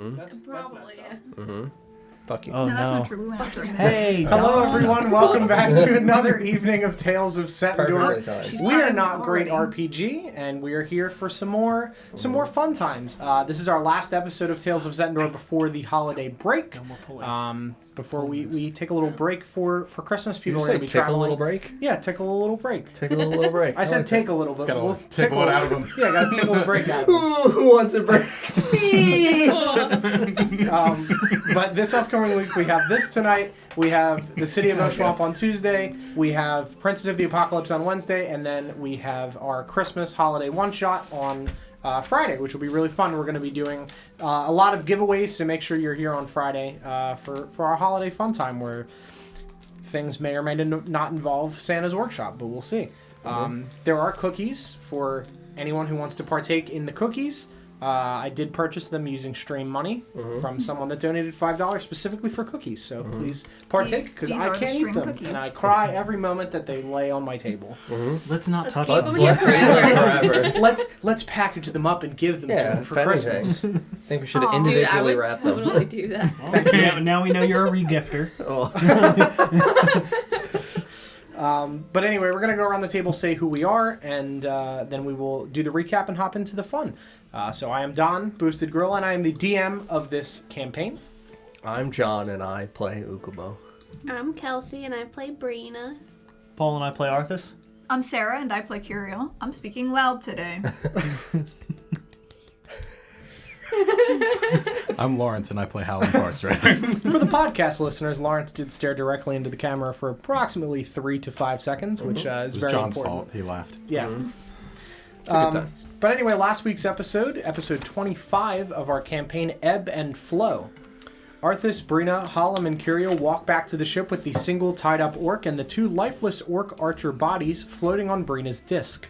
That's Probably, yeah. Mm-hmm. Fuck you. Oh, No, that's no. not true. We went out during the Hey, Hello, everyone. Welcome back to another evening of Tales of Perfectly Settandor. timed. We are crying not great already. RPG, and we are here for some more fun times. This is our last episode of Tales of Settandor before the holiday break. Before we take a little break for Christmas, people are going to be take traveling. a little break? Yeah, tickle a little break. Take a little break. I said take a little bit. Gotta We'll tickle it out of them. Yeah, gotta tickle the break out of them. Ooh, who wants a break? But this upcoming week, we have this tonight. We have the City of Oshwamp on Tuesday. We have Princess of the Apocalypse on Wednesday. And then we have our Christmas holiday one-shot on Friday, which will be really fun. We're going to be doing a lot of giveaways, so make sure you're here on Friday for our holiday fun time where things may or may not involve Santa's workshop, but we'll see. There are cookies for anyone who wants to partake in the cookies. I did purchase them using stream money from someone that donated $5 specifically for cookies. So please partake, because These I are the can't eat stream them. cookies. And I cry every moment that they lay on my table. Let's not touch keep them. them here forever. Let's package them up and give them to Yeah, them for if Christmas. anything. I think we should have Aw. Dude, I individually would wrap them. totally do that. Yeah, now we know you're a regifter. Oh. But anyway, we're going to go around the table, say who we are, and then we will do the recap and hop into the fun. So I am Don, Boosted Gorilla, and I am the DM of this campaign. I'm John, and I play Ukubo. I'm Kelsey, and I play Brina. Paul and I play Arthas. I'm Sarah, and I play Curiel. I'm speaking loud today. I'm Lawrence, and I play Howlin' Farstride. For the podcast listeners, Lawrence did stare directly into the camera for approximately 3 to 5 seconds, which is It was very John's important. fault. He laughed. Yeah. It's a good time. But anyway, last week's episode 25 of our campaign, Ebb and Flow. Arthas, Brina, Hallam, and Curiel walk back to the ship with the single tied-up orc and the 2 lifeless orc archer bodies floating on Brina's disc.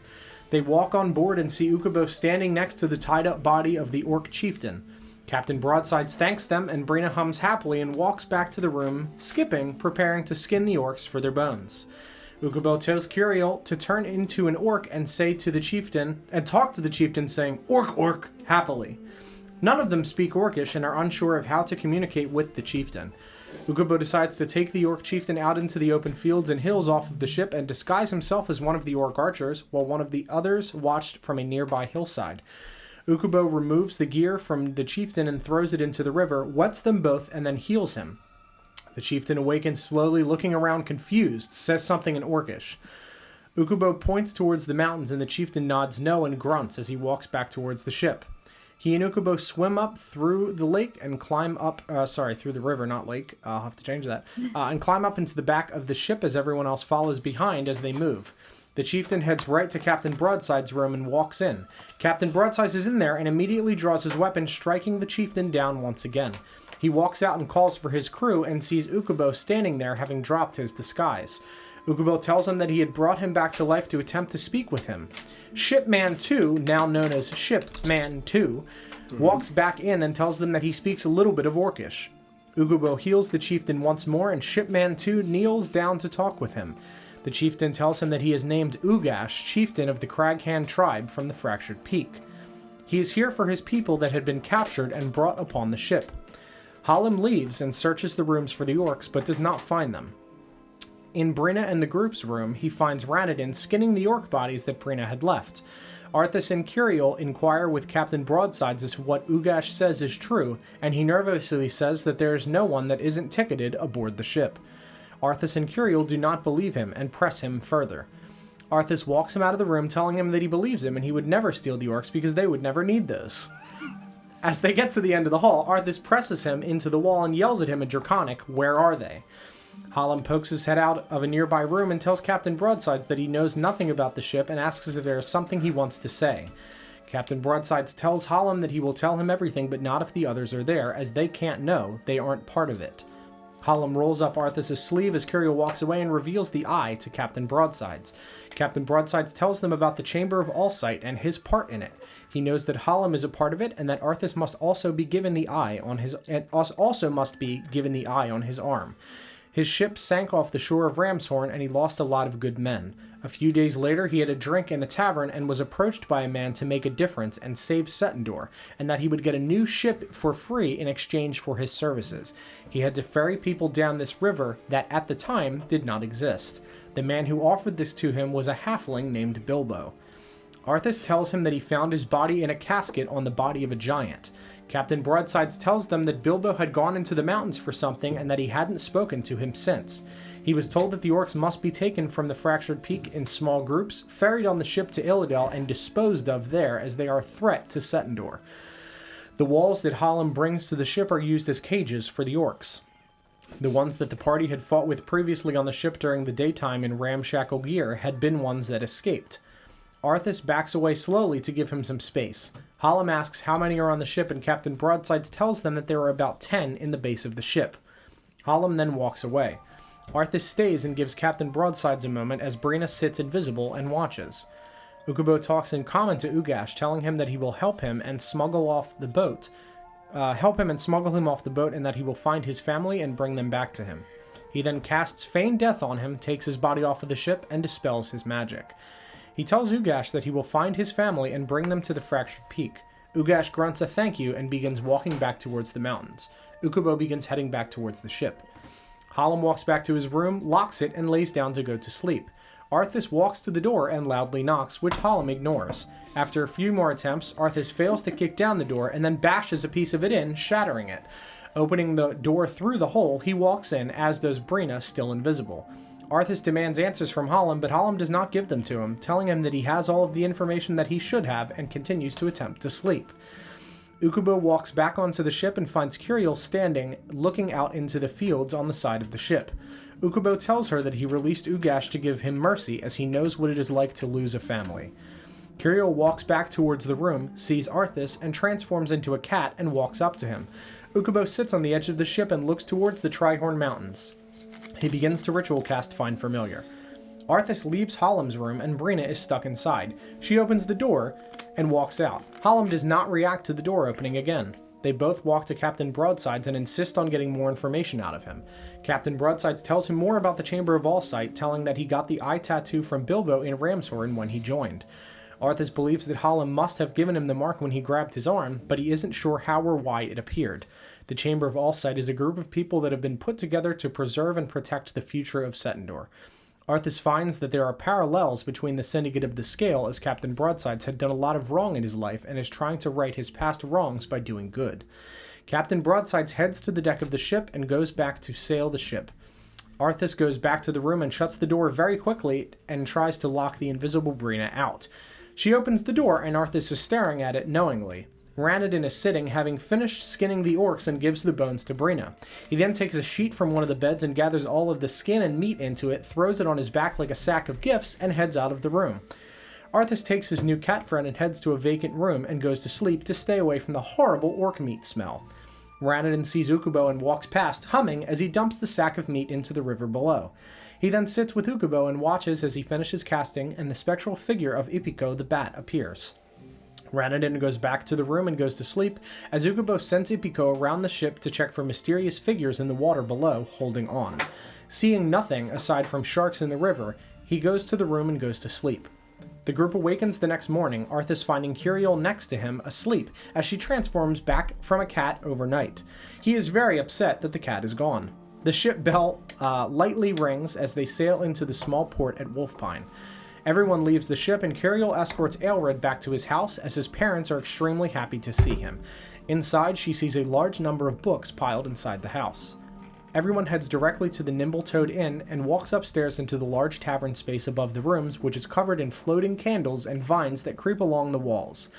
They walk on board and see Ukubo standing next to the tied-up body of the orc chieftain. Captain Broadsides thanks them, and Brina hums happily and walks back to the room, skipping, preparing to skin the orcs for their bones. Ukubo tells Curiel to turn into an orc and say to the chieftain, and talk to the chieftain saying, "Orc, orc," happily. None of them speak Orcish and are unsure of how to communicate with the chieftain. Ukubo decides to take the orc chieftain out into the open fields and hills off of the ship and disguise himself as one of the orc archers, while one of the others watched from a nearby hillside. Ukubo removes the gear from the chieftain and throws it into the river, wets them both, and then heals him. The chieftain awakens slowly, looking around confused, says something in Orcish. Ukubo points towards the mountains, and the chieftain nods no and grunts as he walks back towards the ship. He and Ukubo swim up through the lake and climb up, through the river, not lake. I'll have to change that. And climb up into the back of the ship as everyone else follows behind as they move. The chieftain heads right to Captain Broadside's room and walks in. Captain Broadsides is in there and immediately draws his weapon, striking the chieftain down once again. He walks out and calls for his crew and sees Ukubo standing there, having dropped his disguise. Ukubo tells him that he had brought him back to life to attempt to speak with him. Shipman 2, now known as Shipman 2, walks back in and tells them that he speaks a little bit of Orcish. Ukubo heals the chieftain once more, and Shipman 2 kneels down to talk with him. The chieftain tells him that he is named Ugash, chieftain of the Craghan tribe from the Fractured Peak. He is here for his people that had been captured and brought upon the ship. Hallam leaves and searches the rooms for the orcs, but does not find them. In Brina and the group's room, he finds Ranadin skinning the orc bodies that Brina had left. Arthas and Curiel inquire with Captain Broadsides as what Ugash says is true, and he nervously says that there is no one that isn't ticketed aboard the ship. Arthas and Curiel do not believe him and press him further. Arthas walks him out of the room, telling him that he believes him and he would never steal the orcs because they would never need those. As they get to the end of the hall, Arthas presses him into the wall and yells at him in Draconic, "Where are they?" Hallam pokes his head out of a nearby room and tells Captain Broadsides that he knows nothing about the ship and asks if there is something he wants to say. Captain Broadsides tells Hallam that he will tell him everything, but not if the others are there, as they can't know, they aren't part of it. Hallam rolls up Arthas' sleeve as Curiel walks away and reveals the eye to Captain Broadsides. Captain Broadsides tells them about the Chamber of Allsight and his part in it. He knows that Hallam is a part of it, and that Arthas must also be given the eye on his arm. His ship sank off the shore of Ramshorn and he lost a lot of good men. A few days later, he had a drink in a tavern and was approached by a man to make a difference and save Settandor, and that he would get a new ship for free in exchange for his services. He had to ferry people down this river that at the time did not exist. The man who offered this to him was a halfling named Bilbo. Arthas tells him that he found his body in a casket on the body of a giant. Captain Broadsides tells them that Bilbo had gone into the mountains for something and that he hadn't spoken to him since. He was told that the orcs must be taken from the fractured peak in small groups, ferried on the ship to Illidel, and disposed of there as they are a threat to Settandor. The walls that Hallam brings to the ship are used as cages for the orcs. The ones that the party had fought with previously on the ship during the daytime in ramshackle gear had been ones that escaped. Arthas backs away slowly to give him some space. Hallam asks how many are on the ship, and Captain Broadsides tells them that there are about 10 in the base of the ship. Hallam then walks away. Arthas stays and gives Captain Broadsides a moment as Brina sits invisible and watches. Ukubo talks in common to Ugash, telling him that he will help him and smuggle him off the boat, and that he will find his family and bring them back to him. He then casts Feign Death on him, takes his body off of the ship, and dispels his magic. He tells Ugash that he will find his family and bring them to the fractured peak. Ugash grunts a thank you and begins walking back towards the mountains. Ukubo begins heading back towards the ship. Hallam walks back to his room, locks it, and lays down to go to sleep. Arthas walks to the door and loudly knocks, which Hallam ignores. After a few more attempts, Arthas fails to kick down the door and then bashes a piece of it in, shattering it. Opening the door through the hole, he walks in, as does Brina, still invisible. Arthas demands answers from Hallam, but Hallam does not give them to him, telling him that he has all of the information that he should have and continues to attempt to sleep. Ukubo walks back onto the ship and finds Curiel standing, looking out into the fields on the side of the ship. Ukubo tells her that he released Ugash to give him mercy, as he knows what it is like to lose a family. Curiel walks back towards the room, sees Arthas, and transforms into a cat and walks up to him. Ukubo sits on the edge of the ship and looks towards the Trihorn Mountains. He begins to ritual cast Find Familiar. Arthas leaves Hallam's room and Brina is stuck inside. She opens the door and walks out. Hallam does not react to the door opening again. They both walk to Captain Broadsides and insist on getting more information out of him. Captain Broadsides tells him more about the Chamber of Allsight, telling that he got the eye tattoo from Bilbo in Ramshorn when he joined. Arthas believes that Hallam must have given him the mark when he grabbed his arm, but he isn't sure how or why it appeared. The Chamber of Allsight is a group of people that have been put together to preserve and protect the future of Settandor. Arthas finds that there are parallels between the Syndicate of the Scale, as Captain Broadsides had done a lot of wrong in his life and is trying to right his past wrongs by doing good. Captain Broadsides heads to the deck of the ship and goes back to sail the ship. Arthas goes back to the room and shuts the door very quickly and tries to lock the invisible Brina out. She opens the door and Arthas is staring at it knowingly. Ranadin is sitting, having finished skinning the orcs, and gives the bones to Brina. He then takes a sheet from one of the beds and gathers all of the skin and meat into it, throws it on his back like a sack of gifts, and heads out of the room. Arthas takes his new cat friend and heads to a vacant room and goes to sleep to stay away from the horrible orc meat smell. Ranadin sees Ukubo and walks past, humming, as he dumps the sack of meat into the river below. He then sits with Ukubo and watches as he finishes casting, and the spectral figure of Ipiko the bat appears. Ranadin goes back to the room and goes to sleep, as Ukubo sends Ipiko around the ship to check for mysterious figures in the water below, holding on. Seeing nothing aside from sharks in the river, he goes to the room and goes to sleep. The group awakens the next morning, Arthas finding Curiel next to him, asleep, as she transforms back from a cat overnight. He is very upset that the cat is gone. The ship bell lightly rings as they sail into the small port at Wolfpine. Everyone leaves the ship and Curiel escorts Aelred back to his house, as his parents are extremely happy to see him. Inside, she sees a large number of books piled inside the house. Everyone heads directly to the Nimbletoad Inn and walks upstairs into the large tavern space above the rooms, which is covered in floating candles and vines that creep along the walls.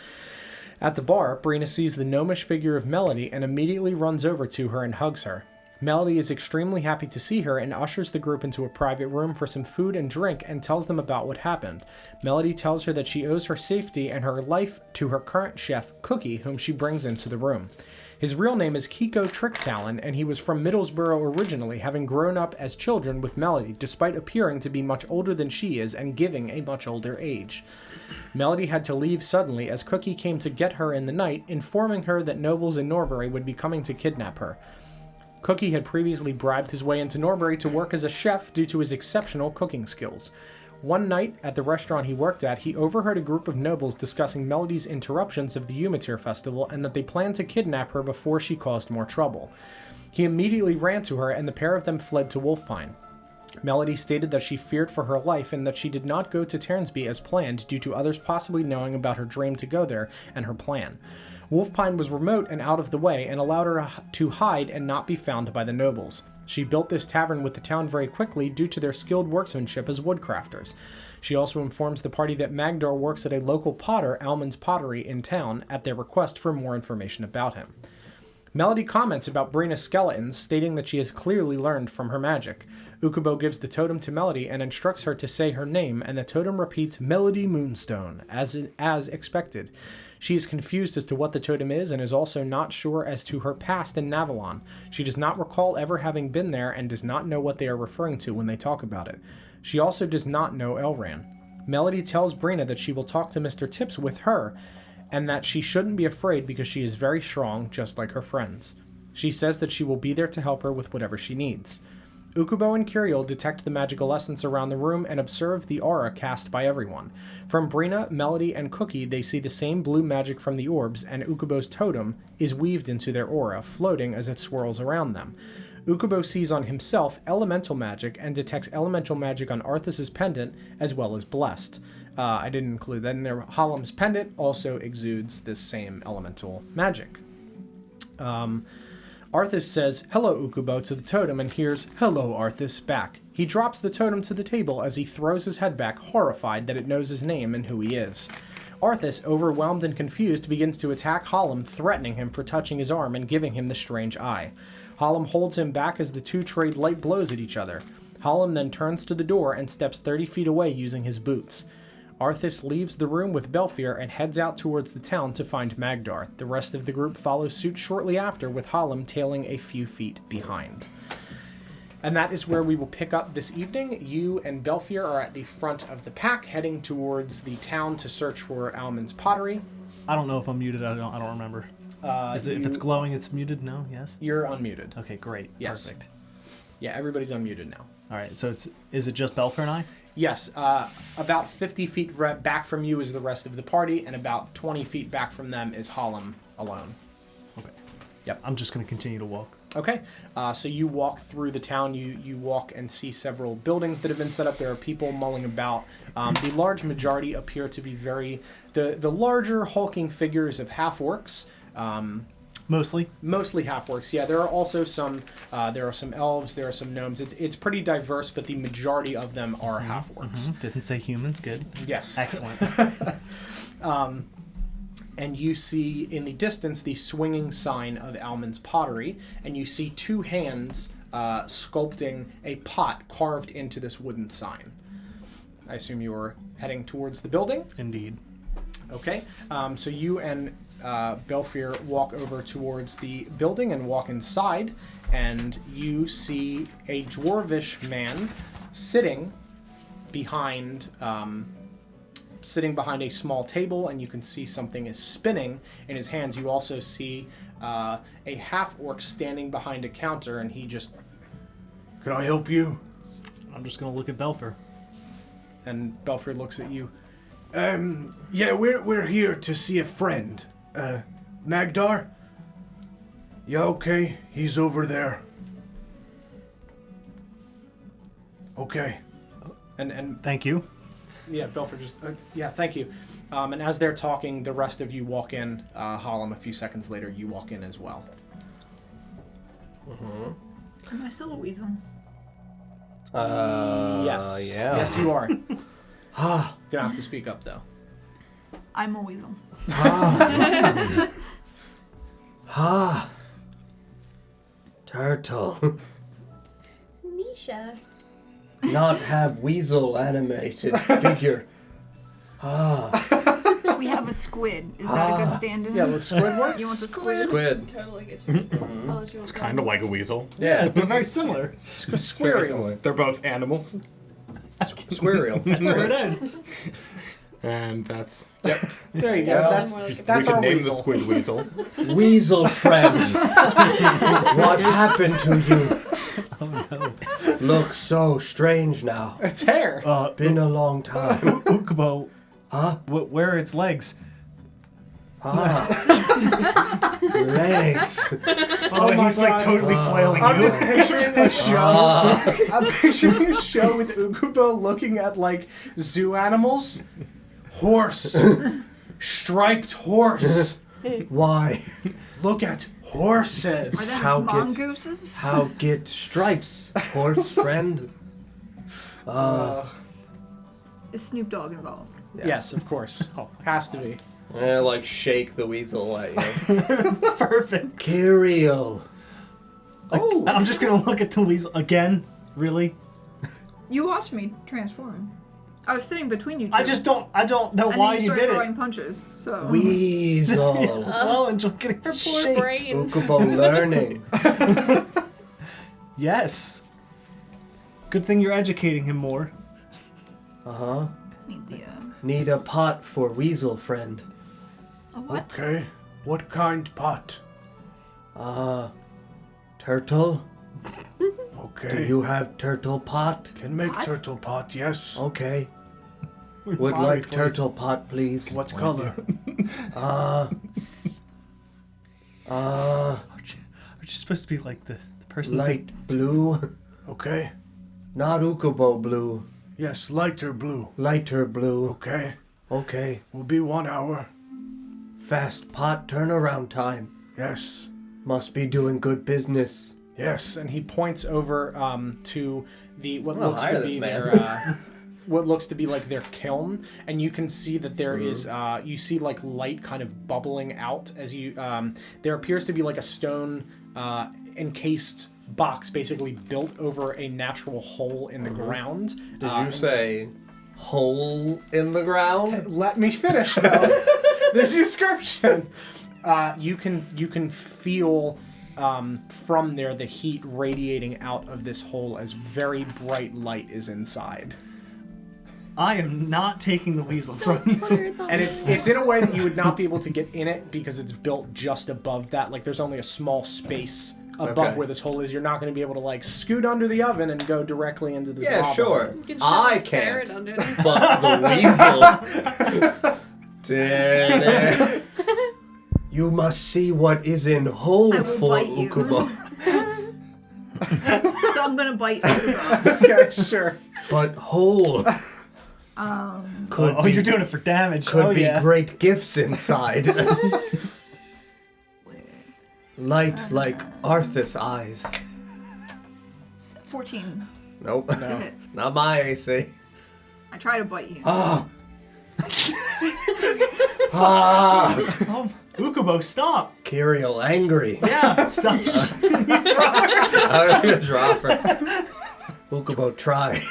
At the bar, Brina sees the gnomish figure of Melody and immediately runs over to her and hugs her. Melody is extremely happy to see her and ushers the group into a private room for some food and drink and tells them about what happened. Melody tells her that she owes her safety and her life to her current chef, Cookie, whom she brings into the room. His real name is Kiko Tricktalon, and he was from Middlesbrough originally, having grown up as children with Melody, despite appearing to be much older than she is and giving a much older age. Melody had to leave suddenly as Cookie came to get her in the night, informing her that nobles in Norbury would be coming to kidnap her. Cookie had previously bribed his way into Norbury to work as a chef due to his exceptional cooking skills. One night, at the restaurant he worked at, he overheard a group of nobles discussing Melody's interruptions of the Umatir festival and that they planned to kidnap her before she caused more trouble. He immediately ran to her, and the pair of them fled to Wolfpine. Melody stated that she feared for her life and that she did not go to Ternsby as planned due to others possibly knowing about her dream to go there and her plan. Wolfpine was remote and out of the way and allowed her to hide and not be found by the nobles. She built this tavern with the town very quickly due to their skilled workmanship as woodcrafters. She also informs the party that Magdar works at a local potter, Almon's Pottery, in town at their request for more information about him. Melody comments about Brina's skeletons, stating that she has clearly learned from her magic. Ukubo gives the totem to Melody and instructs her to say her name, and the totem repeats Melody Moonstone, as expected. She is confused as to what the totem is and is also not sure as to her past in Navalon. She does not recall ever having been there and does not know what they are referring to when they talk about it. She also does not know Elran. Melody tells Brina that she will talk to Mr. Tips with her, and that she shouldn't be afraid because she is very strong, just like her friends. She says that she will be there to help her with whatever she needs. Ukubo and Kiriel detect the magical essence around the room and observe the aura cast by everyone. From Brina, Melody, and Cookie, they see the same blue magic from the orbs, and Ukubo's totem is weaved into their aura, floating as it swirls around them. Ukubo sees on himself elemental magic and detects elemental magic on Arthas's pendant, as well as Blessed. I didn't include that in there. Halem's pendant also exudes this same elemental magic. Arthas says, "Hello, Ukubo," to the totem and hears, "Hello, Arthas," back. He drops the totem to the table as he throws his head back, horrified that it knows his name and who he is. Arthas, overwhelmed and confused, begins to attack Halem, threatening him for touching his arm and giving him the strange eye. Halem holds him back as the two trade light blows at each other. Halem then turns to the door and steps 30 feet away using his boots. Arthas leaves the room with Belfier and heads out towards the town to find Magdar. The rest of the group follows suit shortly after, with Halem tailing a few feet behind. And that is where we will pick up this evening. You and Belfier are at the front of the pack, heading towards the town to search for Almon's Pottery. I don't know if I'm muted. I don't remember. If it's glowing, it's muted? No? Yes? You're unmuted. Okay, great. Yes. Perfect. Yeah, everybody's unmuted now. All right, so is it just Belfer and I? Yes, about 50 feet back from you is the rest of the party, and about 20 feet back from them is Halem alone. Okay. Yep. I'm just going to continue to walk. Okay, so you walk through the town. You walk and see several buildings that have been set up. There are people mulling about. The large majority appear to be the larger hulking figures of half-orcs. Mostly half-orcs. Yeah, there are also some elves, there are some gnomes. It's pretty diverse, but the majority of them are half-orcs. Mm-hmm. Didn't say humans. Good. Yes. Excellent. And you see in the distance the swinging sign of Almon's Pottery, and you see two hands sculpting a pot carved into this wooden sign. I assume you are heading towards the building? Indeed. Okay, so you and Belfier walk over towards the building and walk inside, and you see a dwarvish man sitting behind a small table, and you can see something is spinning in his hands. You also see a half-orc standing behind a counter, and he just... "Can I help you?" I'm just going to look at Belfer. And Belfier looks at you. Yeah, we're here to see a friend. Magdar? Yeah, okay. He's over there. Okay. And Thank you. yeah, Belfier just... yeah, thank you. And as they're talking, the rest of you walk in. Halem, a few seconds later, you walk in as well. Am I still a weasel? Yes. Yeah. Yes, you are. Gonna have to speak up, though. I'm a weasel. Turtle. Nisha. Not have weasel animated figure. We have a squid. Is that a good stand-in? Yeah, the squid works. You want the squid? Squid. Totally get you. It's kind of like a weasel. Yeah. They're very similar. Squirrel. They're both animals, Squirrel. That's where it ends. and that's... There you go. Well, That's we our could name weasel. the squid weasel. Weasel friend. What happened to you? Oh no. Look so strange now. It's hair. Been a long time. Ukubo, Huh? where are its legs? Ah. Legs. Oh my he's like God. totally flailing I'm you. just picturing a show. I'm picturing a show with Ukubo looking at like zoo animals. Horse. Striped horse. Why? Look at Are horses. them How mongooses? How get stripes, horse friend? Is Snoop Dogg involved? Yes, of course. Has to be. I like shake the weasel at you. Perfect. Kiriel. Oh. I'm just gonna look at the weasel again. Really? You watched me transform. I was sitting between you two. I don't know and why then you you did started it. throwing punches, so... Weasel. Well, and just getting Her poor shaped. brain. Ukubo learning. Yes. Good thing you're educating him more. Uh-huh. Need the, Need a pot for weasel friend. a what? Okay. What kind pot? Turtle? Do Okay. you have turtle pot? Can make Pot? turtle pot, yes. Okay. Would Pottery, like please. turtle pot, please. What color? Aren't you supposed to be like the person that's Light blue. Okay. Not Ukubo blue. Yes, lighter blue. Lighter blue. Okay. Okay. Will be 1 hour. Fast pot turnaround time. Yes. Must be doing good business. Yes. And he points over to the what I'll looks hire to this be man. their what looks to be like their kiln, and you can see that there is you see like light kind of bubbling out as you there appears to be like a stone encased box basically built over a natural hole in the ground. Did you say hole in the ground? Let me finish though. The description. You can feel from there the heat radiating out of this hole as very bright light is inside. I am not taking the weasel from you. And it's in a way that you would not be able to get in it because it's built just above that. Like there's only a small space above Okay. where this hole is. You're not going to be able to like scoot under the oven and go directly into this Yeah, lava. sure. You can shove I a ferret can't. underneath. But the weasel. You must see what is in hole I will for bite you. Ukubo. So I'm gonna bite you. Okay, sure. But hole could Oh, be, you're doing it for damage. could Oh, be yeah. great gifts inside. Light like Arthur's eyes. 14. Nope. That's a hit. Not my AC. I try to bite you. Ah. Ah. Oh, Ukubo, stop. Kiriel angry. Yeah, stop. I was gonna drop her. Ukubo, try.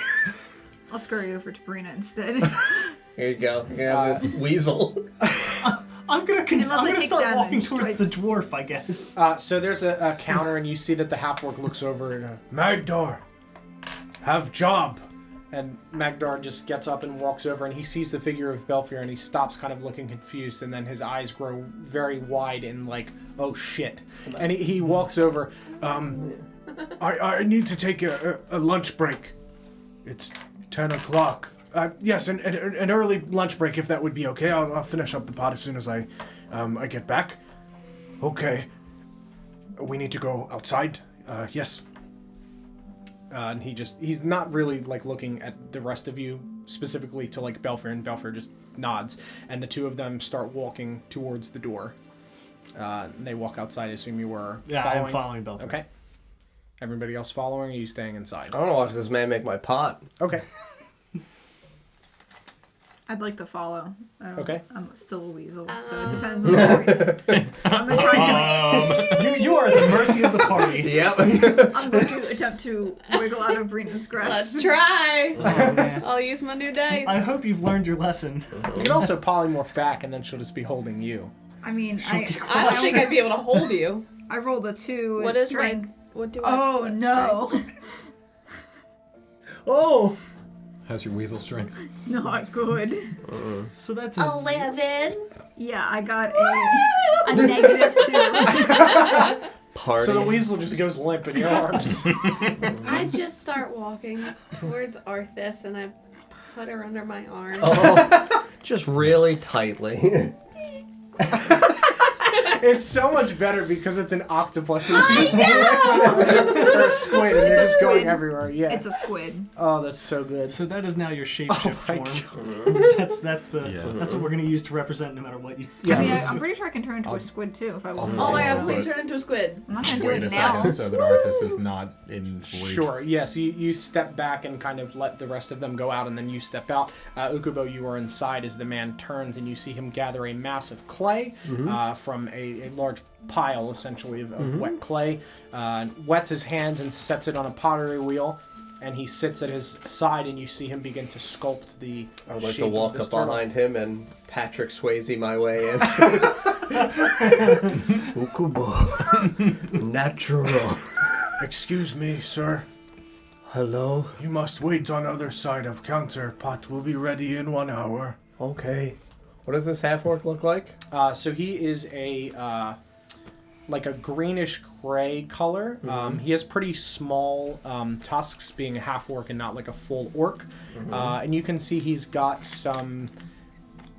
I'll scurry over to Brina instead. Here you go. You have this weasel. I'm gonna Unless I take start walking damage, towards do the dwarf, I guess. So there's a counter, and you see that the half-orc looks over and Magdar. Have job. and Magdar just gets up and walks over, and he sees the figure of Belfier, and he stops, kind of looking confused, and then his eyes grow very wide and like, oh shit! And he walks over. I need to take a lunch break. It's 10 o'clock. Yes, an early lunch break, if that would be okay. I'll finish up the pot as soon as I get back. Okay. We need to go outside. Yes. And he's not really like looking at the rest of you, specifically to like Belfier, and Belfier just nods, and the two of them start walking towards the door. They walk outside. I assume you were Yeah, I'm following Belfier. Okay. Everybody else following, or are you staying inside? I want to watch this man make my pot. Okay. I'd like to follow. Okay. I'm still a weasel, so it depends on the I'm gonna try You are at the mercy of the party. Yep. I'm going to attempt to wiggle out of Brina's grasp. Let's try. Oh, man. I'll use my new dice. I hope you've learned your lesson. You can also polymorph back, and then she'll just be holding you. I mean, I don't think I'd be able to hold you. I rolled a 2. What is strength? What do I? Oh what no, Oh! How's your weasel strength? not good. So that's strength? a 11. Yeah, I got a -2. party. So the weasel just goes limp in your arms. I just start walking towards Arthas and I put her under my arm. Oh, just really tightly. It's so much better because it's an octopus. Or a squid, and they're just going squid. everywhere. Yeah. It's a squid. Oh, that's so good. So that is now your shapeshift my form. That's what we're gonna use to represent no matter what you. Yes. I mean, I'm pretty sure I can turn into a squid too if I want. Oh my god, Yeah. please turn into a squid. I'm not gonna do Wait it a now. second, so that Arthas is not in bleach. Sure. Yes. You step back and kind of let the rest of them go out, and then you step out. Ukubo, you are inside as the man turns, and you see him gather a mass of clay from a large pile, essentially, of wet clay. Wets his hands and sets it on a pottery wheel, and he sits at his side, and you see him begin to sculpt the I would like shape to walk of this up turtle. behind him and Patrick Swayze my way in. Ukubo. Natural. Excuse me, sir. Hello. You must wait on other side of counter. Pot will be ready in 1 hour. Okay. What does this half-orc look like? So he is a like a greenish gray color. He has pretty small tusks, being a half orc and not like a full orc. And you can see he's got some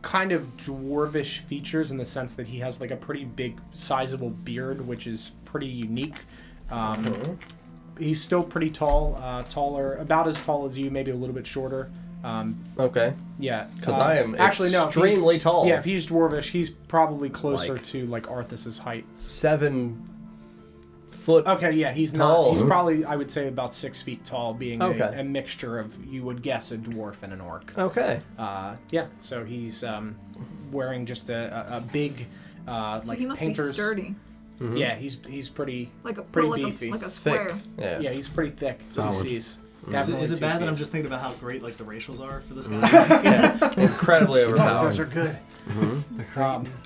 kind of dwarvish features in the sense that he has like a pretty big, sizable beard, which is pretty unique. He's still pretty tall, taller, about as tall as you, maybe a little bit shorter. Okay. Yeah, Because I am actually no, if he's- extremely tall. Yeah, if he's dwarvish, he's probably closer Like- to like Arthas's height. 7 foot. Okay, yeah, he's not. Tall. He's probably, I would say, about 6 feet tall, being Okay. a mixture of, you would guess, a dwarf and an orc. Okay. Yeah, so he's wearing just a big, So like he must painter's. be sturdy, Yeah, he's pretty. like a Pretty like beefy. a like a Thick. square. Yeah. Yeah, he's pretty thick. Solid. Two Cs. Is Definitely it two bad that I'm Cs. just thinking about how great like the racials are for this guy? Yeah. Incredibly Those overpowered. are good.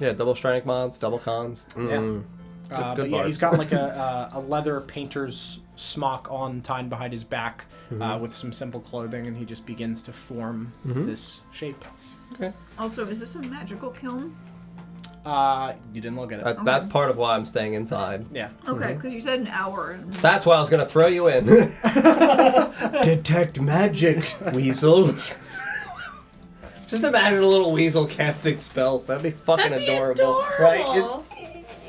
Yeah, double strength mods, double cons. Mm. But good yeah, bars. he's got like a leather painter's smock on, tied behind his back, with some simple clothing, and he just begins to form this shape. Also, is this a magical kiln? You didn't look at it. That's part of why I'm staying inside. Yeah. Okay, because you said an hour. And... That's why I was gonna throw you in. Detect magic, weasel. Just imagine a little weasel casting spells. That'd be fucking That'd be adorable, right? adorable.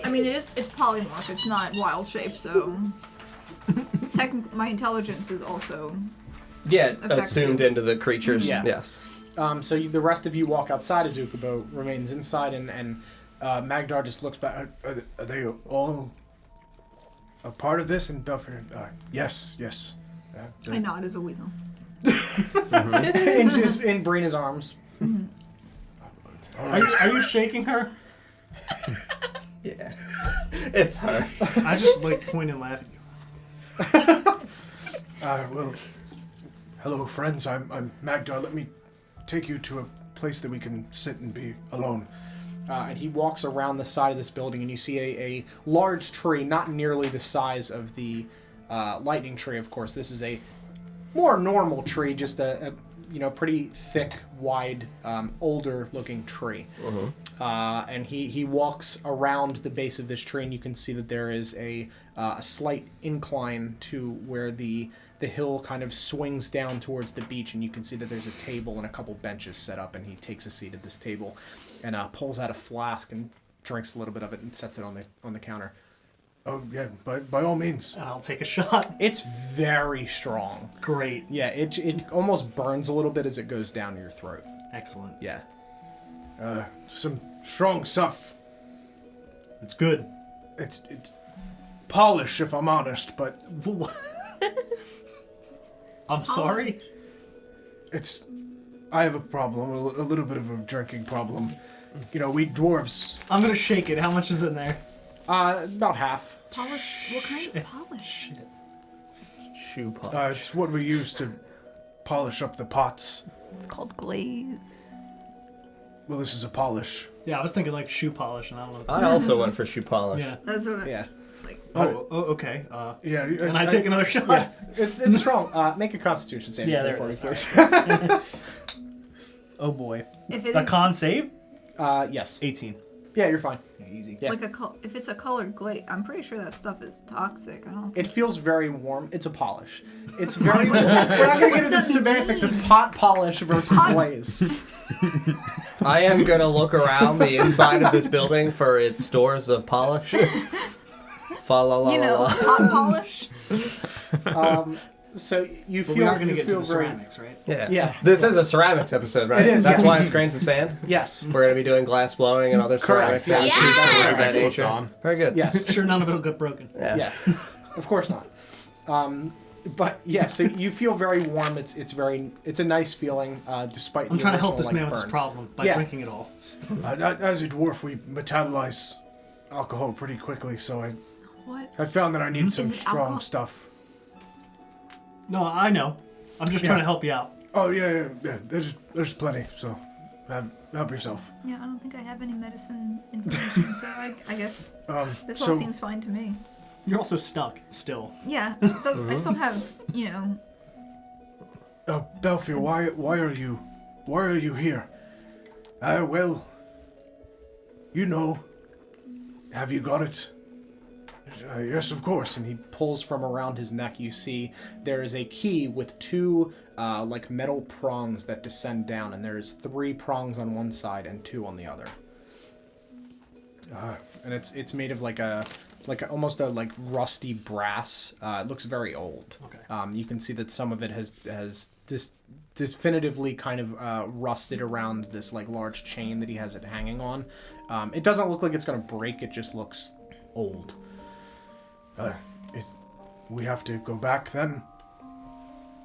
I mean, it's polymorph. It's not wild shape, so technically my intelligence is also. Yeah, Effective. assumed into the creatures. Yeah. Yes. So the rest of you walk outside as Ukubo remains inside, and Magdar just looks back. Are they all a part of this? And Belfry, yes. I nod as a weasel. in Brina's arms. Are you shaking her? Yeah. It's her. I just like point and laugh at you. Well, hello, friends. I'm Magdar. Let me take you to a place that we can sit and be alone. And he walks around the side of this building, and you see a large tree, not nearly the size of the lightning tree, of course. This is a more normal tree, just a pretty thick, wide, older-looking tree. And he walks around the base of this tree, and you can see that there is a slight incline to where the hill kind of swings down towards the beach, and you can see that there's a table and a couple benches set up, and he takes a seat at this table and pulls out a flask and drinks a little bit of it and sets it on the counter. Oh, yeah, by all means. And I'll take a shot. It's very strong. Great. Yeah, it almost burns a little bit as it goes down your throat. Excellent. Yeah. Some strong stuff. It's good. It's polish, if I'm honest, but I'm sorry. I have a problem, a little bit of a drinking problem. You know, we dwarves. I'm gonna shake it. How much is in there? About half. Polish? What kind of polish? Shit. Shoe polish. It's what we use to polish up the pots. It's called glaze. Well, this is a polish. Yeah, I was thinking like shoe polish, and I don't know. I also went for shoe polish. Yeah. That's what I. Yeah. Like. Oh, okay. Yeah. And I take another shot. Yeah, it's strong. Make a Constitution saving Yeah, throw there for it me, is. please. Oh boy. If it The is. con save? Yes. 18. Yeah, you're fine. Yeah, easy. Yeah. Like if it's a colored glaze, I'm pretty sure that stuff is toxic. I don't. It feels very warm. It's a polish. It's very. We're not gonna get into the semantics of pot polish versus glaze. I am gonna look around the inside of this building for its stores of polish. Pot polish. So you But feel. we are going to you get to feel the very. ceramics, right? Yeah. Yeah. This is a ceramics episode, right? It is, That's yes. why it's grains of sand. Yes. We're gonna be doing glass blowing and other Correct, ceramics. yes. and things of that Yes. nature. On. Very good. Yes. Sure, none of it'll get broken. Yeah. Of course not. But yeah, so you feel very warm. It's a nice feeling, despite. I'm the trying to help this original, man with burn. his problem by Yeah. drinking it all. As a dwarf, we metabolize alcohol pretty quickly, so What? I found that I need some Is it strong alcohol? stuff. No, I know. I'm just trying to help you out. Oh yeah. There's plenty. So, help yourself. Yeah, I don't think I have any medicine information, so I guess this all So seems fine to me. You're also stuck still. Yeah, I still have, Belfier, why are you here? Well, have you got it? Yes, of course. And he pulls from around his neck. You see there is a key with two like metal prongs that descend down, and there's 3 prongs on one side and 2 on the other. And it's made of like almost a like rusty brass. It looks very old. Okay. You can see that some of it has definitively kind of rusted around this like large chain that he has it hanging on. It doesn't look like it's gonna break. It just looks old. We have to go back then?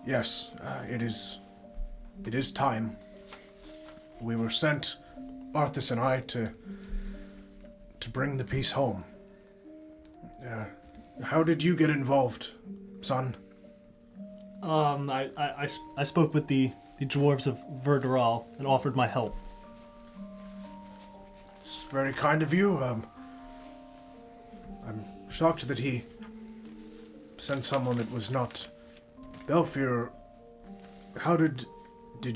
Yes, it is time. We were sent, Arthas and I, to bring the peace home. How did you get involved, son? I spoke with the dwarves of Verderal and offered my help. It's very kind of you. I'm shocked that he sent someone that was not Belfier. How did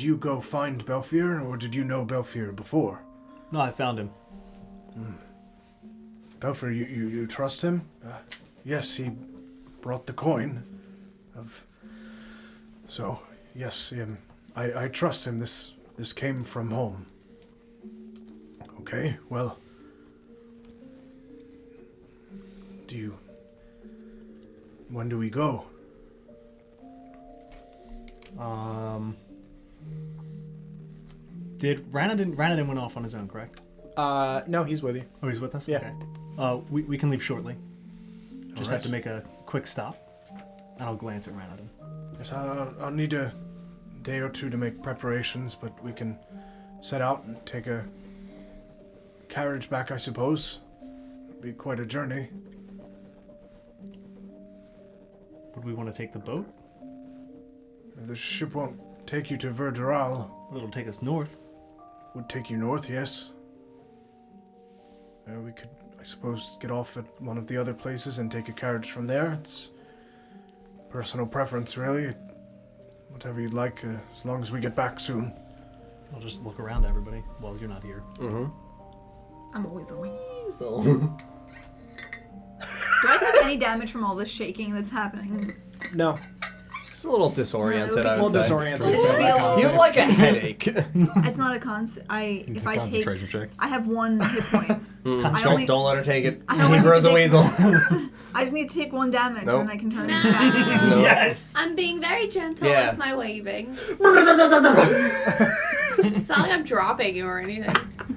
you go find Belfier, or did you know Belfier before? No, I found him. Belfier, you trust him? Yes, he brought the coin. So, yes, I trust him. This came from home. Okay, well, when do we go? Did Ranadin went off on his own, correct? No, he's with you. Oh, he's with us? Yeah. Okay. We can leave shortly. Just right. have to make a quick stop. And I'll glance at Ranadin. Yes, I'll need a day or two to make preparations, but we can set out and take a carriage back, I suppose. It'll be quite a journey. Would we want to take the boat? The ship won't take you to Verderal. It'll take us north. Would take you north, yes. We could, I suppose, get off at one of the other places and take a carriage from there. It's personal preference, really. Whatever you'd like, as long as we get back soon. I'll just look around at everybody while you're not here. Mm-hmm. I'm always away. So. Do I take any damage from all this shaking that's happening? No. Just a little disoriented, I A would little say. disoriented. It'd just be a little- You have like a headache. It's not a if I take, Concentration check. I have 1 hit point. I Don't, only- don't let her take it. I only He grows a take- weasel. I just need to take 1 damage Nope. and I can turn No. it back. No. Yes! I'm being very gentle Yeah. with my waving. It's not like I'm dropping you or anything.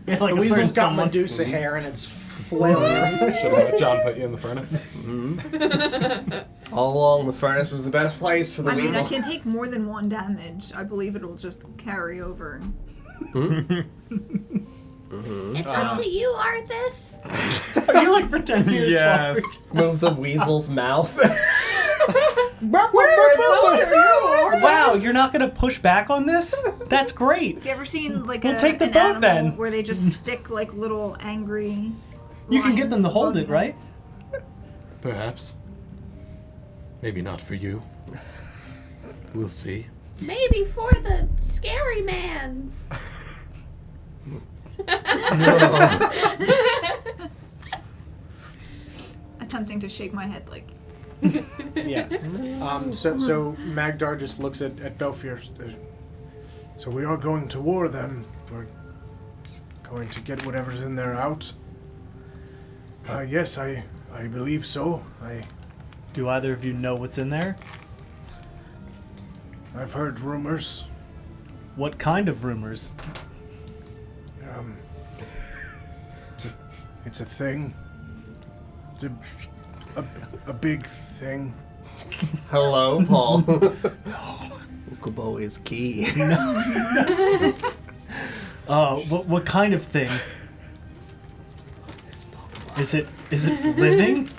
Yeah, like The a certain weasel's got someone. Medusa hair and it's flailing. Should have let John put you in the furnace. All along, the furnace was the best place for the I mean, weasel. I can take more than 1 damage. I believe it'll just carry over. It's up to you, Arthas. Are you like pretending you're Yes. Move the weasel's mouth. Wow, you're not gonna push back on this? That's great. Have you ever seen like We'll take the an boat, animal then. where they just stick like little angry You can get them lines to hold above it, the right? heads? Perhaps. Maybe not for you. We'll see. Maybe for the scary man. attempting to shake my head like. Yeah. So Magdar just looks at Belfier. So we are going to war then. We're going to get whatever's in there out. Yes, I believe so. Do either of you know what's in there? I've heard rumors. What kind of rumors? It's a thing. It's a big thing. Hello, Paul. Ukubo is key. What kind of thing? Is it living?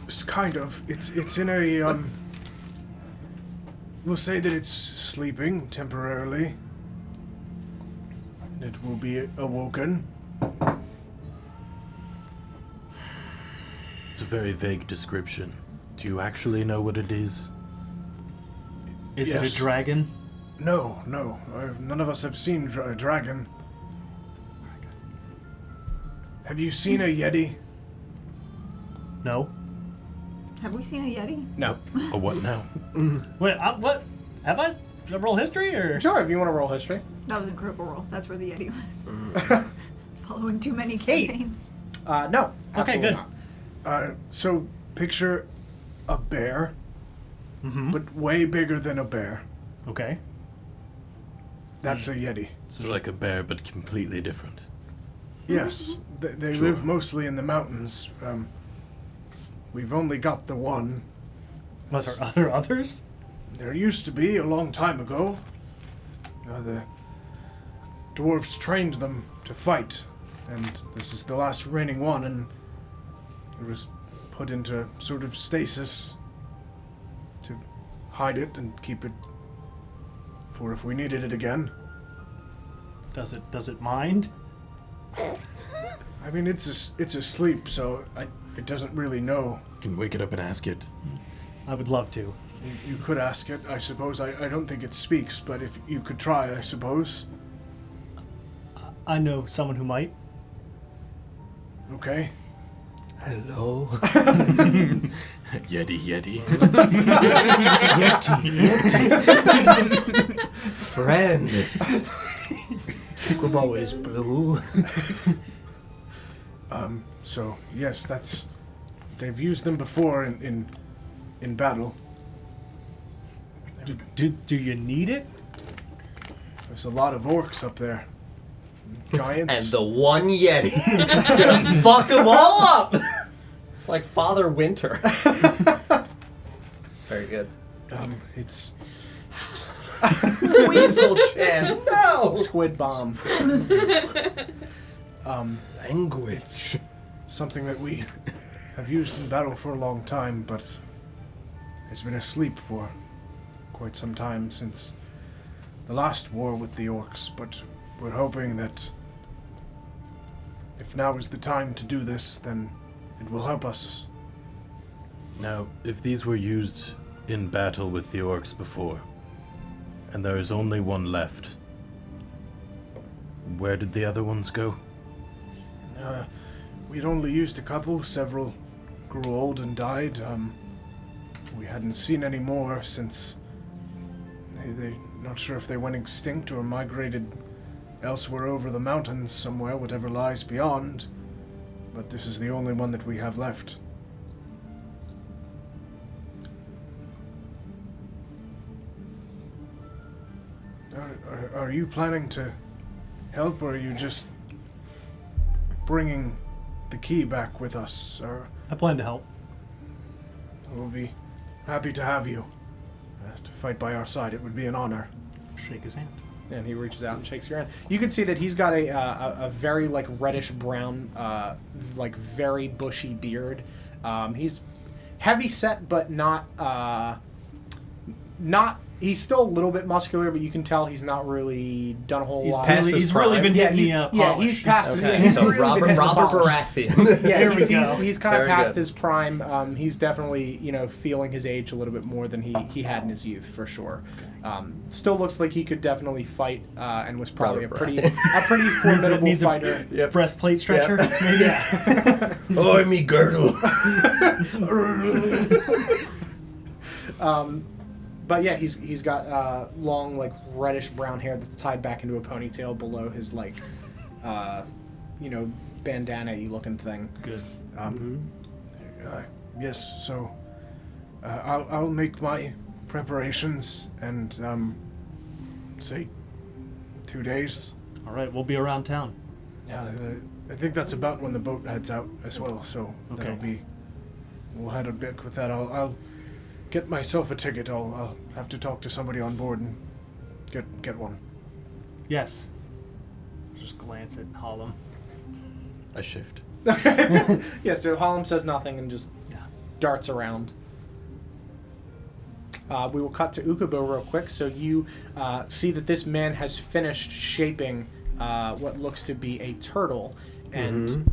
It's kind of. It's in a We'll say that it's sleeping temporarily. And it will be awoken. It's a very vague description. Do you actually know what it is? Is it Yes. a dragon? No. None of us have seen a dragon. Have you seen a yeti? No. Have we seen a yeti? No. Or what now? Wait, what? Have I? Should I roll history or? Sure, if you want to roll history. That was a critical roll. That's where the yeti was. Following too many campaigns. No. Okay, absolutely good. not. So picture a bear, but way bigger than a bear. Okay. That's a yeti. So like a bear, but completely different. Yes, they Sure. live mostly in the mountains. We've only got the one. Are there others? There used to be a long time ago. The dwarves trained them to fight, and this is the last remaining one, and it was put into sort of stasis to hide it and keep it for if we needed it again. Does it mind? I mean, it's asleep, so it doesn't really know. You can wake it up and ask it. I would love to. You could ask it, I suppose. I don't think it speaks, but if you could try, I suppose. I know someone who might. Okay. Hello? Yeti. Yeti. Friend. Ukubo is blue. So yes, they've used them before in battle. Do you need it? There's a lot of orcs up there. Giants. And the one Yeti is gonna fuck them all up. It's like Father Winter. Very good. It's Weasel Chan. No. Squid bomb. Language. something that we have used in battle for a long time, but has been asleep for quite some time since the last war with the orcs. But we're hoping that if now is the time to do this, then it will help us. Now, if these were used in battle with the orcs before, and there is only one left, where did the other ones go? We'd only used a couple. Several grew old and died. We hadn't seen any more since they not sure if they went extinct or migrated elsewhere over the mountains somewhere, whatever lies beyond. But this is the only one that we have left. Are you planning to help, or are you just bringing the key back with us? Or I plan to help. we'll be happy to have you to fight by our side. It would be an honor. Shake his hand. And he reaches out and shakes your hand. You can see that he's got a very like reddish brown, like very bushy beard. He's heavy set, but not. He's still a little bit muscular, but you can tell he's not really done a whole lot. He's really been hitting the polish. He's past his. Okay, He's so really been Robert hitting the polish. Baratheon. Yeah, Here we go. he's kind of Very past good. his prime. He's definitely feeling his age a little bit more than he had in his youth for sure. Still looks like he could definitely fight, and was probably a Probably pretty formidable needs fighter. a breastplate stretcher. Maybe. Yeah. Oh, me girdle. But yeah, he's got long, like, reddish brown hair that's tied back into a ponytail below his, like, bandana-y looking thing. Good. Yes, so I'll make my preparations and say 2 days. All right, we'll be around town. Yeah, I think that's about when the boat heads out as well. So Okay. we'll head a bit with that. I'll get myself a ticket. I'll have to talk to somebody on board and get one. Yes. Just glance at Harlem. I shift. Yeah, so Harlem says nothing and just darts around. We will cut to Ukubo real quick. So you see that this man has finished shaping what looks to be a turtle, and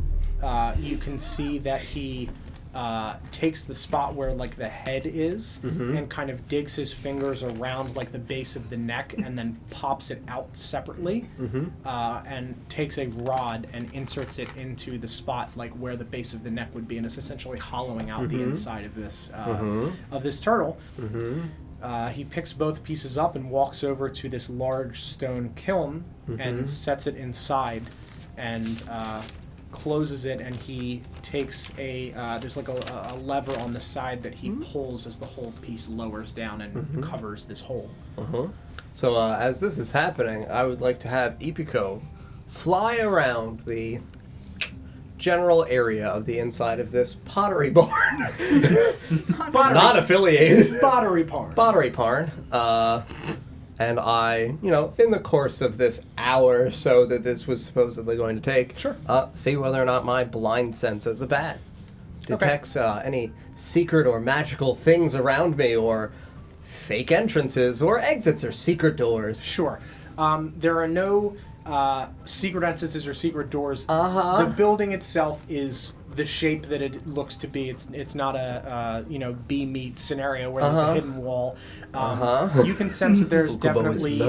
you can see that he takes the spot where like the head is and kind of digs his fingers around like the base of the neck and then pops it out separately and takes a rod and inserts it into the spot like where the base of the neck would be, and it's essentially hollowing out the inside of this turtle. He picks both pieces up and walks over to this large stone kiln and sets it inside and closes it, and he takes there's like a lever on the side that he pulls as the whole piece lowers down and covers this hole. So as this is happening, I would like to have Ipiko fly around the general area of the inside of this pottery barn. Not affiliated. Pottery barn. Pottery barn. And I, in the course of this hour or so that this was supposedly going to take, see whether or not my blind sense as a bat detects any secret or magical things around me, or fake entrances or exits or secret doors. Sure. There are no secret entrances or secret doors. Uh-huh. The building itself is the shape that it looks to be. It's not a B-meat scenario where there's a hidden wall. You can sense that there's definitely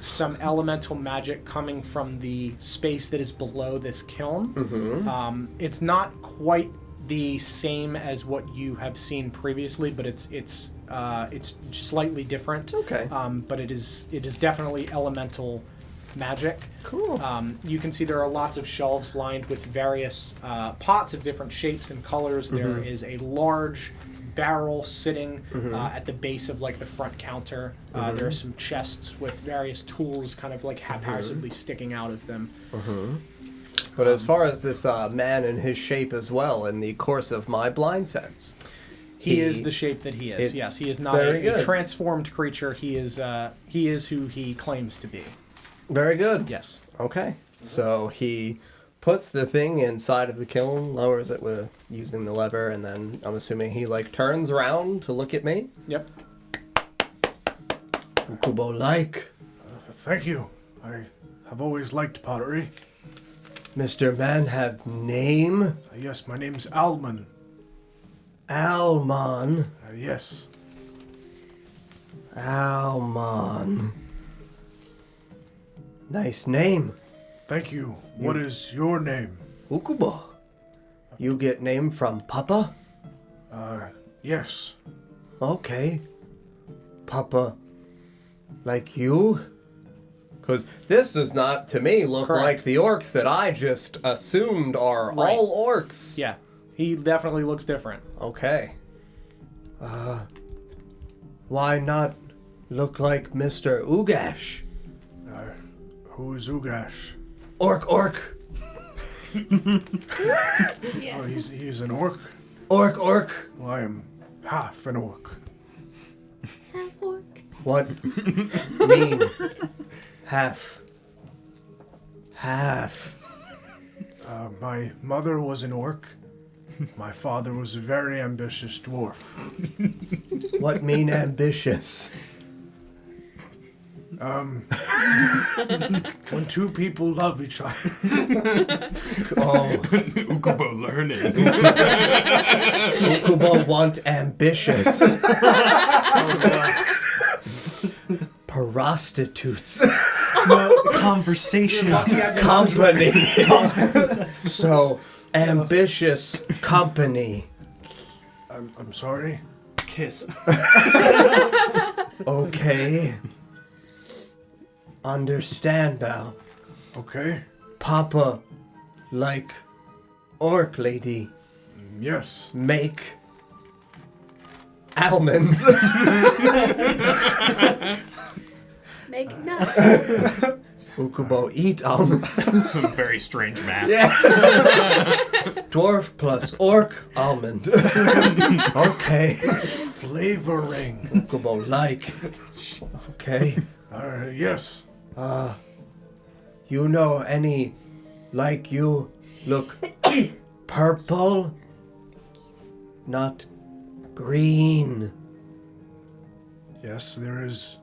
some elemental magic coming from the space that is below this kiln. It's not quite the same as what you have seen previously, but it's slightly different. Okay. But it is definitely elemental magic. Cool. You can see there are lots of shelves lined with various pots of different shapes and colors. There is a large barrel sitting at the base of like the front counter. There are some chests with various tools kind of like haphazardly sticking out of them. But as far as this man and his shape as well, in the course of my blind sense, he is the shape that he is. Yes, he is not a transformed creature. He is who he claims to be. Very good. Yes. Okay. So he puts the thing inside of the kiln, lowers it with using the lever, and then I'm assuming he like turns around to look at me. Yep. Ukubo like. Thank you. I have always liked pottery. Mr. Man have name? Yes, my name's Almon. Almon. Yes. Almon. Nice name. Thank you. What is your name? Ukubo. You get name from Papa? Yes. Okay. Papa. Like you? Because this does not, to me, look like the orcs that I just assumed are all orcs. Yeah. He definitely looks different. Okay. Why not look like Mr. Ugash? Who is Ugash? Orc. Yes. Oh, he's an orc? Orc. Well, I am half an orc. Half orc. What mean? Half. My mother was an orc. My father was a very ambitious dwarf. What mean ambitious? When two people love each other. Ukubo learning. Ukubo want ambitious. prostitutes. No, conversation. Company. So, ambitious company. I'm sorry. Kiss. Okay. Understand now. Okay. Papa, like orc lady, Yes. make almonds. Make nuts. Ukubo, eat almonds. That's some very strange math. Dwarf plus orc, almond. Okay. Flavoring. Ukubo, like. Okay. Yes. You know any, like you, look purple? Not green. Yes, there is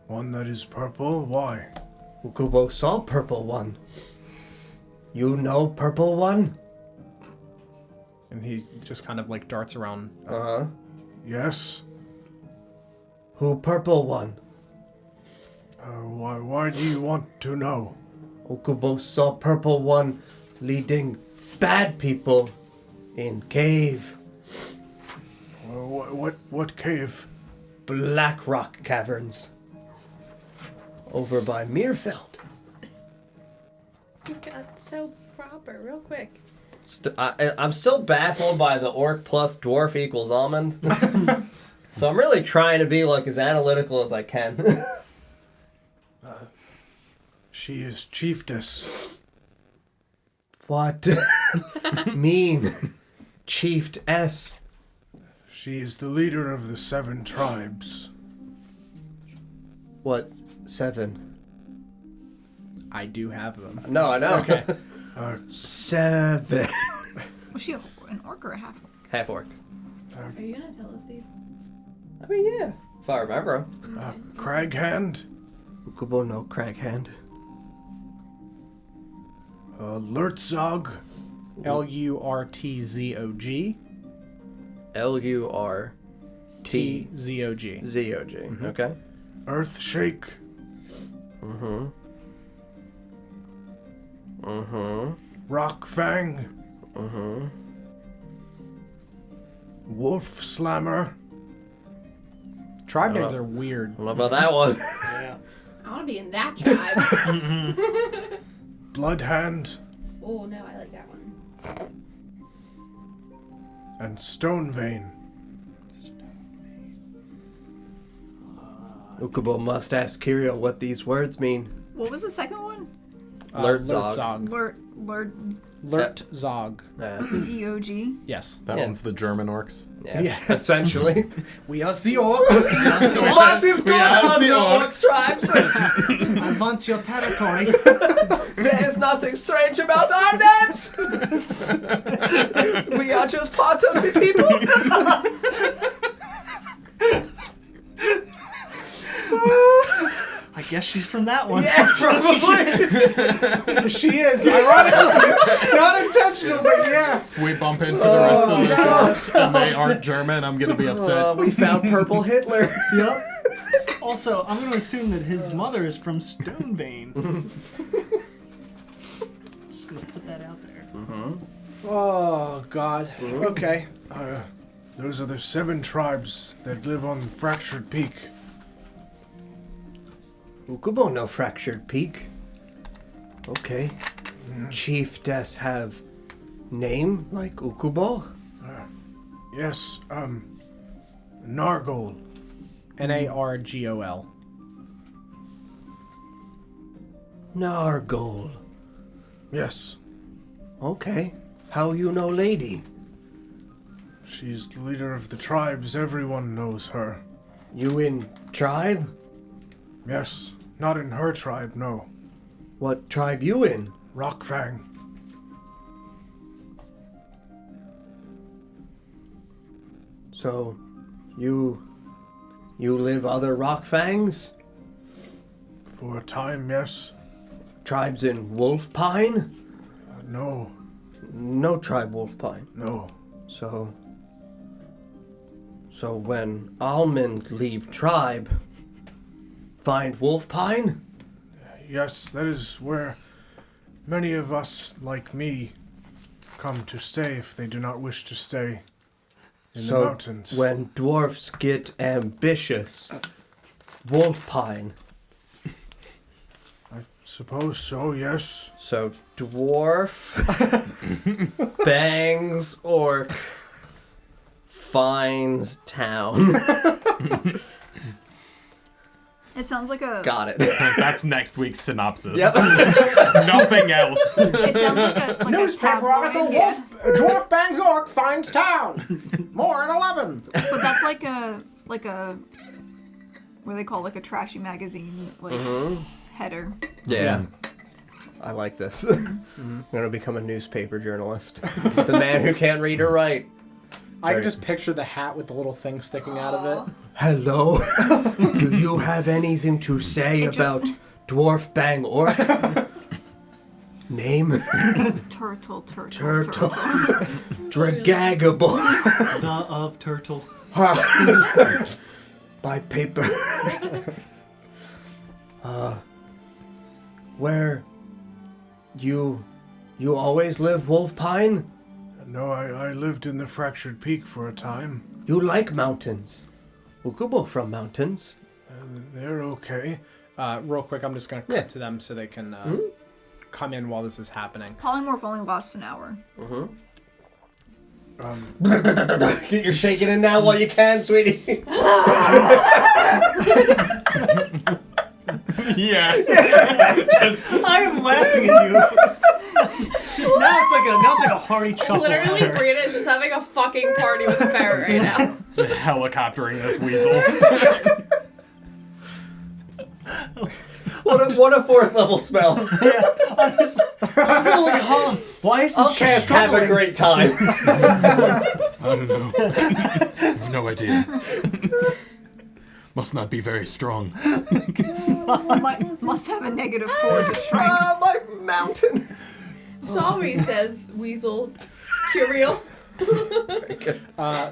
one that is purple. Why? Ukubo saw purple one. You know purple one? And he just kind of like darts around. Uh-huh. Yes. Who purple one? Why do you want to know? Ukubo saw purple one leading bad people in cave. What cave? Black Rock Caverns. Over by Meerfeld. You got so proper real quick. I'm still baffled by the orc plus dwarf equals almond. So I'm really trying to be like as analytical as I can. She is chieftess. What mean chiefess? She is the leader of the 7 tribes. What 7? I do have them. No, I know. Okay. 7. Was she an orc or a half orc? Half orc. Are you gonna tell us these? I mean, yeah. If I remember. Craghand. Ukubo no Craghand. Lurtzog. Lurtzog. Lurtzog. Zog. Okay. Earthshake. Rockfang. Wolf Slammer. Tribe names are weird. I don't know about that one. Yeah. I want to be in that tribe. Bloodhand. Oh no, I like that one. And Stonevein. Ukubo must ask Kirill what these words mean. What was the second one? Lurtzog. Lurtzog. Z-O-G? Yes. That Yeah. one's the German orcs. Yeah, essentially. We are the orcs. What is going on, the orc tribes? I want your territory. There is nothing strange about our names. We are just part of the people. I guess she's from that one. Yeah, probably. She is. Ironically. Not intentional, but yeah. If we bump into the rest of the orcs and they aren't German, I'm gonna be upset. We found purple Hitler. Yep. Also, I'm going to assume that his mother is from Stonevein. Just going to put that out there. Oh, God. Okay. Those are the 7 tribes that live on Fractured Peak. Ukubo no Fractured Peak. Okay. Chiefess have name like Ukubo? Yes, Nargol. Nargol. Nargol. Yes. Okay. How you know lady? She's the leader of the tribes. Everyone knows her. You in tribe? Yes. Not in her tribe, no. What tribe you in? Rockfang. So, you live other rock fangs? For a time, yes. Tribes in Wolf Pine? No. No tribe Wolf Pine. No. So when Almond leave tribe, find wolf pine? Yes, that is where many of us, like me, come to stay if they do not wish to stay in the mountains. When dwarfs get ambitious, wolf pine. I suppose so, yes. So dwarf bangs orc finds town. It sounds like a. Got it. That's next week's synopsis. Yep. Nothing else. It sounds like a Newspaper article, tabloid, yeah. Dwarf bangs orc finds town. More at 11. But that's like a what do they call like a trashy magazine header. Yeah. I like this. I'm going to become a newspaper journalist. The man who can't read or write. I can just picture the hat with the little thing sticking out of it. Hello? Do you have anything to say about Dwarf Bang Orc? Name? Turtle. Dragagable. The of turtle. By paper. Where you always live, Wolf Pine? No, I lived in the Fractured Peak for a time. You like mountains. Ukubo from mountains. They're okay. Real quick, I'm just going to cut to them so they can come in while this is happening. Polymorph only lasts an hour. Get your shaking in now while you can, sweetie. Yes. I am laughing at you. Just now it's like a hearty chuckle. Literally, Brina is just having a fucking party with a ferret right now. Just helicoptering this weasel. What a fourth level spell. Yeah, I'm just gonna look at Holland. Why is I'll cast have a great time. I don't know. I have no idea. Must not be very strong. Must have a -4 to strength. My mountain. Sorry, says Weasel. Curial.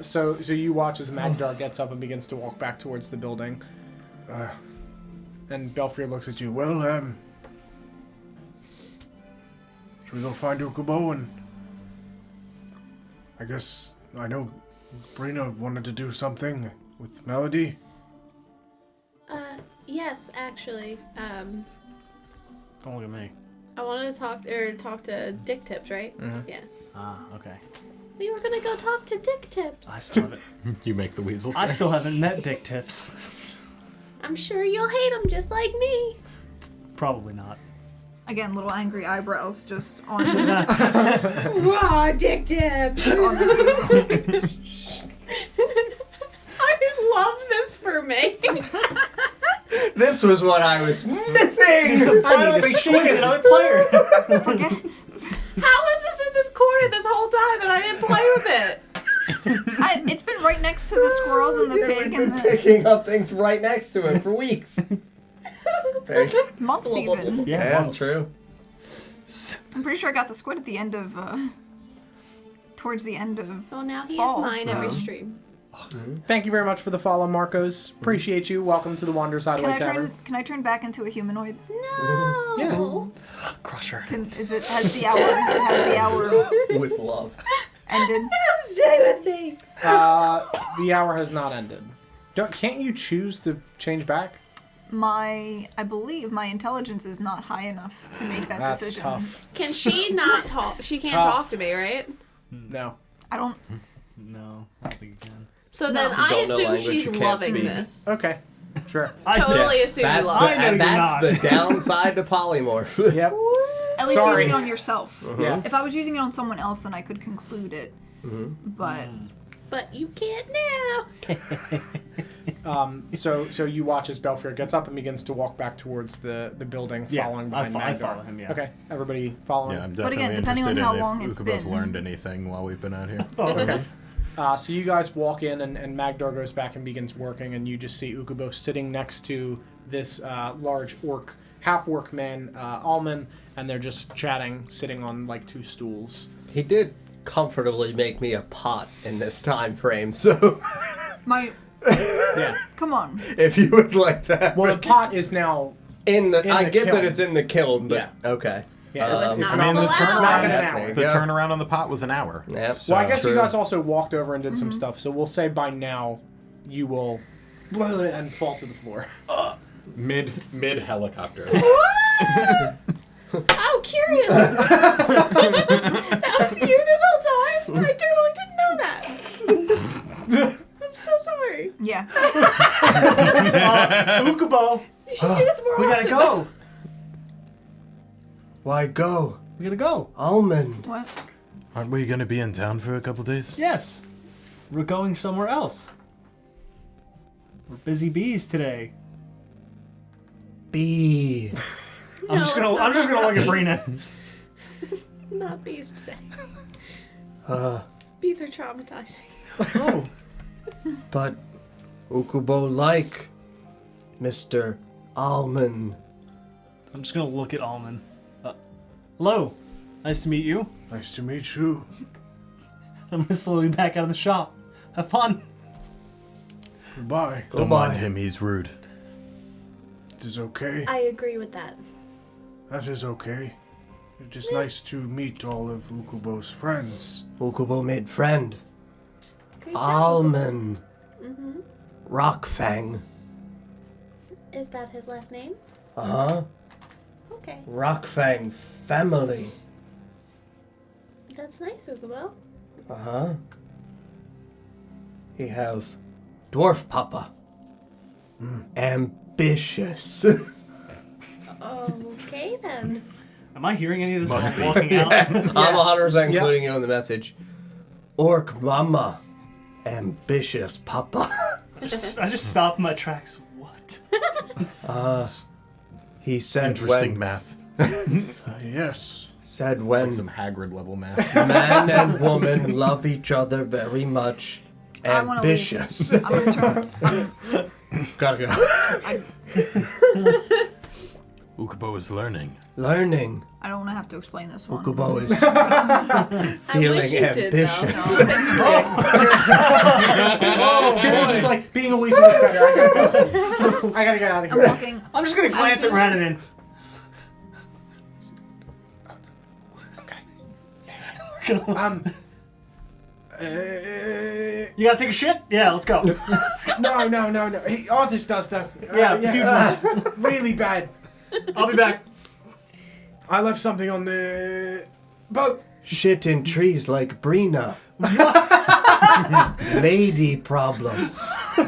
So you watch as Magdar gets up and begins to walk back towards the building. And Belfry looks at you. Well, should we go find Ukubo? And I guess I know Brina wanted to do something with Melody. Yes, actually. Don't look at me. I wanted to talk to Dick Tips, right? Mm-hmm. Yeah. Okay. We were gonna go talk to Dick Tips. I still haven't. You make the weasel I say. still haven't met Dick Tips. I'm sure you'll hate him just like me. Probably not. Again, little angry eyebrows just on Raw Dick Tips. on this weasel. I love this for me. This was what I was missing. I need to shake another player. How was this in this corner this whole time and I didn't play with it? It's been right next to the squirrels and the pig and the Picking up things right next to it for weeks. Very good. months even. Yeah, once. true. I'm pretty sure I got the squid at the end of towards the end of. Well, now he False. is mine every stream. Thank you very much for the follow, Marcos. Appreciate you. Welcome to the Wanderer's Hideaway Tavern. Can I turn back into a humanoid? No. Yeah. Crusher. Has the hour With love. ended? Stay with me. The hour has not ended. Can't you choose to change back? I believe my intelligence is not high enough to make that That's decision. tough. Can she not talk? She can't Tough. talk to me, right? No. I don't. No, I don't think you can. So then No. I You don't know assume language she's you can't loving speak. this. Okay. Sure. Totally assume you love I it. know you're That's not. the downside to polymorph. Yep. At least Sorry. using it on yourself. Yeah. If I was using it on someone else, then I could conclude it. But But you can't now. So you watch as Belfier gets up and begins to walk back towards the building, Yeah, following I behind fo- I Magdar. follow him, yeah. Okay. Everybody following. Yeah, I'm But definitely again, depending on interested how in long if it's Ukubo's been. learned anything while we've been out here. Okay. So you guys walk in, and Magdar goes back and begins working, and you just see Ukubo sitting next to this large orc, half-orc man, Almon, and they're just chatting, sitting on, like, 2 stools. He did comfortably make me a pot in this time frame, so... my Yeah. Come on. If you would like that. Well, the pot is now in the. in I the get kiln. that it's in the kiln, but Yeah. okay. Yeah, So it's not I mean, a the full not hour. been an There hour. you The go. turnaround on the pot was an hour. Yep. Well, I guess you True. guys also walked over and did some stuff, so we'll say by now you will and fall to the floor. Mid helicopter. Oh, curious. That was you this whole time? I totally didn't know that. I'm so sorry. Yeah. Ukubo, You should do this more we often. gotta go. Why go? We gotta go. Almond. What? Aren't we going to be in town for a couple days? Yes. We're going somewhere else. We're busy bees today. Bee. I'm just gonna it's not look at bees. Brina. Not bees today. Uh, Bees are traumatizing. Oh. but Ukubo like Mr. Almond. I'm just gonna look at Almon. Hello. Nice to meet you. Nice to meet you. I'm gonna slowly back out of the shop. Have fun. Goodbye. Don't mind him, he's rude. It is okay. I agree with that. That is okay. It is nice to meet all of Ukubo's friends. Ukubo made friend. Great job. Almond. Mm-hmm. Rockfang. Is that his last name? Uh-huh. Okay. Rockfang family. That's nice, Ukubo. Uh-huh. He have dwarf papa. Ambitious. Okay, then. Am I hearing any of this Must while be. walking out? I'm 100% including you in the message. Orc mama. Ambitious papa. I just stopped in my tracks. What? He said Interesting when, math. Yes. said Like when some Hagrid level math. man and woman love each other very much. I wanna leave. Ambitious. I'm gonna turn. Gotta go. Ukubo is learning. Learning. I don't want to have to explain this one. Ukubo is I feeling wish you did, ambitious. though. Kira's just like, being a weasel is better. I gotta get out of I'm here. walking. I'm just gonna glance at Rananan. Um. You gotta take a shit? Yeah, let's go. No. He, Arthur does though. Yeah, huge really bad. I'll be back. I left something on the boat. Shit in trees like Brina. Lady problems.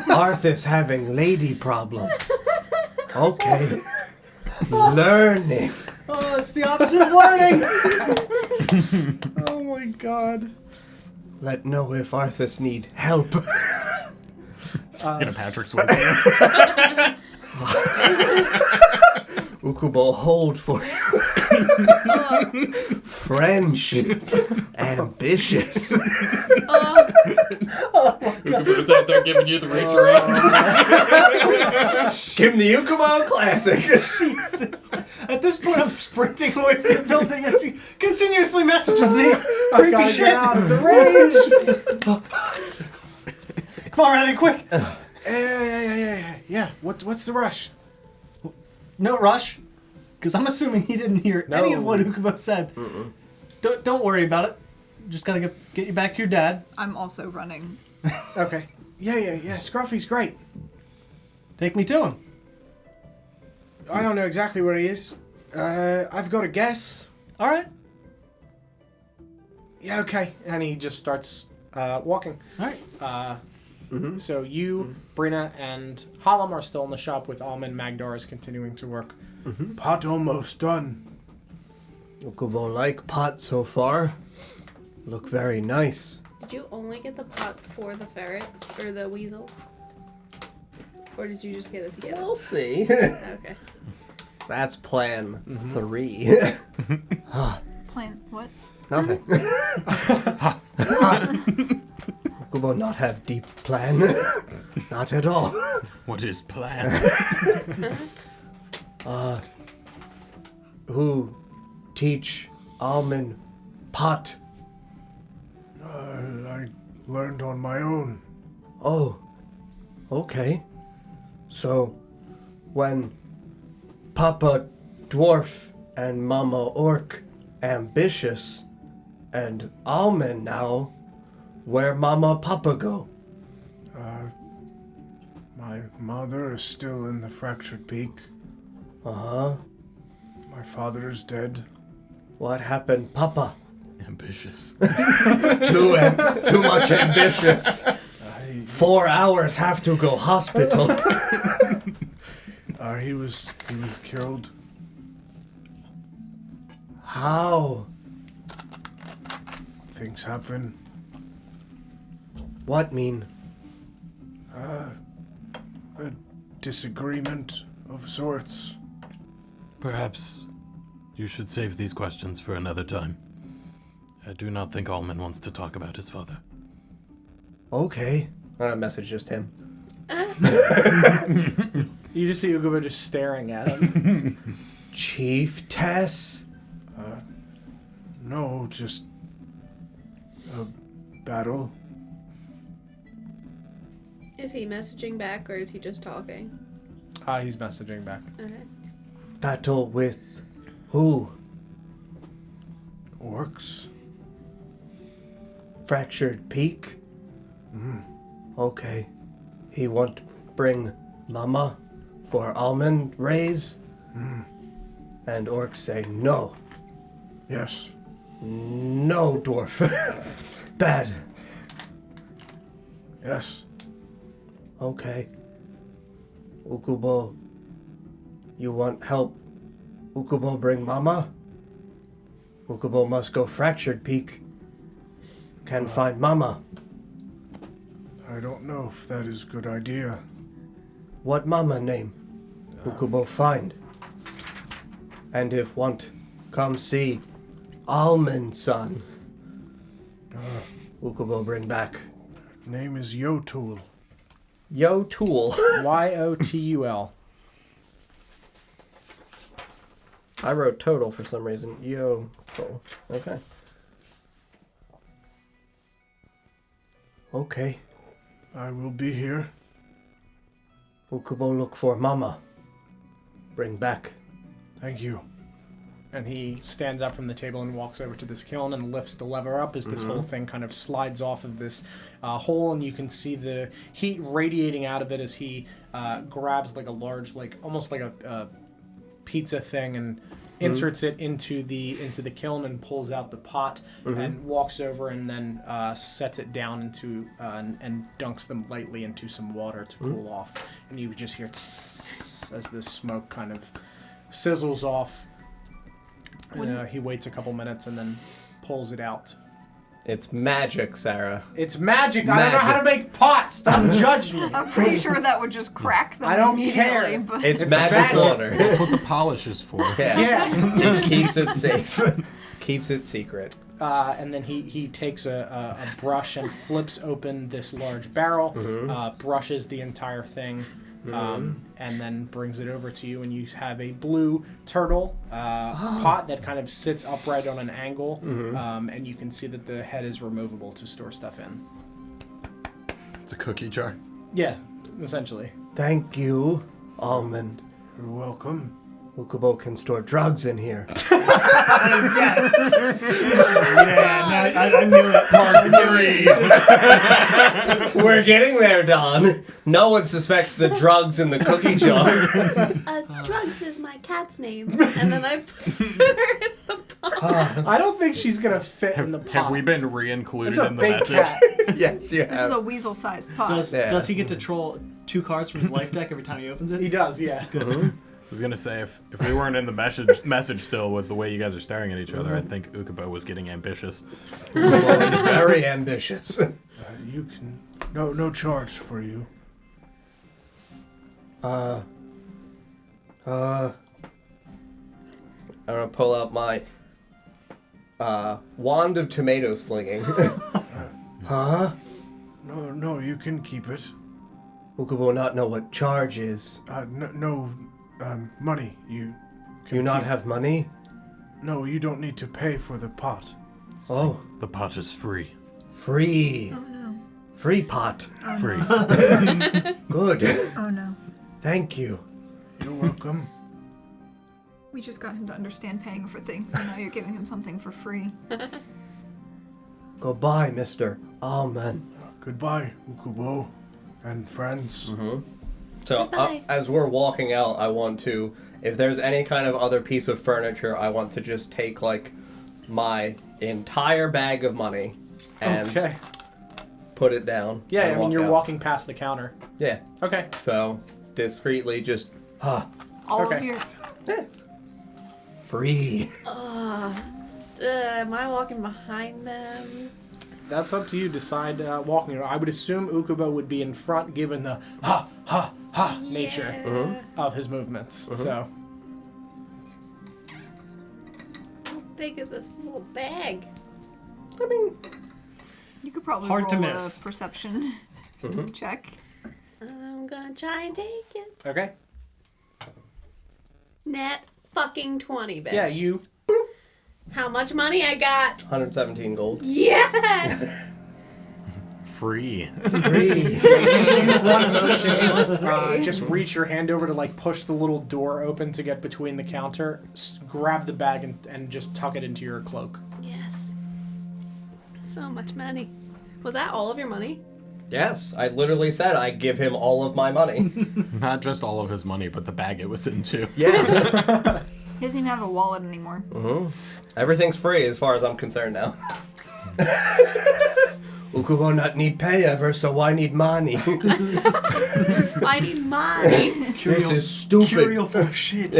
Arthur's having lady problems. Okay. Learning. Oh, it's the opposite of learning. Oh my god. Let know if Arthur's need help. Get a Patrick's way. Ukubo hold for you. Friendship. Ambitious. Ukubo's out there giving you the reach around. Give him the Ukubo classic. Jesus. At this point, I'm sprinting away from the building as he continuously messages me. I Creepy gotta shit. get out of the range. Come on, Randy, quick. Yeah. What's the rush? No rush, because I'm assuming he didn't hear any of what Ukubo said. Don't worry about it. Just gotta get you back to your dad. I'm also running. Okay. Yeah. Scruffy's great. Take me to him. I don't know exactly where he is. I've got a guess. All right. Yeah. Okay. And he just starts walking. All right. So you, Brina, and Hallam are still in the shop with Almon. Magdar is continuing to work. Pot almost done. Ukubo like pot so far. Look very nice. Did you only get the pot for the ferret or the weasel? Or did you just get it together? We'll see. Okay. That's plan 3. Plan what? Nothing. Ukubo not have deep plan. Not at all. What is plan? Who teach Almond pot? I learned on my own. Oh. Okay. So, when Papa Dwarf and Mama Orc ambitious and Almon now, where Mama Papa go? My mother is still in the fractured peak. Uh-huh. My father is dead. What happened, Papa? Ambitious. Too much ambitious. 4 hours have to go hospital. He was killed. How? Things happen. What mean? A disagreement of sorts. Perhaps you should save these questions for another time. I do not think Almon wants to talk about his father. Okay. I message just him. You just see Ukubo just staring at him. Chief Tess? No, just a battle. Is he messaging back or is he just talking? He's messaging back. Okay. Battle with who? Orcs. Fractured Peak? Okay. He won't bring Mama for almond raise? And orcs say no. Yes. No, dwarf. Bad. Yes. Okay. Ukubo, you want help? Ukubo bring Mama? Ukubo must go Fractured Peak. Can find Mama. I don't know if that is a good idea. What Mama name? Ukubo find. And if want, come see Almon son. Ukubo bring back. Name is Yotul. Yo Tool. Yotul. I wrote total for some reason. Yo Tool. Okay. Okay. I will be here. Ukubo look for Mama. Bring back. Thank you. And he stands up from the table and walks over to this kiln and lifts the lever up as this whole thing kind of slides off of this hole, and you can see the heat radiating out of it as he grabs like a large, like almost like a pizza thing and inserts it into the kiln and pulls out the pot and walks over and then sets it down into and dunks them lightly into some water to cool off, and you just hear tss as the smoke kind of sizzles off. And, he waits a couple minutes and then pulls it out. It's magic, Sarah. It's magic. I don't know how to make pots. Don't judge me. I'm pretty sure that would just crack them I don't immediately, care. but It's It's magic magic. water. That's what the polish is for. Yeah. It keeps it safe. Keeps it secret. And then he takes a brush and flips open this large barrel, brushes the entire thing, and then brings it over to you, and you have a blue turtle pot that kind of sits upright on an angle, and you can see that the head is removable to store stuff in. It's a cookie jar. Yeah, essentially. Thank you, Almond. You're welcome. Ukubo can store drugs in here. Yeah, I knew it. Part 3. We're getting there, Don. No one suspects the drugs in the cookie jar. Drugs is my cat's name. And then I put her in the pot. I don't think she's gonna fit in the pot. Have we been re-included It's a in the big message? cat. Yes, you this is have. a weasel-sized pot. Does he get to troll 2 cards from his life deck every time he opens He it? does, yeah. I was gonna say if we weren't in the message still with the way you guys are staring at each other, I think Ukubo was getting ambitious. Ukubo is very ambitious. You can no charge for you. I'm gonna pull out my wand of tomato slinging. Huh? No, you can keep it. Ukubo will not know what charge is. No, money. You can You not keep- have money? No, you don't need to pay for the pot. Oh, The pot is free. free. Oh no. Free pot. Free. Good. Oh no. Thank you. You're welcome. We just got him to understand paying for things, and now you're giving him something for free. Goodbye, Mr. Almon. Goodbye, Ukubo and friends. So Goodbye. as we're walking out, I want to, if there's any kind of other piece of furniture, I want to just take like my entire bag of money and Okay. put it down. Yeah, and I mean, you're out. walking past the counter. Yeah. Okay. So discreetly just, All Okay. of your... free. Am I walking behind them? That's up to you. Decide walking. I would assume Ukubo would be in front, given the ha ha ha nature of his movements. So How big is this little bag? I mean, You could probably Hard to roll miss. a perception check. I'm gonna try and take it. okay. Net fucking 20, bitch. Yeah, you. How much money I got? 117 gold. Yes! Free. Free. One motion. It was free. Just reach your hand over to like push the little door open to get between the counter. Grab the bag and just tuck it into your cloak. Yes. So much money. Was that all of your money? Yes, I literally said I give him all of my money. Not just all of his money, but the bag it was in too. Yeah. He doesn't even have a wallet anymore. Everything's free as far as I'm concerned now. Ukubo not need pay ever, so I need money. I need money. This is stupid. Curial full of shit.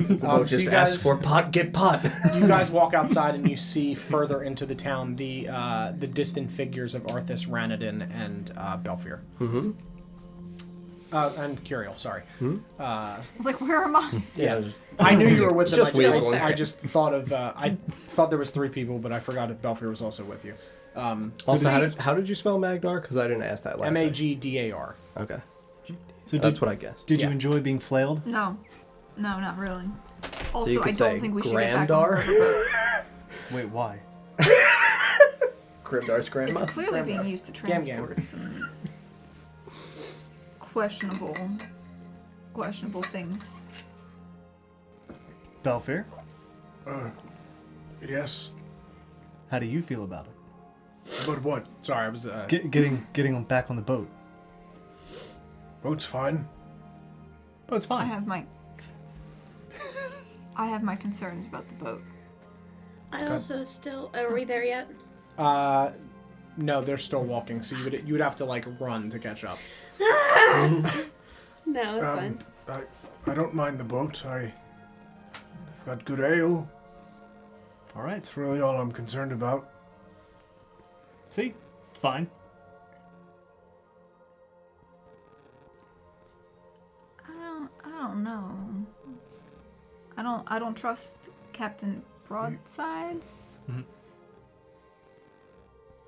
Ukubo So just you ask guys- for pot, get pot. You guys walk outside and you see further into the town the distant figures of Arthas, Ranadin, and Belfier. And Curiel, sorry. I was like, where am I? Yeah, just, I knew you were with them. Just weasel. I just thought of. I thought there was 3 people, but I forgot if Belfier was also with you. also, how did you spell Magdar? Because I didn't ask that last Magdar. time. Okay. So That's what I guessed. Did you Yeah. enjoy being flailed? No, not really. Also, you I could say don't think we should get back on the Grandar? riverboat. Wait, why? Grimdar's grandma. It's clearly being used to Gam gam. transport some questionable things. Belfair, Yes. how do you feel about it? But what? Sorry, I was. Getting back on the boat. Boat's fine. Boat's I fine. have my concerns about the boat. I also still. Are we there yet? No, they're still walking, so you would have to like run to catch up. No, it's fine. I don't mind the boat. I've got good ale. All right. That's really all I'm concerned about. See, it's fine. I don't know. I don't trust Captain Broadsides.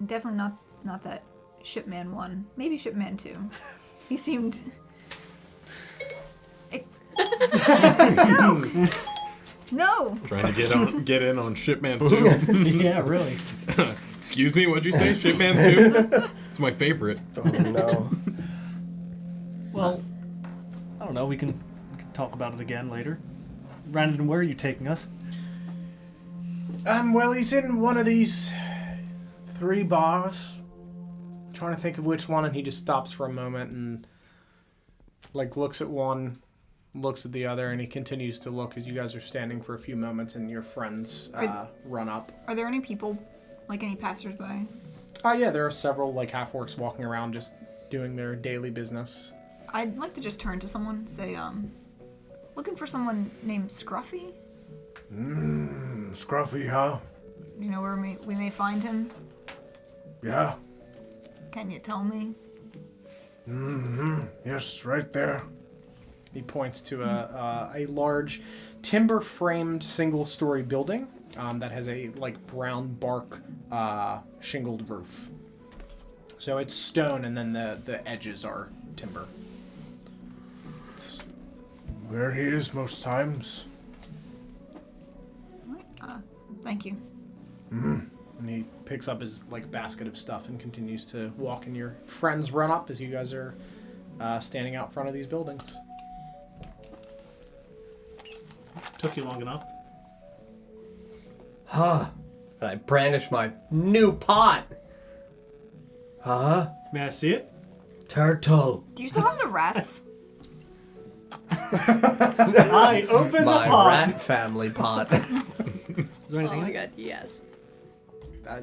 Definitely not that Shipman 1. Maybe Shipman 2. He seemed. No. Trying to get in on Shipman 2. Yeah, really. Excuse me, what'd you say? Shipman 2? It's my favorite. Oh no. Well, I don't know. We can talk about it again later. Brandon, where are you taking us? Well, he's in one of these 3 bars. Trying to think of which one, and he just stops for a moment and like looks at one, looks at the other, and he continues to look as you guys are standing for a few moments, and your friends run up. Are there any people, like any passersby? Yeah, there are several like half-orcs walking around just doing their daily business. I'd like to just turn to someone, say, looking for someone named Scruffy. Scruffy, huh? You know where we may find him? Yeah. Can you tell me? Yes, right there. He points to a large timber-framed single-story building that has a like brown bark shingled roof. So it's stone, and then the edges are timber. Where he is most times. Thank you. And he picks up his like basket of stuff and continues to walk. And your friends run up as you guys are standing out front of these buildings. Took you long enough. Huh. And I brandish my new pot. Huh? May I see it? Turtle. Do you still have the rats? I open the My pot. rat family pot. Is there Oh anything? my in it? god, yes.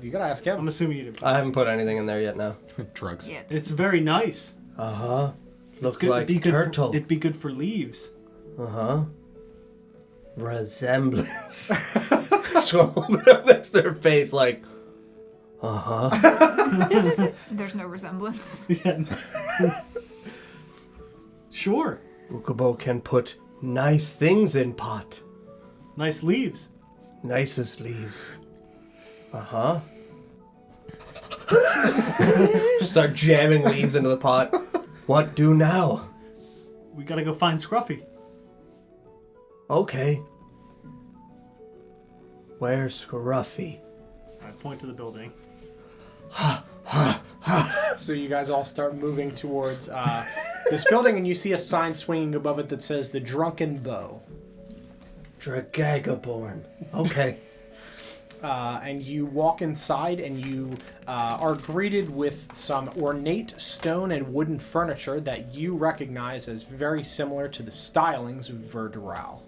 You gotta ask him. I'm assuming you did. I haven't put anything in there yet, no. Drugs. Yeah. It's very nice. Uh-huh. Looks Good- like be good turtle. it'd be good for leaves. Uh-huh. Resemblance. So hold it up next to her face like, uh-huh. There's no resemblance. Yeah. Sure. Ukubo can put nice things in pot. Nice leaves. Nicest leaves. Uh-huh. Start jamming leaves into the pot. What do now? We gotta go find Scruffy. Okay. Where's Scruffy? I point to the building. So you guys all start moving towards this building, and you see a sign swinging above it that says "The Drunken Bow." Dragagaborn. Okay. And you walk inside, and you are greeted with some ornate stone and wooden furniture that you recognize as very similar to the stylings of Verdural.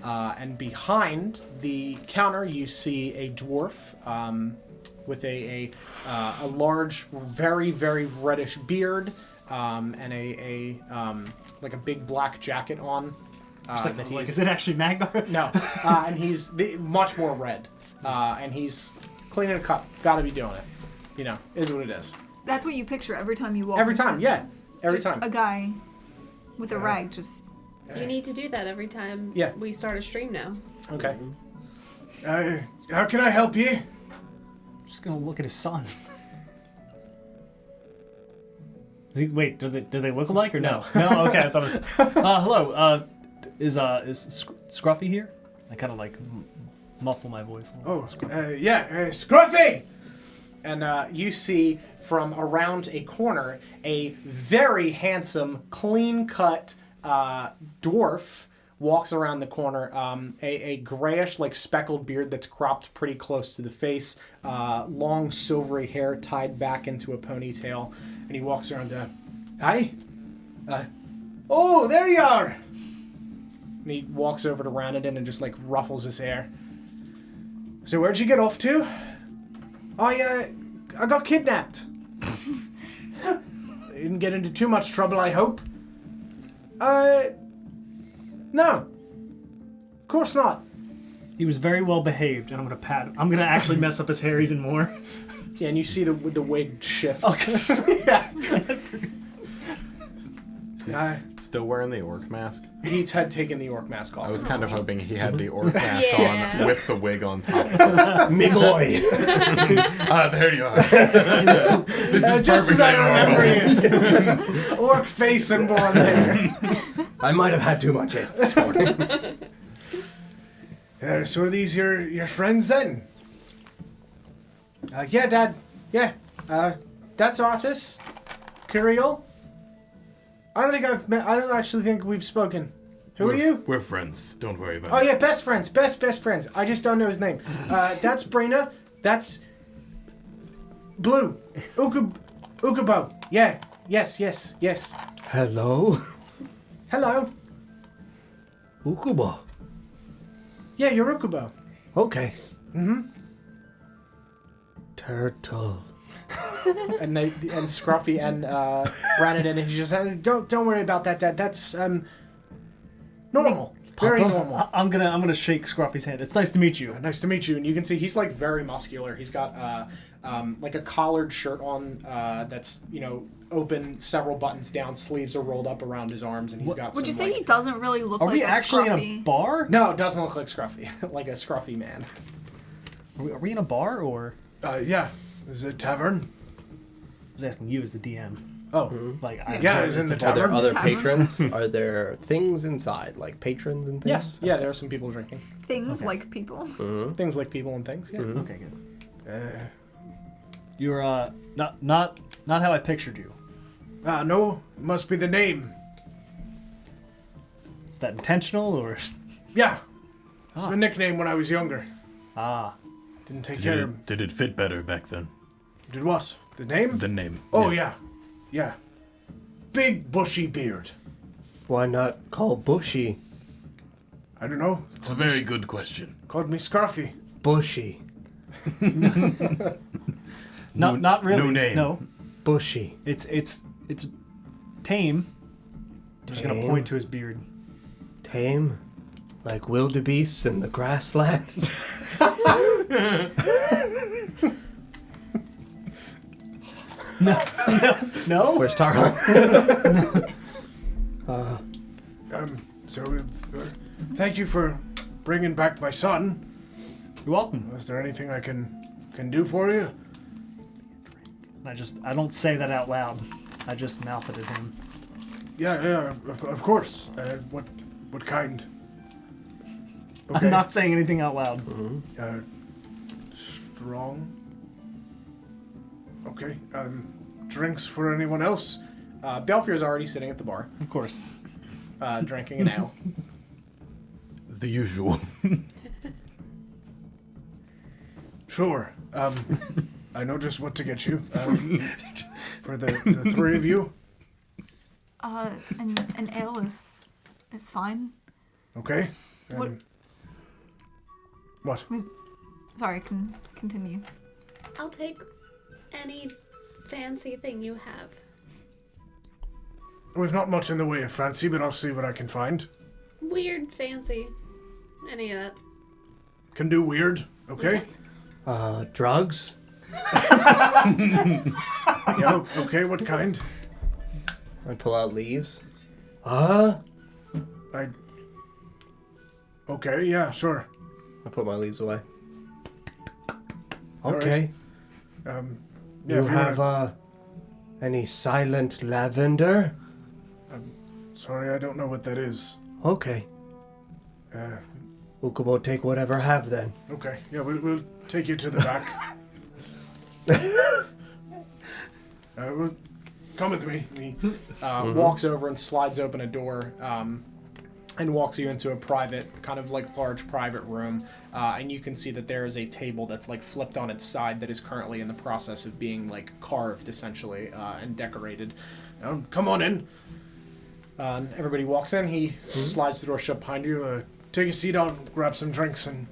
And behind the counter, you see a dwarf with a large, very, very reddish beard and a like a big black jacket on. Is it actually Magdar? No, and he's much more red, and he's cleaning a cup. Got to be doing it. You know, is what it is. That's what you picture every time you walk. Every time, into- yeah, every just time. A guy with a rag just. You need to do that every time Yeah. we start a stream now. Okay. How can I help you? Just gonna look at his son. Wait, do they look alike or no? No. Okay, I thought it was. Hello. Is Scruffy here? I kind of like muffle my voice. A little. Scruffy! And you see from around a corner a very handsome, clean-cut dwarf walks around the corner. A grayish, like speckled beard that's cropped pretty close to the face. Long silvery hair tied back into a ponytail. And he walks around. Hi? Oh, there you are! And he walks over to Ranadin and just like ruffles his hair. So where'd you get off to? I got kidnapped. Didn't get into too much trouble, I hope. No. Of course not. He was very well behaved, and I'm gonna actually mess up his hair even more. Yeah, and you see the wig shift. Yeah. Still wearing the orc mask? He had taken the orc mask off. I was kind of hoping he had the orc mask Yeah. on with the wig on top. Me boy. There you are. This is just as perfectly I normal. remember you. Orc face and blonde hair. I might have had too much ale this morning. So are these your friends then? Yeah, Dad. Yeah. That's Arthas. Kiriel. I don't actually think we've spoken. Who are you? We're friends. Don't worry about Oh it. yeah, best friends. Best friends. I just don't know his name. That's Brina. That's Blue. Ukubo. Yeah. Yes. Hello? Hello. Ukubo. Yeah, you're Ukubo. Okay. Turtle. And Scruffy and Ranadin, and he just don't worry about that, Dad. That's normal. Very normal. I'm gonna shake Scruffy's hand. It's nice to meet you. Nice to meet you. And you can see he's like very muscular. He's got like a collared shirt on that's open, several buttons down, sleeves are rolled up around his arms, and he's got. Would you some, say like, he doesn't really look Are like we a actually Scruffy? in a bar? No, it doesn't look like Scruffy, like a Scruffy man. Are we in a bar or? Yeah. Is it a tavern? I was asking you as the DM. Oh, Like, Yeah, it's in the Are there tavern. other Tavern. patrons? Are there things inside, like patrons and things? yes. Yeah, there are some people drinking. Things Okay. like people. Things like people and things. Yeah. Okay, good. You're not how I pictured you. No, it must be the name. Is that intentional or? Yeah, it's my nickname when I was younger. Ah. Didn't take care of him. Did it fit better back then? Did what? The name? The name. Oh, yes. yeah. Big bushy beard. Why not call Bushy I don't know. It's a very good question. Called me Scruffy. Bushy? Not really. No name. No. Bushy. It's tame. Just gonna Tame? point to his beard. Tame? Like wildebeests in the grasslands? No. Where's Tarl? Thank you for bringing back my son. You're welcome. Is there anything I can do for you? I don't say that out loud. I just mouth it at him. Yeah, of course. What kind? I'm not saying anything out loud. Strong. Okay. Drinks for anyone else? Belfier's already sitting at the bar, Of course. drinking an ale. The usual. Sure. I know just what to get you. For the three of you. An ale is fine. Okay. What? What? Sorry, continue. I'll take any fancy thing you have. We've not much in the way of fancy, but I'll see what I can find. Weird, fancy. Any of that. Can do weird. Okay. Drugs? Yeah. Okay. What kind? I pull out leaves. Okay. Yeah. Sure. I put my leaves away. All right. Okay. Yeah, You if have wanna- any silent lavender? Sorry, I don't know what that is. Okay. Ukubo, take whatever have then. Okay. Yeah, we'll take you to the back. Well, come with me. He walks over and slides open a door and walks you into a private, kind of like large private room. And you can see that there is a table that's like flipped on its side that is currently in the process of being like carved essentially and decorated. Come on in. Everybody walks in. He slides the door shut behind you. Take a seat. I'll grab some drinks and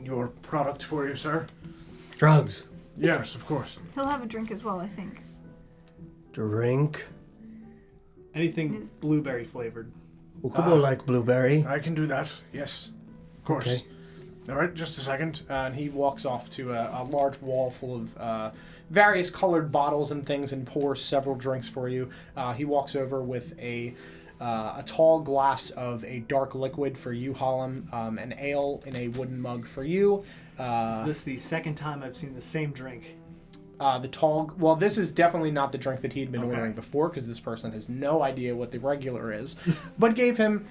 your product for you, sir. Drugs. Yes, of course. He'll have a drink as well, I think. Drink. Anything blueberry flavored. Ukubo like blueberry. I can do that. Yes, of course. Okay. All right, just a second. And he walks off to a large wall full of various colored bottles and things and pours several drinks for you. He walks over with a tall glass of a dark liquid for you, Harlem, an ale in a wooden mug for you. Is this the second time I've seen the same drink? Well, this is definitely not the drink that he'd been Okay. ordering before because this person has no idea what the regular is, but gave him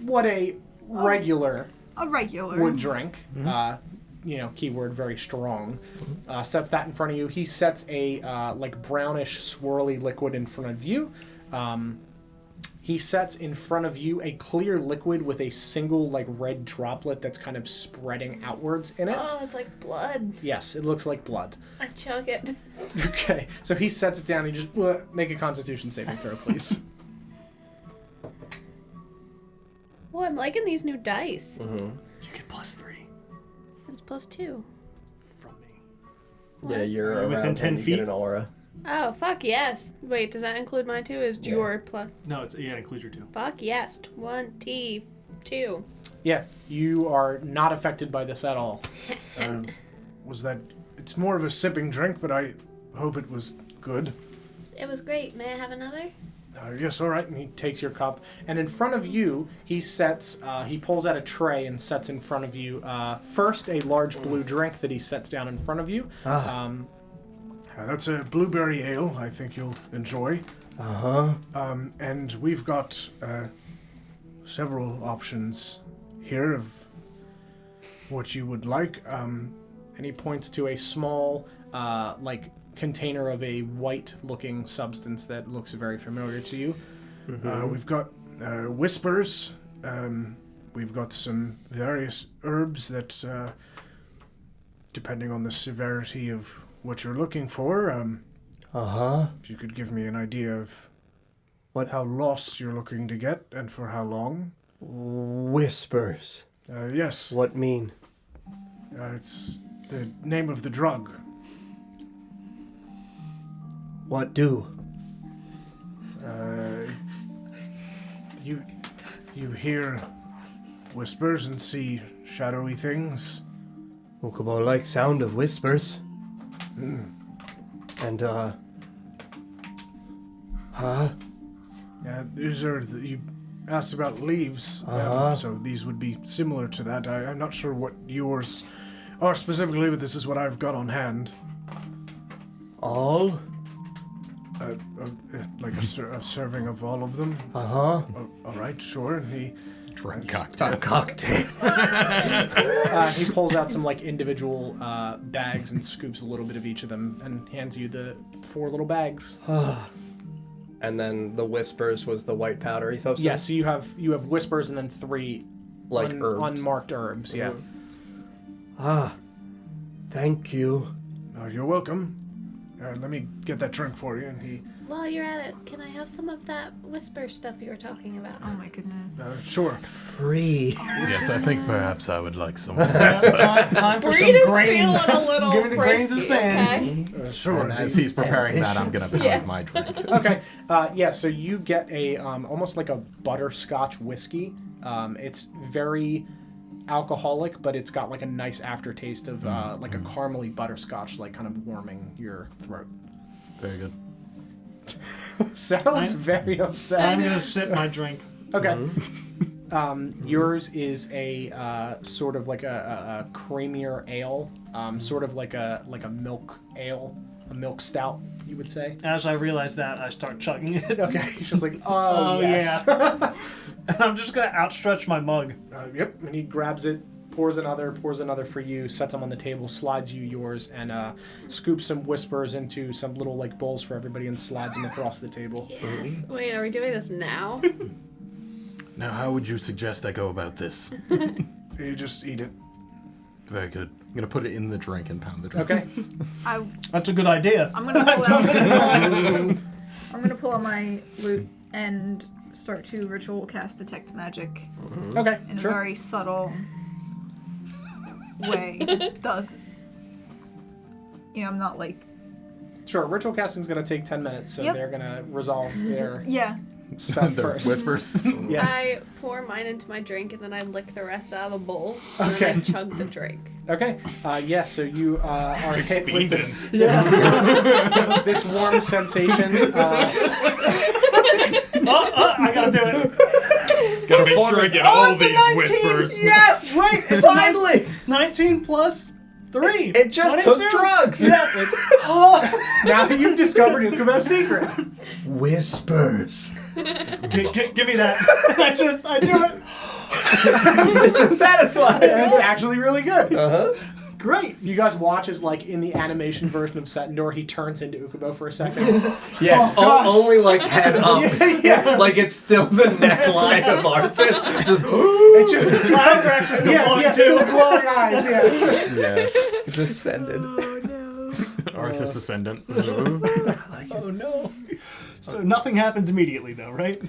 what a regular A regular. would drink. Keyword very strong. Sets that in front of you. He sets a like brownish swirly liquid in front of you. He sets in front of you a clear liquid with a single like red droplet that's kind of spreading outwards in it. Oh, it's like blood. Yes, it looks like blood. I chug it. Okay, so he sets it down. He just make a Constitution saving throw, please. Oh, I'm liking these new dice. You get +3 It's +2. from me. Yeah, you're Are you within around 10 and you feet? get an aura. Oh, fuck yes. Wait, does that include mine too? Is your plus? No, it's include your 2. Fuck yes. 22. Yeah, you are not affected by this at all. Was that? It's more of a sipping drink, but I hope it was good. It was great. May I have another? Yes, all right. And he takes your cup, and in front of you, he sets. He pulls out a tray and sets in front of you. First, a large blue drink that he sets down in front of you. That's a blueberry ale. I think you'll enjoy. And we've got several options here of what you would like. And he points to a small, container of a white-looking substance that looks very familiar to you. We've got whispers. We've got some various herbs that, depending on the severity of what you're looking for, if you could give me an idea of how lost you're looking to get and for how long. Whispers. Yes. What mean? It's the name of the drug. What do? You hear whispers and see shadowy things. Ukubo like sound of whispers. And, These are you asked about leaves, so these would be similar to that. I'm not sure what yours are specifically, but this is what I've got on hand. All? Like a serving of all of them. Uh-huh. All right, sure. And he Drink cocktail. Cocktail. He pulls out some individual bags and scoops a little bit of each of them and hands you the 4 little bags. And then the whispers was the white powdery substance? Yeah, so you have whispers and then 3 herbs. unmarked herbs, yeah. Thank you. You're welcome. Let me get that drink for you. And he While you're at it, can I have some of that whisper stuff you were talking about? Oh my goodness. sure. Free. Yes, I think perhaps I would like some. Time for some Burrito's grains. feeling a little Give me the grains of frisky, sand. okay? Sure. And as he's preparing that, I'm gonna pound Yeah. my drink. Okay, so you get a almost like a butterscotch whiskey. It's very alcoholic, but it's got a nice aftertaste of a caramely butterscotch, kind of warming your throat. Very good. Sarah looks very upset. I'm gonna sip my drink. Okay. Yours is a sort of like a creamier ale, sort of like a milk ale, a milk stout, you would say. As I realize that, I start chugging it. Okay. She's just like, oh yes. yeah. And I'm just gonna outstretch my mug. Yep. And he grabs it, pours another for you, sets them on the table, slides you yours, and scoops some whispers into some little bowls for everybody and slides them across the table. Yes. Wait, are we doing this now? Now, how would you suggest I go about this? You just eat it. Very good. I'm gonna put it in the drink and pound the drink. Okay. That's a good idea. I'm gonna pull out. I'm gonna pull out my lute and start to ritual cast detect magic Okay. in a Sure. very subtle way. That does. I'm not Sure. Ritual casting's gonna take 10 minutes, so Yep. they're gonna resolve their Yeah. stuff The first. whispers. Yeah. I pour mine into my drink and then I lick the rest out of the bowl and Okay. then I chug the drink. Okay. So you are hit with this this warm sensation. I gotta do it. Gotta make sure I get all these whispers. Yes, right. It's Finally! 19 plus 3. It just 22. took drugs! Now that you've discovered Ukubo's secret. Whispers. Give me that. I do it. It's so satisfying. And it's actually really good. Uh-huh. Great. You guys watch as, in the animation version of Settandor, he turns into Ukubo for a second. Yeah, only head up. Yeah. Like it's still the neckline of Arthur. Just It's just The eyes are actually still glowing still too. glowing eyes. Yeah. Yes. it's ascended. Arthas Ascendant. Oh no. So nothing happens immediately though, right?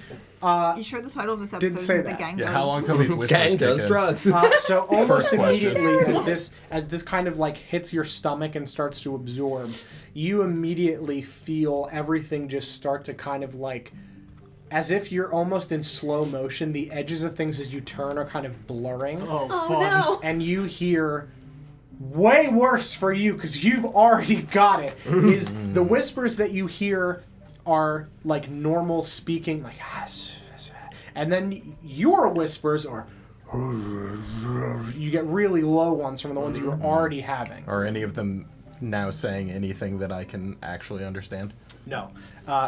You sure the title of this episode Didn't say is The that. Gang Yeah, how long till these whispers Gang kick does in? drugs. So almost First question. immediately as this kind of hits your stomach and starts to absorb, you immediately feel everything just start to kind of as if you're almost in slow motion. The edges of things as you turn are kind of blurring. Oh, Oh fun. no! And you hear, way worse for you because you've already got it, is the whispers that you hear are normal speaking, and then your whispers are, you get really low ones from the ones you were already having. Are any of them now saying anything that I can actually understand? No.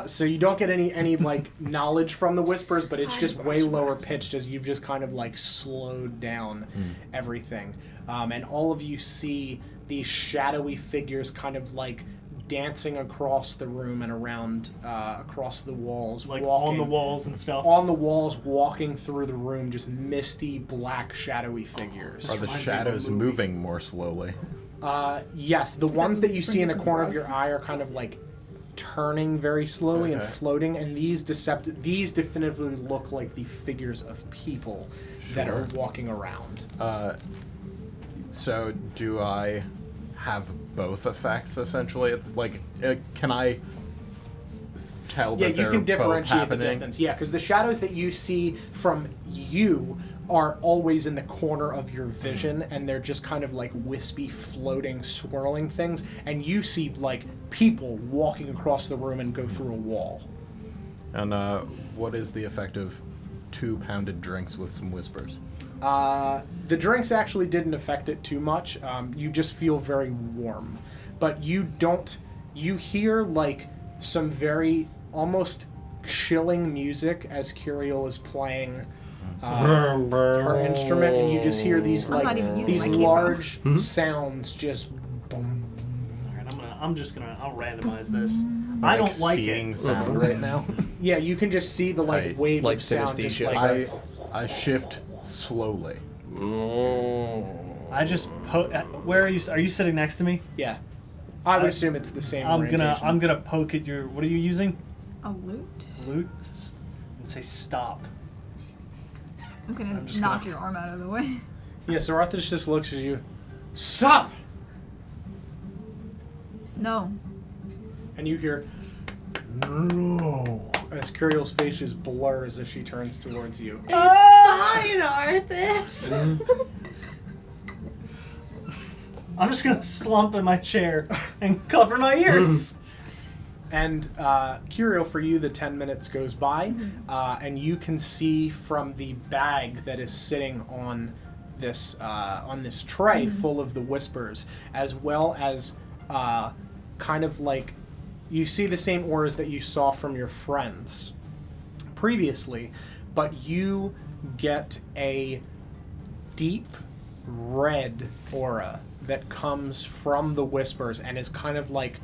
So you don't get any knowledge from the whispers, but it's just way lower pitched as you've just kind of slowed down everything. And all of you see these shadowy figures kind of like dancing across the room and around across the walls, Like walking, on the walls and stuff. on the walls, walking through the room, just misty, black, shadowy figures. Are the Reminds me of a shadows movie. moving more slowly? Yes, the ones that you see in the Princess and corner the of your eye are kind of like turning very slowly and Okay. floating, and these definitively look like the figures of people that are walking around. So do I have both effects essentially? Like, can I tell Yeah, that you they're can both differentiate the happening? distance. Yeah, because the shadows that you see from you are always in the corner of your vision, and they're just kind of like wispy, floating, swirling things. And you see like people walking across the room and go through a wall. And what is the effect of 2 pounded drinks with some whispers? The drinks actually didn't affect it too much. You just feel very warm. But you hear like some very almost chilling music as Curiel is playing her instrument, and you just hear these I'm like not even using these my capo. large sounds just boom. Alright, I'll randomize this. I don't like seeing it. sound right now. Yeah, you can just see the like Tight. wave Like of sound just synesthesia. like I shift slowly. I just where are you? Are you sitting next to me? yeah. I would assume it's the same. I'm orientation. gonna poke at your. What are you using? A loot? Loot. And say stop. I'm gonna I'm just knock gonna- your arm out of the way. Yeah, so Arthur just looks at you. Stop! No. And you hear no as Curiel's face just blurs as she turns towards you. It's fine, Arthas. I'm just gonna slump in my chair and cover my ears. And Curiel, for you, the 10 minutes goes by, and you can see from the bag that is sitting on this tray full of the whispers, as well as kind of like you see the same auras that you saw from your friends previously, but you get a deep red aura that comes from the whispers and is kind of like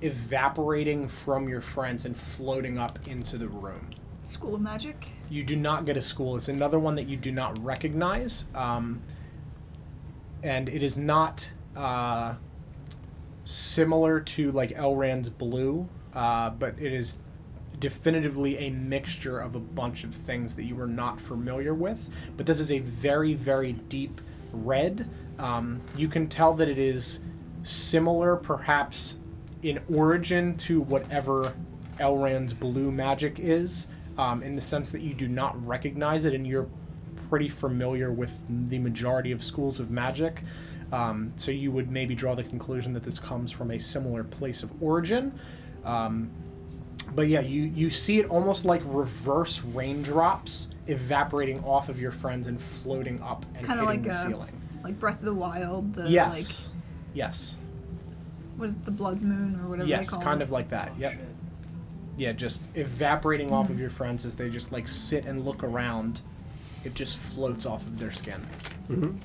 evaporating from your friends and floating up into the room. School of Magic. You do not get a school. It's another one that you do not recognize, and it is not similar to like Elrand's blue, but it is definitively a mixture of a bunch of things that you were not familiar with. But this is a very, very deep red. You can tell that it is similar, perhaps, in origin to whatever Elrand's blue magic is, in the sense that you do not recognize it, and you're pretty familiar with the majority of schools of magic. So you would maybe draw the conclusion that this comes from a similar place of origin. But yeah, you see it almost like reverse raindrops evaporating off of your friends and floating up and Kinda hitting like the a- ceiling. Like Breath of the Wild. The Yes. Yes. What is it, the Blood Moon or whatever Yes, they call kind it? of like that. Yep. Yeah, just evaporating off of your friends as they just like sit and look around. It just floats off of their skin.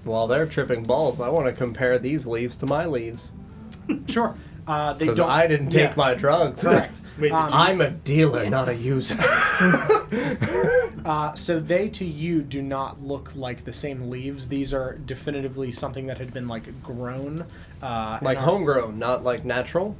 While they're tripping balls, I want to compare these leaves to my leaves. Sure. They Because don't. I didn't take yeah, my drugs. Correct. Wait, did I'm a dealer, not a user. So they to you do not look like the same leaves. These are definitively something that had been like grown. Like and are- homegrown, not like natural.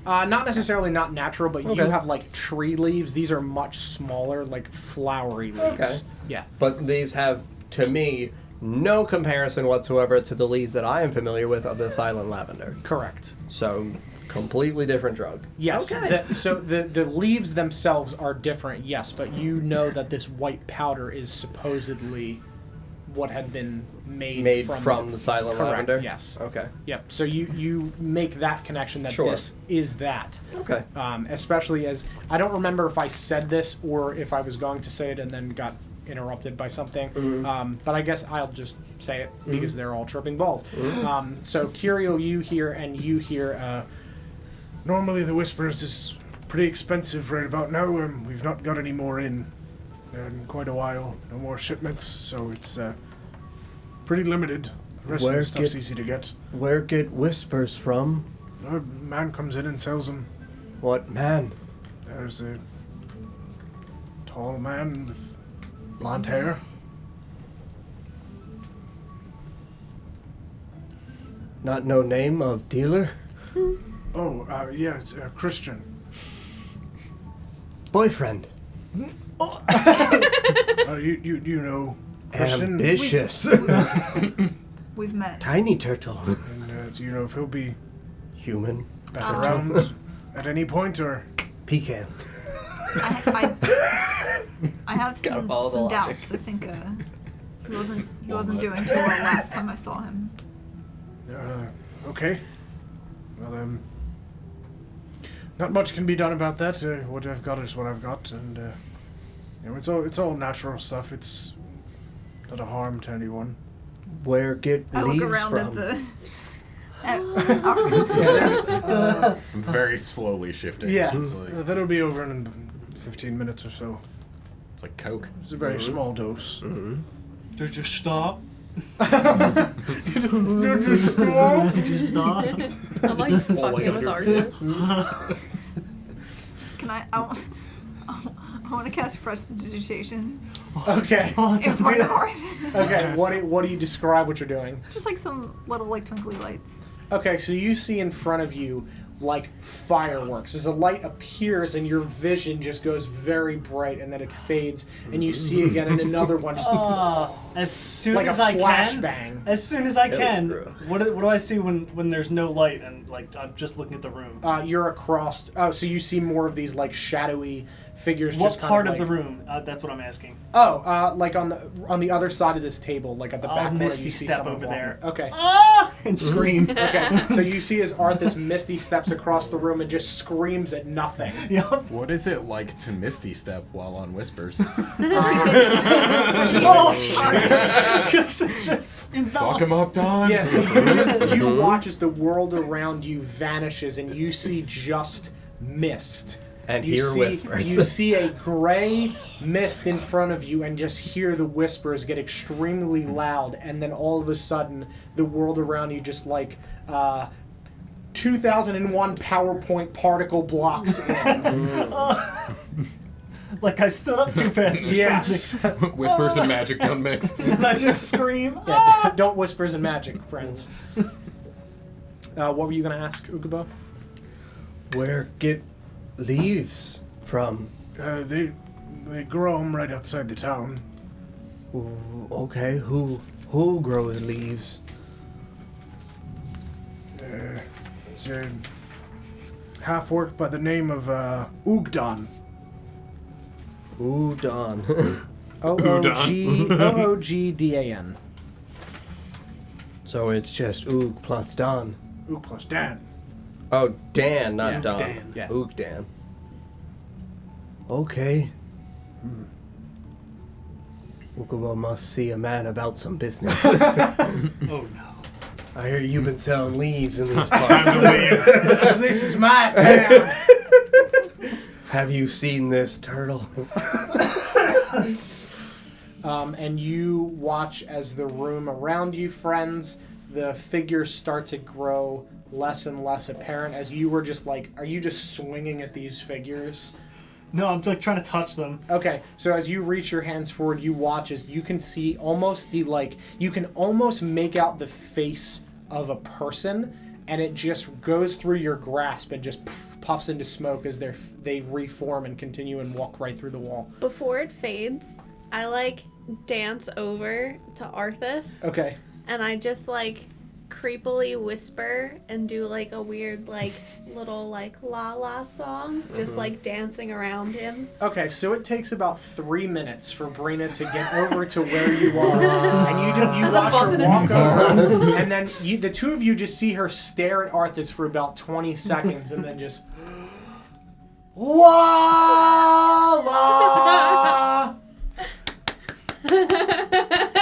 Not necessarily not natural, but you Okay. have like tree leaves. These are much smaller, like flowery leaves. Okay. Yeah. But these have, to me, no comparison whatsoever to the leaves that I am familiar with of the silent lavender. Correct. So, completely different drug. Yes. Okay. So the leaves themselves are different, yes, but you know that this white powder is supposedly what had been made from the silent correct, lavender? Yes. Okay. Yep. So you make that connection that Sure. this is that. Okay. Especially as I don't remember if I said this or if I was going to say it and then got interrupted by something. But I guess I'll just say it because they're all tripping balls. So Curiel, you hear. Normally the Whispers is pretty expensive right about now. We've not got any more in quite a while. No more shipments, so it's pretty limited rest of the stuff's easy to get. Where get whispers from? A man comes in and sells them. What man? There's a tall man with blonde hair. Not no name of dealer? Oh, yeah, it's Christian. Boyfriend. You know Christian? Ambitious. We've met. Tiny turtle. And do you know if he'll be Human. back around at any point, or? Pecan. I have some follow the logic. doubts. I think he wasn't doing too well last time I saw him. Okay. Well, not much can be done about that. What I've got is what I've got, and you know, it's all natural stuff. It's not a harm to anyone. Where get I leaves look around from? at the. I'm very slowly shifting. Yeah. It's like, That'll be over in 15 minutes or so. it's like Coke. It's a very small dose. Did you stop? Did Did you stop? I'm like fucking with Arthas. Can I want to cast prestidigitation Okay. in front of Arthur. Okay. What do you describe what you're doing? Just like some little like twinkly lights. Okay, so you see in front of you like fireworks. As a light appears and your vision just goes very bright and then it fades and you see again and another one just As soon like as a I can. flashbang. As soon as I can. bro. What do I see when there's no light and like I'm just looking at the room? You're across. Oh, so you see more of these like shadowy figures. What just kind part of, of like, the room? That's what I'm asking. Oh, like on the other side of this table, like at the back corner, Misty you see step someone over walking. there. Okay. Ah! And scream. Okay. So you see as Arthas Misty steps across the room and just screams at nothing. Yup. What is it like to Misty Step while on Whispers? Oh, sorry. Just Fuck envelops. him up, Don. Yeah. So you watch as the world around you vanishes and you see just mist. And You hear see, whispers. You see a gray mist in front of you and just hear the whispers get extremely loud, and then all of a sudden, the world around you just like 2001 PowerPoint particle blocks in. Like I stood up too fast or Yes. something. Whispers and magic don't mix. And I just scream. Yeah, don't whispers and magic, friends. What were you going to ask, Ukubo? Where get leaves from? They grow them right outside the town. Ooh, okay, who grows leaves? It's a half-orc by the name of Ugdan. Udon. Oogdan. So it's just Oog plus Don. Oog plus Dan. Oh, Dan, not Yeah, Don. Dan, yeah. Oog Dan. Okay. Ukubo must see a man about some business. Oh no. I hear you've been selling leaves in these parts. This is my town. Have you seen this turtle? And you watch as the room around you, friends, the figures start to grow less and less apparent as you were just like, are you just swinging at these figures? No, I'm like trying to touch them. Okay, so as you reach your hands forward, you watch as you can see almost you can almost make out the face of a person, and it just goes through your grasp and just puffs into smoke as they reform and continue and walk right through the wall. Before it fades, I like dance over to Arthas Okay. and I just like creepily whisper and do like a weird like little like la la song, just like dancing around him. Okay, so it takes about 3 minutes for Brina to get over to where you are, and you As I'm watch her bumping walk into over, and then the two of you just see her stare at Arthas for about 20 seconds, and then just la la,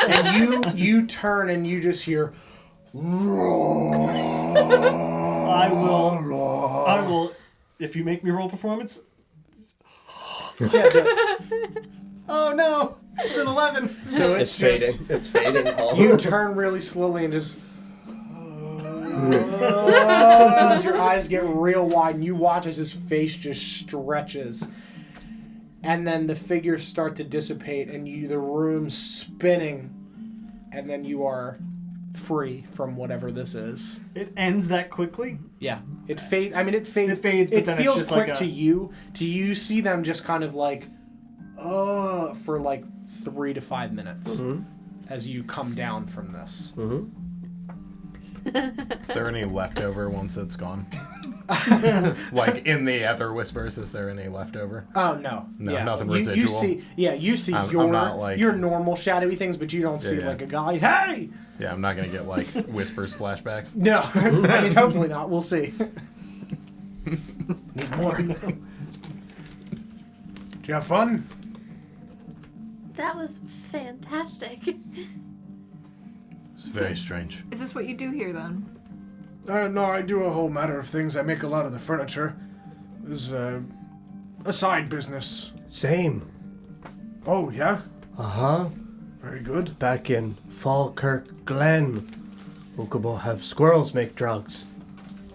and you turn and you just hear. I will. If you make me roll performance. Yeah, Oh no! It's an 11. So It's it's just, fading. It's fading. you turn really slowly and just as your eyes get real wide and you watch as his face just stretches. And then the figures start to dissipate and the room's spinning. And then you are free from whatever this is. It ends that quickly? Yeah. It fades. I mean, it fades. It fades, but it then it's feels just quick like a... to you. To you, see them just kind of like, for like 3 to 5 minutes as you come down from this. Is there any leftover once it's gone? Like in the other whispers, is there any leftover? Oh no, No, yeah. nothing You residual. see, I'm your not, like- your normal shadowy things, but you don't see yeah. like a guy. Hey, Yeah, I'm not gonna get like whispers flashbacks. no. I mean, hopefully not. We'll see. Need more. Did you have fun? That was fantastic. It's very strange. Is this what you do here then? No, I do a whole matter of things. I make a lot of the furniture. This is a side business. Same. Oh, yeah? Uh-huh. Very good. Back in Falkirk Glen, Ukubo have squirrels make drugs.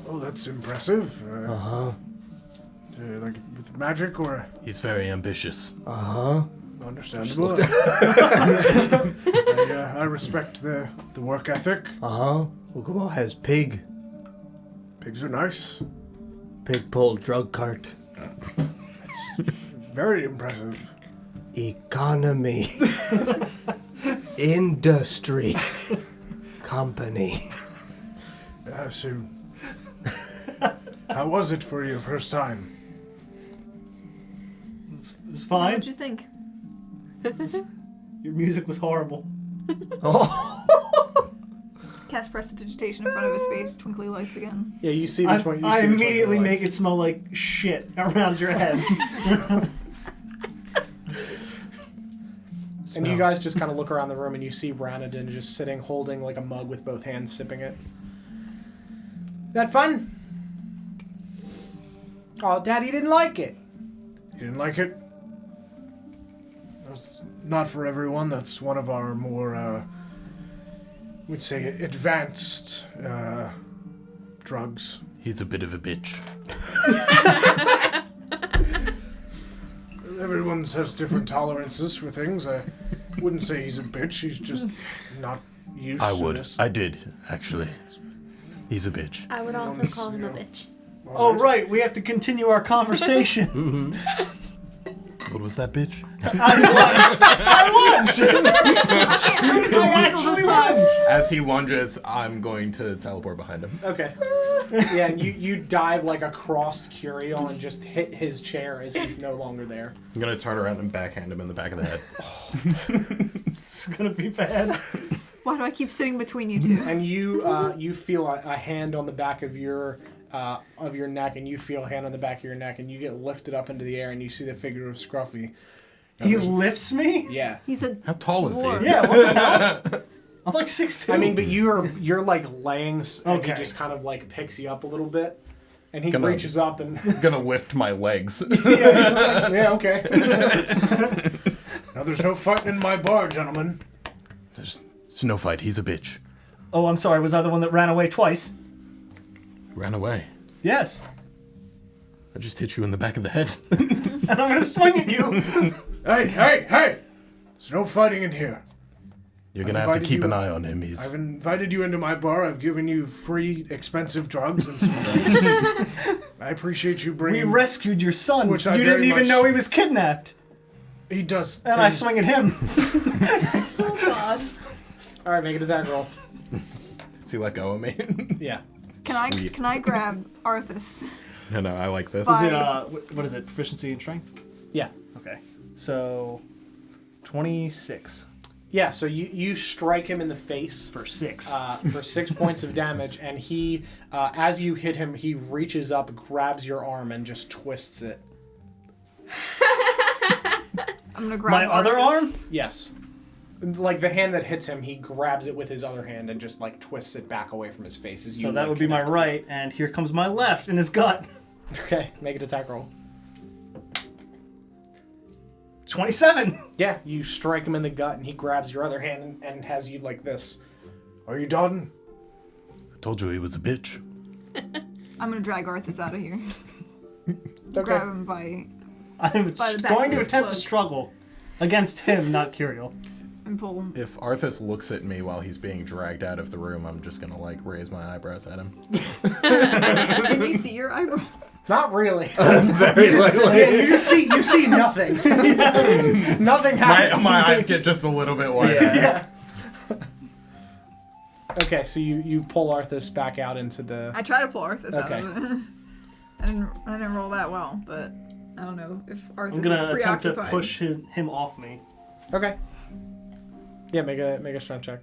Oh, that's impressive. Uh-huh. Like with magic or He's very ambitious. Uh-huh. understandable. I respect the work ethic. Uh-huh. Ukubo has pig Pigs are nice. pulled drug cart. Very impressive. Economy. Industry. Company. So, how was it for you first time? It was What fine. did you think? Your music was horrible. Oh. Cast prestidigitation in front of his face, twinkly lights again. Yeah, you see the twinkle. I immediately make it smell like shit around your head. And you guys just kind of look around the room and you see Ranadin just sitting holding like a mug with both hands, sipping it. That fun? Oh, Daddy didn't like it. You didn't like it? That's not for everyone. That's one of our more, we'd say, advanced drugs. He's a bit of a bitch. Everyone has different tolerances for things. I wouldn't say he's a bitch. He's just not used I to would. this. I did, actually. He's a bitch. I would also call him a bitch. Oh, right, we have to continue our conversation. What was that bitch? I lunge! As he lunges, I'm going to teleport behind him. Okay. Yeah, and you dive like across Curiel and just hit his chair as he's no longer there. I'm gonna turn around and backhand him in the back of the head. This is gonna be bad. Why do I keep sitting between you two? And you feel a hand on the back of your neck, and you feel a hand on the back of your neck, and you get lifted up into the air, and you see the figure of Scruffy. He lifts me? Yeah. He's a How tall is dwarf. he? Yeah, what the hell? I'm like 6'2". I mean, but you're like laying, and Okay. he just kind of like picks you up a little bit, and he Gonna- reaches up and Gonna lift my legs. yeah, okay. Now, there's no fighting in my bar, gentlemen. There's no fight. He's a bitch. Oh, I'm sorry, was I the one that ran away twice? Ran away. Yes. I just hit you in the back of the head. And I'm gonna swing at you. Hey! There's no fighting in here. You're gonna I've have to invited keep you- an eye on him. I've He's invited you into my bar. I've given you free, expensive drugs and some drinks. I appreciate you We bringing... rescued your son. Which You I didn't very even much- know he was kidnapped. He does And I things- swing at him. Oh, boss. All right, make a attack roll. Does he let go of me? Yeah. Sweet. Can I grab Arthas? No, I like this. Bye. Is it, what is it, proficiency in strength? Yeah. Okay. So, 26 Yeah, so you strike him in the face for 6. for 6 points of damage, and he, as you hit him, he reaches up, grabs your arm, and just twists it. I'm gonna grab My other arm? Arthas. Yes. Like the hand that hits him, he grabs it with his other hand and just like twists it back away from his face. As So you, that like, would be my connect. right, and here comes my left in his gut. Okay, make an attack roll. 27. Yeah, you strike him in the gut, and he grabs your other hand and has you like this. Are you done? I told you he was a bitch. I'm gonna drag Arthas out of here. Okay. Grab him by I'm By the back going of to his attempt to cloak. struggle against him, not Curiel. and pull him. If Arthas looks at me while he's being dragged out of the room, I'm just gonna like raise my eyebrows at him. Can you see your eyebrow? Not really. Very lightly. Yeah, you see nothing. Nothing happens. My eyes get just a little bit wider. Yeah. Okay, so you pull Arthas back out into the. I try to pull Arthas out Okay. of it. I didn't roll that well, but I don't know if Arthas I'm gonna is attempt to preoccupied. push him off me. Okay. Yeah, make a strength check.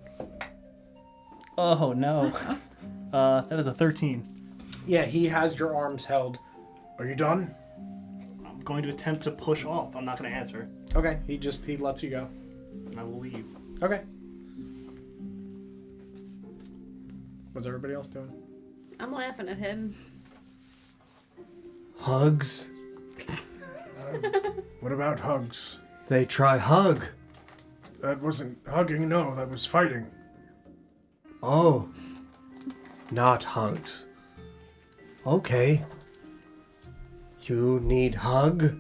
Oh no. That is a 13. Yeah, he has your arms held. Are you done? I'm going to attempt to push off. I'm not going to answer. Okay, he lets you go. And I will leave. Okay. What's everybody else doing? I'm laughing at him. Hugs? What about hugs? They try hug. That wasn't hugging, no, that was fighting. Oh. Not hugs. Okay. You need hug?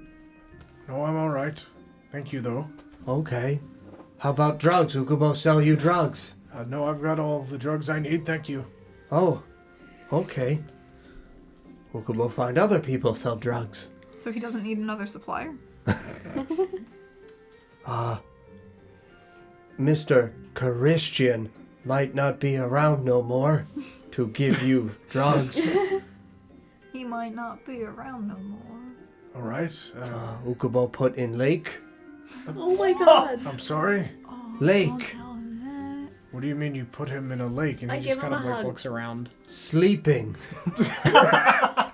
No, I'm alright. Thank you, though. Okay. How about drugs? Ukubo sell you drugs. No, I've got all the drugs I need, thank you. Oh. Okay. Ukubo find other people sell drugs. So he doesn't need another supplier? Mr. Christian might not be around no more to give you drugs. He might not be around no more. Alright, Ukubo put in lake. Oh my god. I'm sorry. Lake. What do you mean you put him in a lake and I he just give him kind of a like hug. looks around? Sleeping. I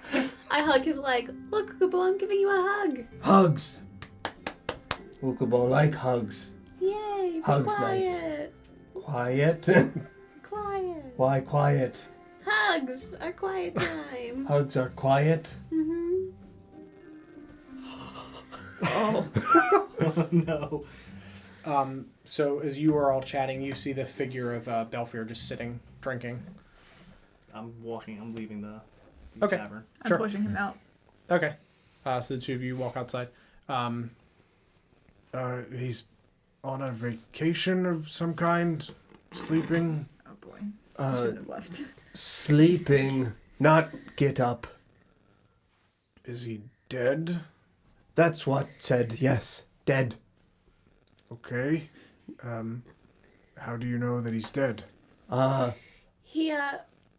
hug his leg. Look, Kubo, I'm giving you a hug. Hugs. Ukubo like hugs. Yay. Be Hugs quiet. Quiet? Quiet. Why quiet? Hugs are quiet time. Hugs are quiet? Mm-hmm. Oh no. So as you are all chatting, you see the figure of Belfier just sitting, drinking. I'm leaving the Okay. tavern. I'm Sure. pushing him out. Okay. So the two of you walk outside. He's on a vacation of some kind, sleeping. Oh boy. I shouldn't have left. Sleeping, not get up. Is he dead? That's what said yes. Dead. Okay. How do you know that he's dead? He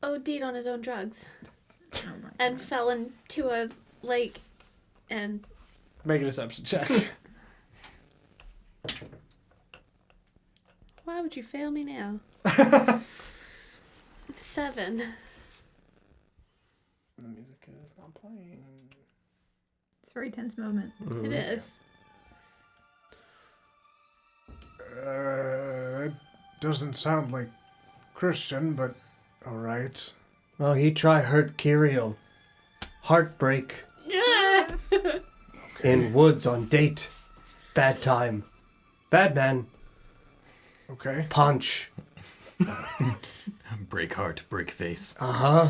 OD'd on his own drugs and fell into a lake and Make a deception check. why would you fail me now? 7. The music is not playing. It's a very tense moment. It is. That doesn't sound like Christian, but alright. Oh, he try hurt Kiriel. Heartbreak. In woods on date. Bad time. Bad man. Okay. Punch. Break heart, break face. Uh-huh.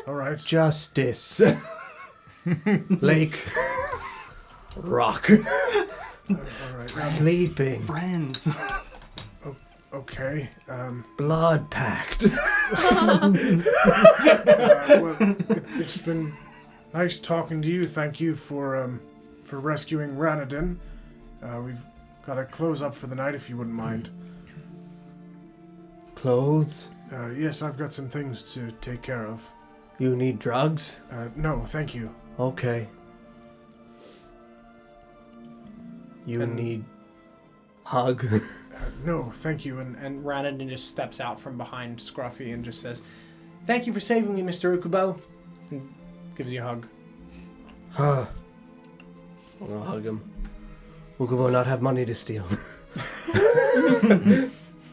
Alright. Justice. Lake. Rock. Alright. Sleeping. Friends. Okay. Blood pact. Well, it's been nice talking to you. Thank you for rescuing Ranadin. We've got to close up for the night if you wouldn't mind. Clothes. Yes, I've got some things to take care of. You need drugs? No, thank you. Okay. You And- need hug. No, thank you. And Ranadin just steps out from behind Scruffy and just says, "Thank you for saving me, Mr. Ukubo." And gives you a hug. Huh. I'll hug him. Ukubo not have money to steal.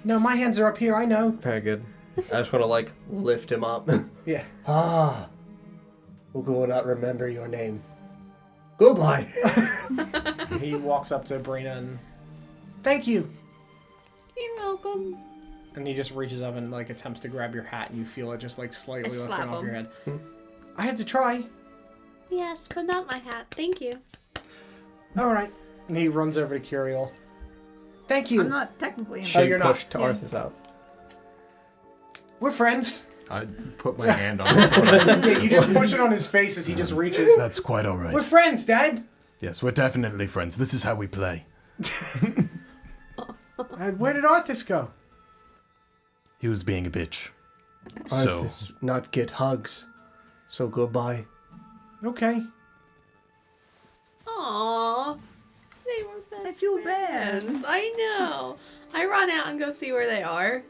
No, my hands are up here, I know. Very good. I just want to like lift him up. Yeah. Ukubo not remember your name. Goodbye. He walks up to Brina and, thank you. You're welcome. And he just reaches up and like attempts to grab your hat, and you feel it just like slightly lifting slap off him. your head. I had to try. Yes, but not my hat. Thank you. All right. And he runs over to Curiel. Thank you. I'm not technically in She you're not. pushed Arthas out. We're friends. I put my hand on his forehead. Yeah, you just push it on his face as he just reaches. That's quite all right. We're friends, Dad. Yes, we're definitely friends. This is how we play. Where did Arthas go? He was being a bitch. Arthas not get hugs. So goodbye. Okay. Aww. They were best I feel bad. friends. I know. I run out and go see where they are.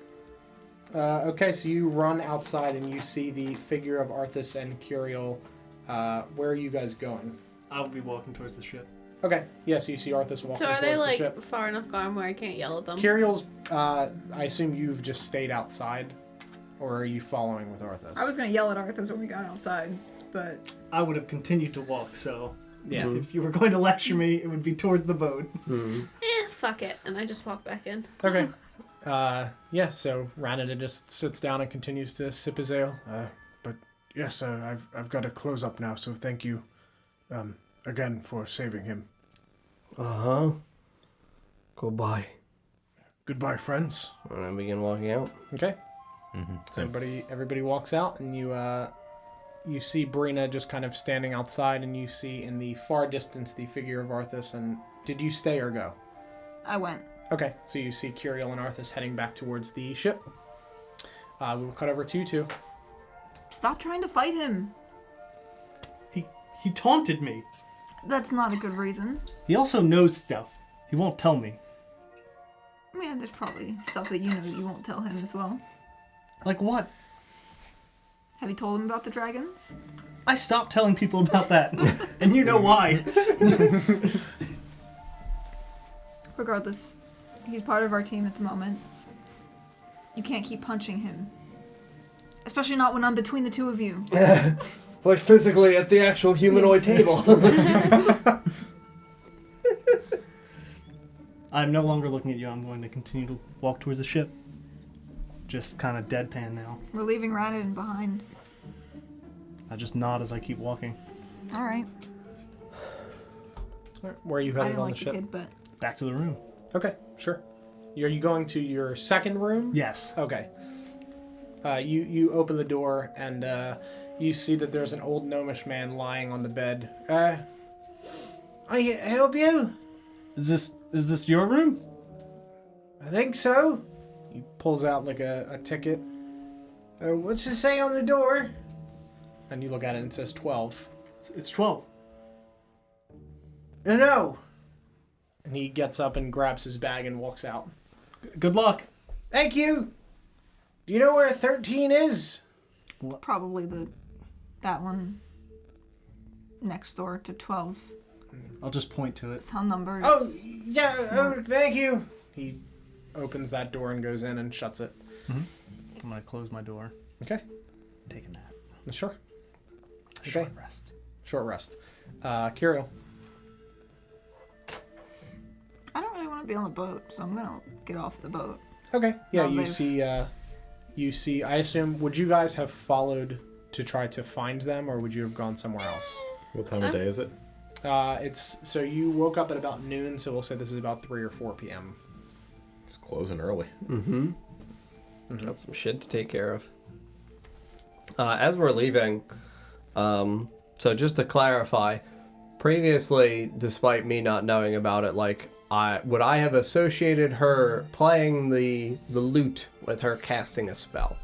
Okay, so you run outside and you see the figure of Arthas and Curiel. Where are you guys going? I will be walking towards the ship. Okay, yeah, so you see Arthas walking So are towards they the like ship. far enough gone where I can't yell at them? Curiel's, I assume you've just stayed outside, or are you following with Arthas? I was gonna yell at Arthas when we got outside, but I would have continued to walk, so Yeah. if you were going to lecture me, it would be towards the boat. Fuck it. And I just walk back in. Okay. Yeah, so Ranada just sits down and continues to sip his ale. But yes, I've got to close up now, so thank you again for saving him. Uh-huh. Goodbye. Goodbye, friends. And I begin walking out. Okay. Mm-hmm. So everybody walks out, and you see Brina just kind of standing outside, and you see in the far distance the figure of Arthas. And did you stay or go? I went. Okay, so you see Curiel and Arthas heading back towards the ship. We will cut over to you two. Stop trying to fight him. He taunted me. That's not a good reason. He also knows stuff. He won't tell me. I mean, there's probably stuff that you know that you won't tell him as well. Like what? Have you told him about the dragons? I stopped telling people about that, and you know why. Regardless, he's part of our team at the moment. You can't keep punching him. Especially not when I'm between the two of you. Like physically at the actual humanoid table. I'm no longer looking at you. I'm going to continue to walk towards the ship. Just kind of deadpan now. We're leaving Radin behind. I just nod as I keep walking. Alright. Where are you I headed didn't on like the the ship? kid, but Back to the room. Okay, sure. Are you going to your second room? Yes. Okay. You open the door and you see that there's an old gnomish man lying on the bed. I help you? Is this your room? I think so. He pulls out like a ticket. What's it say on the door? And you look at it and it says 12. It's 12. No. And he gets up and grabs his bag and walks out. Good luck. Thank you. Do you know where 13 is? probably that one next door to 12. I'll just point to it. Cell numbers. Oh, yeah. Oh, thank you. He opens that door and goes in and shuts it. Mm-hmm. I'm going to close my door. Okay. Take a nap. Sure. Short rest. Short rest. Curiel. I don't really want to be on the boat, so I'm gonna get off the boat. Okay. Yeah, I'll you live. see, I assume, would you guys have followed to try to find them, or would you have gone somewhere else? What time of day is it? So you woke up at about noon, so we'll say this is about 3 or 4 p.m. It's closing early. Mm-hmm. Got some shit to take care of. As we're leaving, so just to clarify, previously, despite me not knowing about it, like, would I have associated her playing the lute with her casting a spell?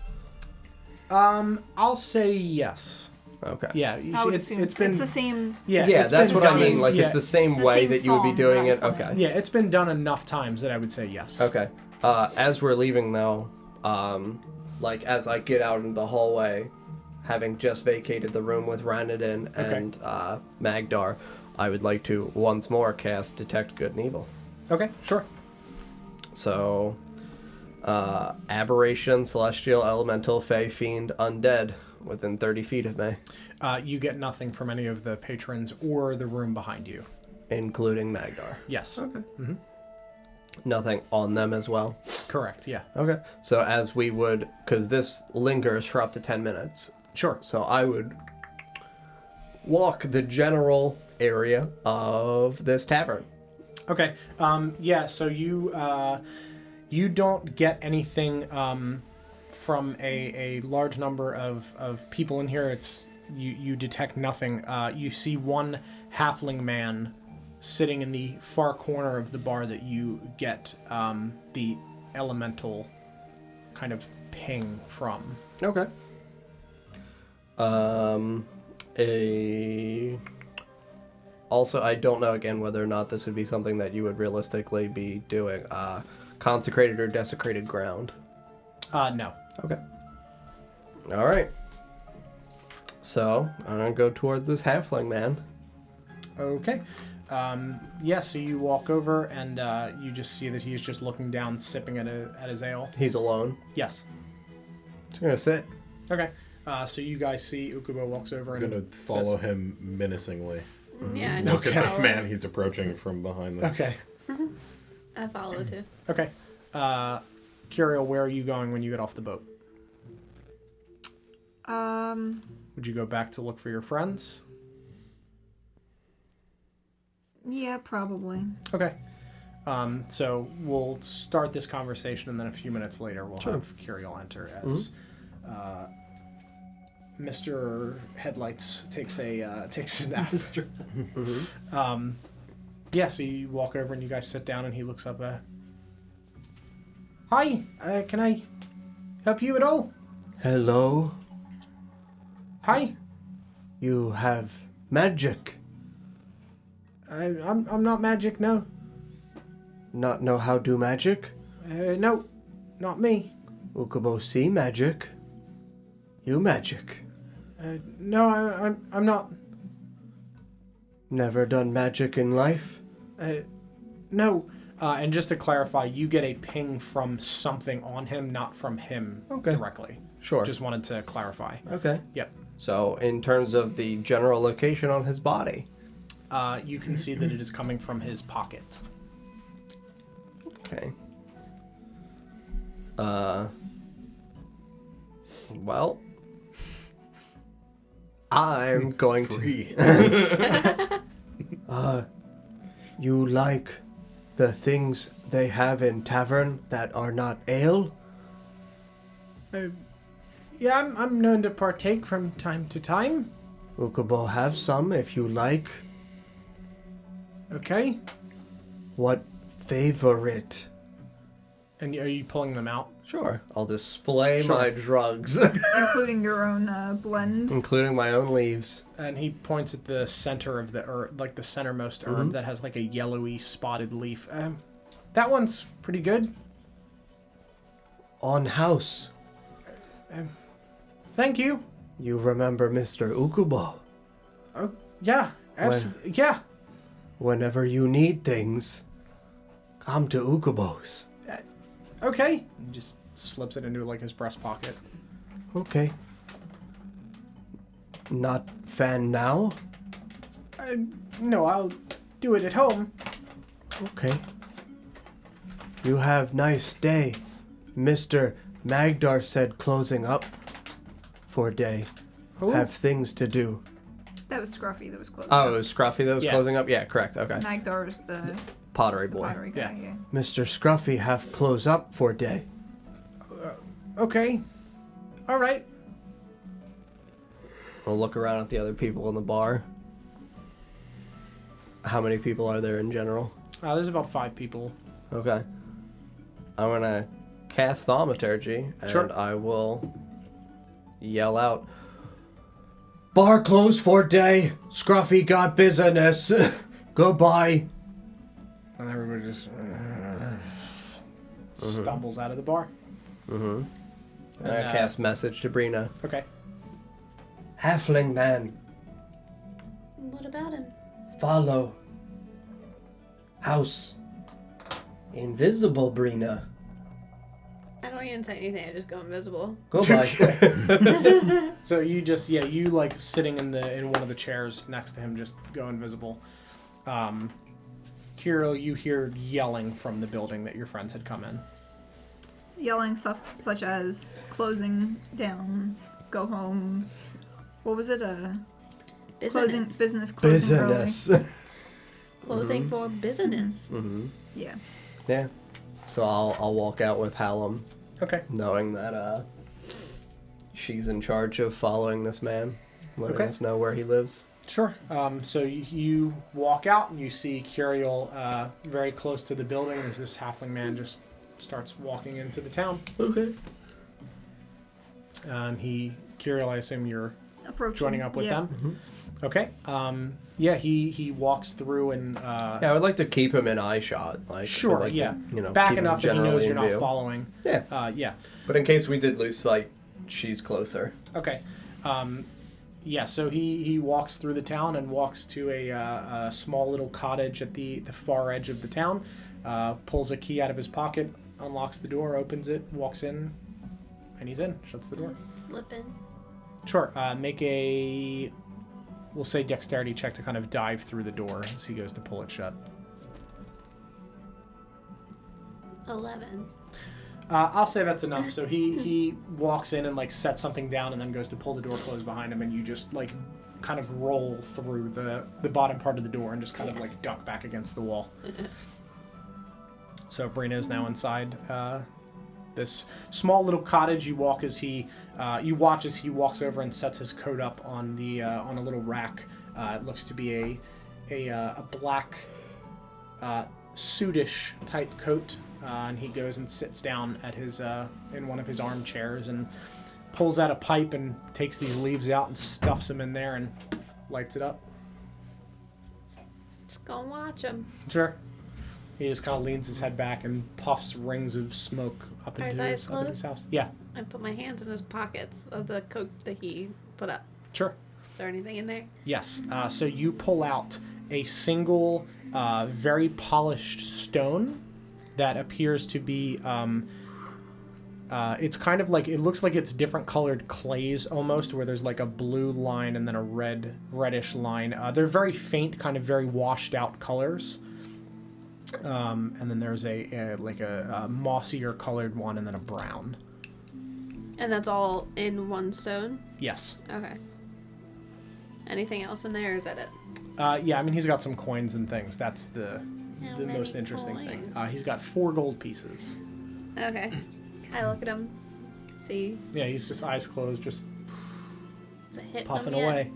I'll say yes. Okay. Yeah, I would assume it's the same. Yeah, Yeah, it's that's been what I done- mean. Like, yeah, it's the same It's the way same that you would be song doing that it. I'm Okay. playing. Yeah, it's been done enough times that I would say yes. Okay. As we're leaving, though, like, as I get out into the hallway, having just vacated the room with Ranadin and Magdar, I would like to once more cast Detect Good and Evil. Okay, sure. So, Aberration, Celestial, Elemental, Fey, Fiend, Undead, within 30 feet of me. You get nothing from any of the patrons or the room behind you. Including Magdar. Yes. Okay. Nothing on them as well. Correct. Yeah. Okay. So as we would, because this lingers for up to 10 minutes. Sure. So I would walk the general area of this tavern. Okay. Yeah. So you don't get anything from a large number of people in here. It's you detect nothing. You see one halfling man sitting in the far corner of the bar that you get the elemental kind of ping from. Okay. Also, I don't know again whether or not this would be something that you would realistically be doing. Consecrated or desecrated ground. No. Okay. All right. So I'm gonna go towards this halfling man. Okay. Yeah. So you walk over and you just see that he's just looking down, sipping at his ale. He's alone. Yes. Just gonna sit. Okay. So you guys see Ukubo walks over I'm and gonna follow him menacingly. Yeah, I Look just at this follow. man he's approaching from behind them. Okay. I follow too. Okay. Curiel, where are you going when you get off the boat? Would you go back to look for your friends? Yeah, probably. Okay. So we'll start this conversation, and then a few minutes later, we'll have Curiel enter as Mr. Headlights takes a nap. Yeah. So you walk over, and you guys sit down, and he looks up. Hi. Can I help you at all? Hello. Hi. You have magic. I'm not magic. No. Not know how do magic? No. Not me. Ukubo see magic. You magic. No. I'm not. Never done magic in life? No. And just to clarify, you get a ping from something on him, not from him directly. Sure. Just wanted to clarify. Okay. Yep. So, in terms of the general location on his body. You can see that it is coming from his pocket. Okay. Well, I'm going Free. You like the things they have in tavern that are not ale? Yeah, I'm known to partake from time to time. Ukubo have some if you like. Okay. What favorite? And are you pulling them out? Sure. I'll display Sure. my drugs, Including your own blend. including my own leaves. And he points at the center of the herb, like the centermost herb that has like a yellowy spotted leaf. That one's pretty good. On house. Thank you. You remember Mr. Ukubo. Oh, yeah, absolutely. Yeah. Whenever you need things, come to Ukubo's. Okay. He just slips it into like his breast pocket. Okay. Not fan now? No, I'll do it at home. Okay. You have nice day. Mr. Magdar said closing up for day. Who? Have things to do. That was Scruffy that was close. Oh, it was Scruffy that was Yeah. closing up? Yeah, correct. Okay. Magdar's the Pottery boy. pottery guy, Yeah. yeah. Mr. Scruffy have close up for day. Okay. All right. We'll look around at the other people in the bar. How many people are there in general? There's about 5 people. Okay. I'm gonna cast Thaumaturgy, and Sure. I will yell out, "Bar closed for day. Scruffy got business. Goodbye." And everybody just stumbles out of the bar. And And, I cast message to Brina. Okay. Halfling man, What about him? follow. House. Invisible Brina. I don't even say anything. I just go invisible. Goodbye. So you just you like sitting in one of the chairs next to him just go invisible. Kirill, you hear yelling from the building that your friends had come in. Yelling stuff such as closing down, go home. What was it? Closing early. Closing for business. Mm-hmm. Yeah. Yeah. So I'll walk out with Hallam, Okay. knowing that she's in charge of following this man, letting us know where he lives. Sure. So you walk out and you see Kirill very close to the building as this halfling man just starts walking into the town. Okay. Kirill, I assume you're Approaching. joining up with them? Mm-hmm. Okay. He walks through and... Yeah, I would like to keep him in eye shot. Sure, I'd like yeah. To, Back keep him enough that he knows generally you're in not view. following. Yeah. Yeah. But in case we did lose sight, she's closer. Okay. So he walks through the town and walks to a small little cottage at the far edge of the town, pulls a key out of his pocket, unlocks the door, opens it, walks in, and he's in, shuts the door. Slip in. Sure. Make a, we'll say dexterity check to kind of dive through the door as he goes to pull it shut. 11. I'll say that's enough. So he walks in and like sets something down and then goes to pull the door closed behind him, and you just like kind of roll through the bottom part of the door and just kind of like duck back against the wall. So Brina's now inside this small little cottage. You watch as he walks over and sets his coat up on on a little rack. It looks to be a black suitish type coat. And he goes and sits down at his in one of his armchairs and pulls out a pipe and takes these leaves out and stuffs them in there and lights it up. Just go and watch him. Sure. He just kind of leans his head back and puffs rings of smoke up Are his into eyes his house. Yeah, I put my hands in his pockets of the coat that he put up. sure. Is there anything in there? Yes. So you pull out a single, very polished stone that appears to be, it's kind of like, it looks like it's different colored clays almost, where there's like a blue line and then a reddish line. They're very faint, kind of very washed out colors. And then there's a mossier colored one and then a brown. And that's all in one stone? Yes. Okay. Anything else in there, or is that it? Yeah, I mean, he's got some coins and things. That's the How most many interesting thing. coins? He's got 4 gold pieces. Okay. I look at him. See? Yeah, he's just eyes closed, just Is it hitting puffing him yet? away.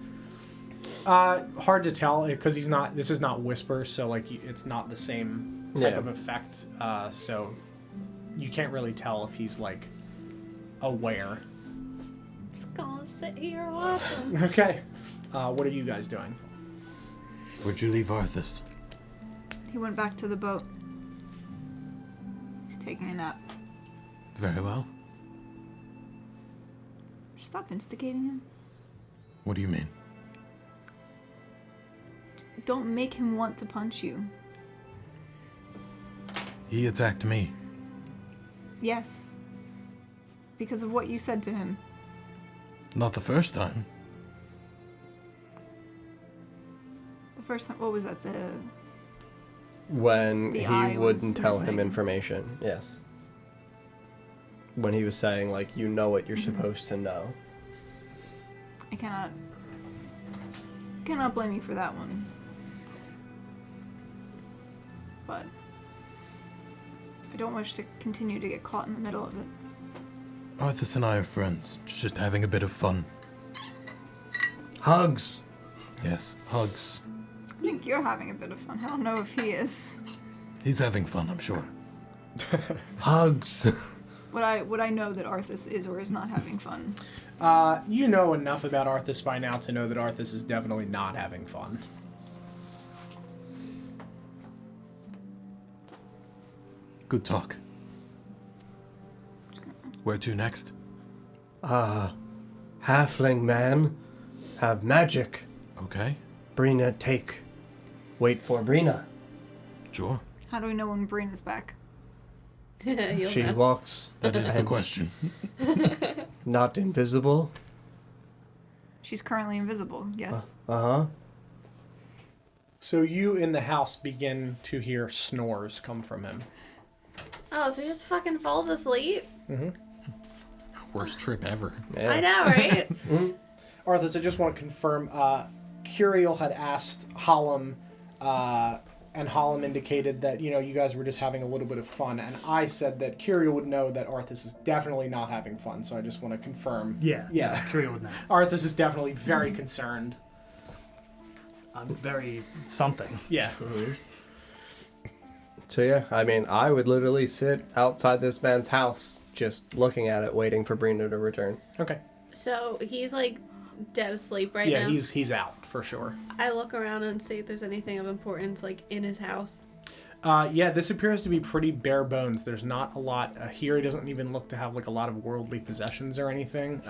Hard to tell because this is not whisper, so like it's not the same type of effect. So you can't really tell if he's like aware. Just gonna sit here and watch him. Okay. What are you guys doing? Where'd you leave Arthas? He went back to the boat. He's taking a nap. Very well. Stop instigating him. What do you mean? Don't make him want to punch you. He attacked me. Yes. Because of what you said to him. Not the first time. The first time, what was that? When The he eye was wouldn't tell him missing. information, yes. When he was saying, like, you know what you're supposed to know. I cannot blame you for that one. But I don't wish to continue to get caught in the middle of it. Arthas and I are friends, just having a bit of fun. Hugs! Yes, hugs. I think you're having a bit of fun. I don't know if he is. He's having fun, I'm sure. Hugs! Would I know that Arthas is or is not having fun? You know enough about Arthas by now to know that Arthas is definitely not having fun. Good talk. Where to next? Halfling man. Have magic. Okay, Brina take. Wait for Brina. sure. How do we know when Brina's back? You'll She know. walks. That is the question. Not invisible. She's currently invisible, yes. Uh-huh. So you in the house begin to hear snores come from him. Oh, so he just fucking falls asleep? Worst trip ever. Yeah. I know, right? Arthas, I just want to confirm, Curiel had asked Hallam, and Hallam indicated that, you guys were just having a little bit of fun, and I said that Curiel would know that Arthas is definitely not having fun, so I just want to confirm. Yeah. Yeah. Curiel would know. Arthas is definitely very concerned. I'm very something. Yeah. So yeah, I mean, I would literally sit outside this man's house, just looking at it, waiting for Brina to return. Okay. So he's like dead asleep right Yeah, now. he's out for sure. I look around and see if there's anything of importance like in his house. Yeah, this appears to be pretty bare bones. There's not a lot here. He doesn't even look to have like a lot of worldly possessions or anything.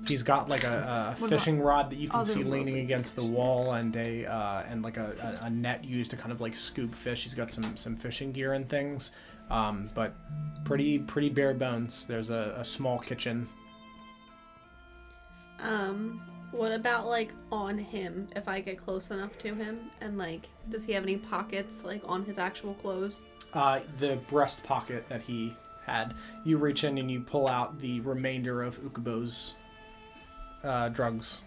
He's got like a fishing rod that you can see leaning against the wall, and a net used to kind of like scoop fish. He's got some fishing gear and things, but pretty bare bones. There's a small kitchen. What about like on him? If I get close enough to him, and like, does he have any pockets like on his actual clothes? The breast pocket that he had. You reach in and you pull out the remainder of Ukubo's drugs.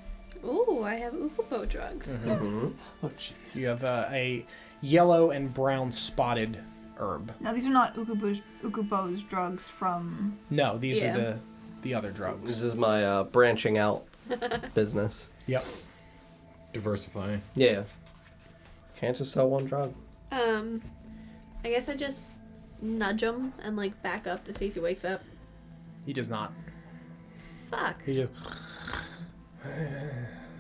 Ooh, I have Ukubo drugs. Oh, jeez. You have a yellow and brown spotted herb. Now, these are not Ukubo's drugs from... No, these are the other This drugs. is my branching out business. Yep. Diversifying. Yeah. Can't just sell one drug. I guess I just nudge him and like back up to see if he wakes up. He does not. Fuck. He just...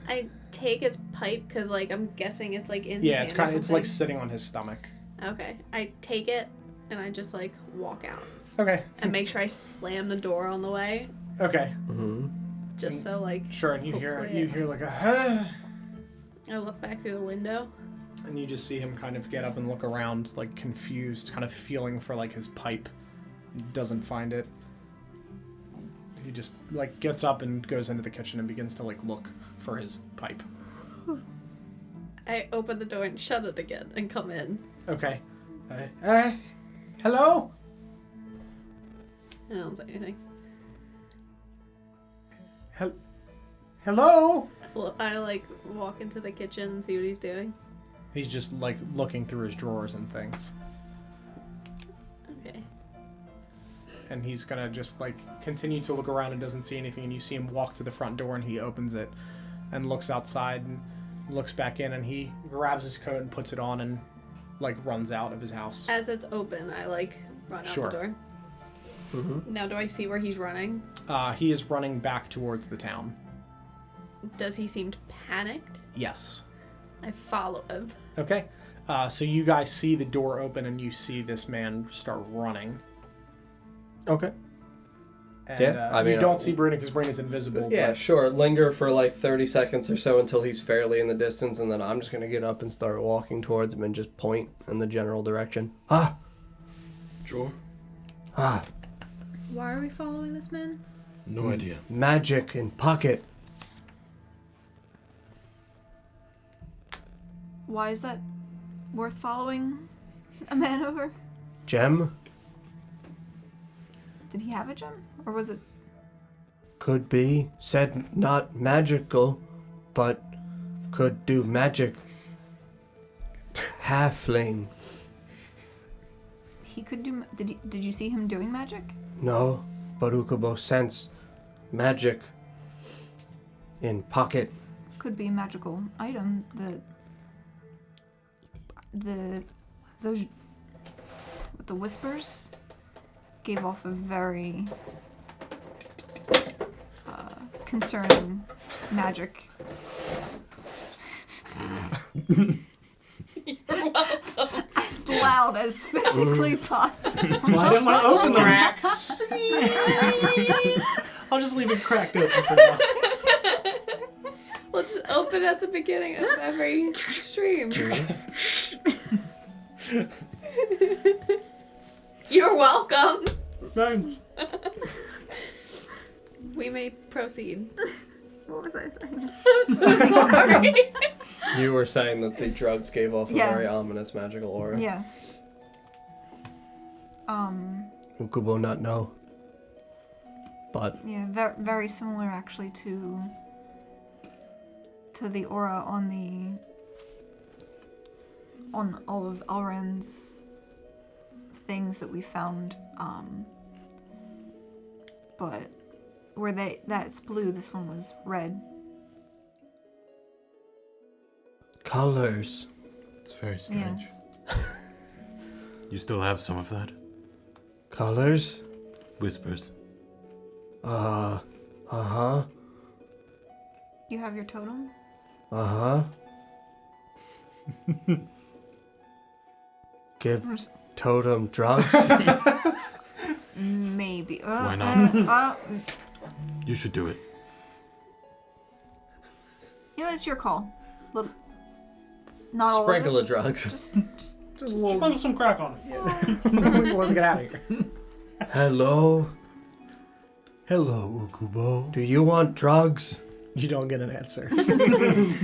I take his pipe because like I'm guessing it's like in. Yeah, it's his hand kind or of, it's like something. sitting on his stomach. Okay, I take it and I just like walk out Okay. and make sure I slam the door on the way, Okay. just so like. Sure, and you Hopefully hear like a I look back through the window. and you just see him kind of get up and look around, like confused, kind of feeling for like his pipe. He doesn't find it. He just like gets up and goes into the kitchen and begins to like look for his pipe. I open the door and shut it again and come in. Okay. Hello? I don't say anything. Hello? Well, I like walk into the kitchen and see what he's doing. He's just like looking through his drawers and things. Okay. And he's gonna just like continue to look around and doesn't see anything, and you see him walk to the front door and he opens it and looks outside and looks back in, and he grabs his coat and puts it on and like runs out of his house. As it's open, I like run out Sure. the door. Now, do I see where he's running? He is running back towards the town. Does he seem panicked? Yes. I follow him. Okay. So you guys see the door open and you see this man start running. Okay. And, Yeah, I mean, you don't see Brina because Brina's invisible. Yeah, but sure. Linger for like 30 seconds or so until he's fairly in the distance, and then I'm just going to get up and start walking towards him and just point in the general direction. Ah! Sure. Ah! Why are we following this man? No idea. Magic in pocket. Why is that worth following a man over? Gem? Did he have a gem? Or was it... Could be. Said not magical, but could do magic. Halfling. He could do... Did you see him doing magic? No, but Ukubo sense magic in pocket. Could be a magical item. Those... With the whispers gave off a very concerning magic. As loud as physically possible. I didn't want to open the rack. I'll just leave it cracked open for now. We'll just open at the beginning of every stream. You're welcome. Thanks. We may proceed. What was I saying? I'm so sorry. You were saying that the drugs gave off a Yeah. very ominous magical aura. Yes. Ukubo not know. But Yeah, very similar actually to the aura on all of Alren's things that we found. But where that's blue, this one was red. colors. It's very strange. Yes. You still have some of that? Colors? Whispers. Uh-huh. You have your totem? Uh-huh. Give totem drugs? Maybe. Why not? You should do it. You know, it's your call. Look, not all Sprinkle of of drugs. Just Just a little. Sprinkle some crack on it. Let's get out of here. Hello? Hello, Ukubo. Do you want drugs? You don't get an answer.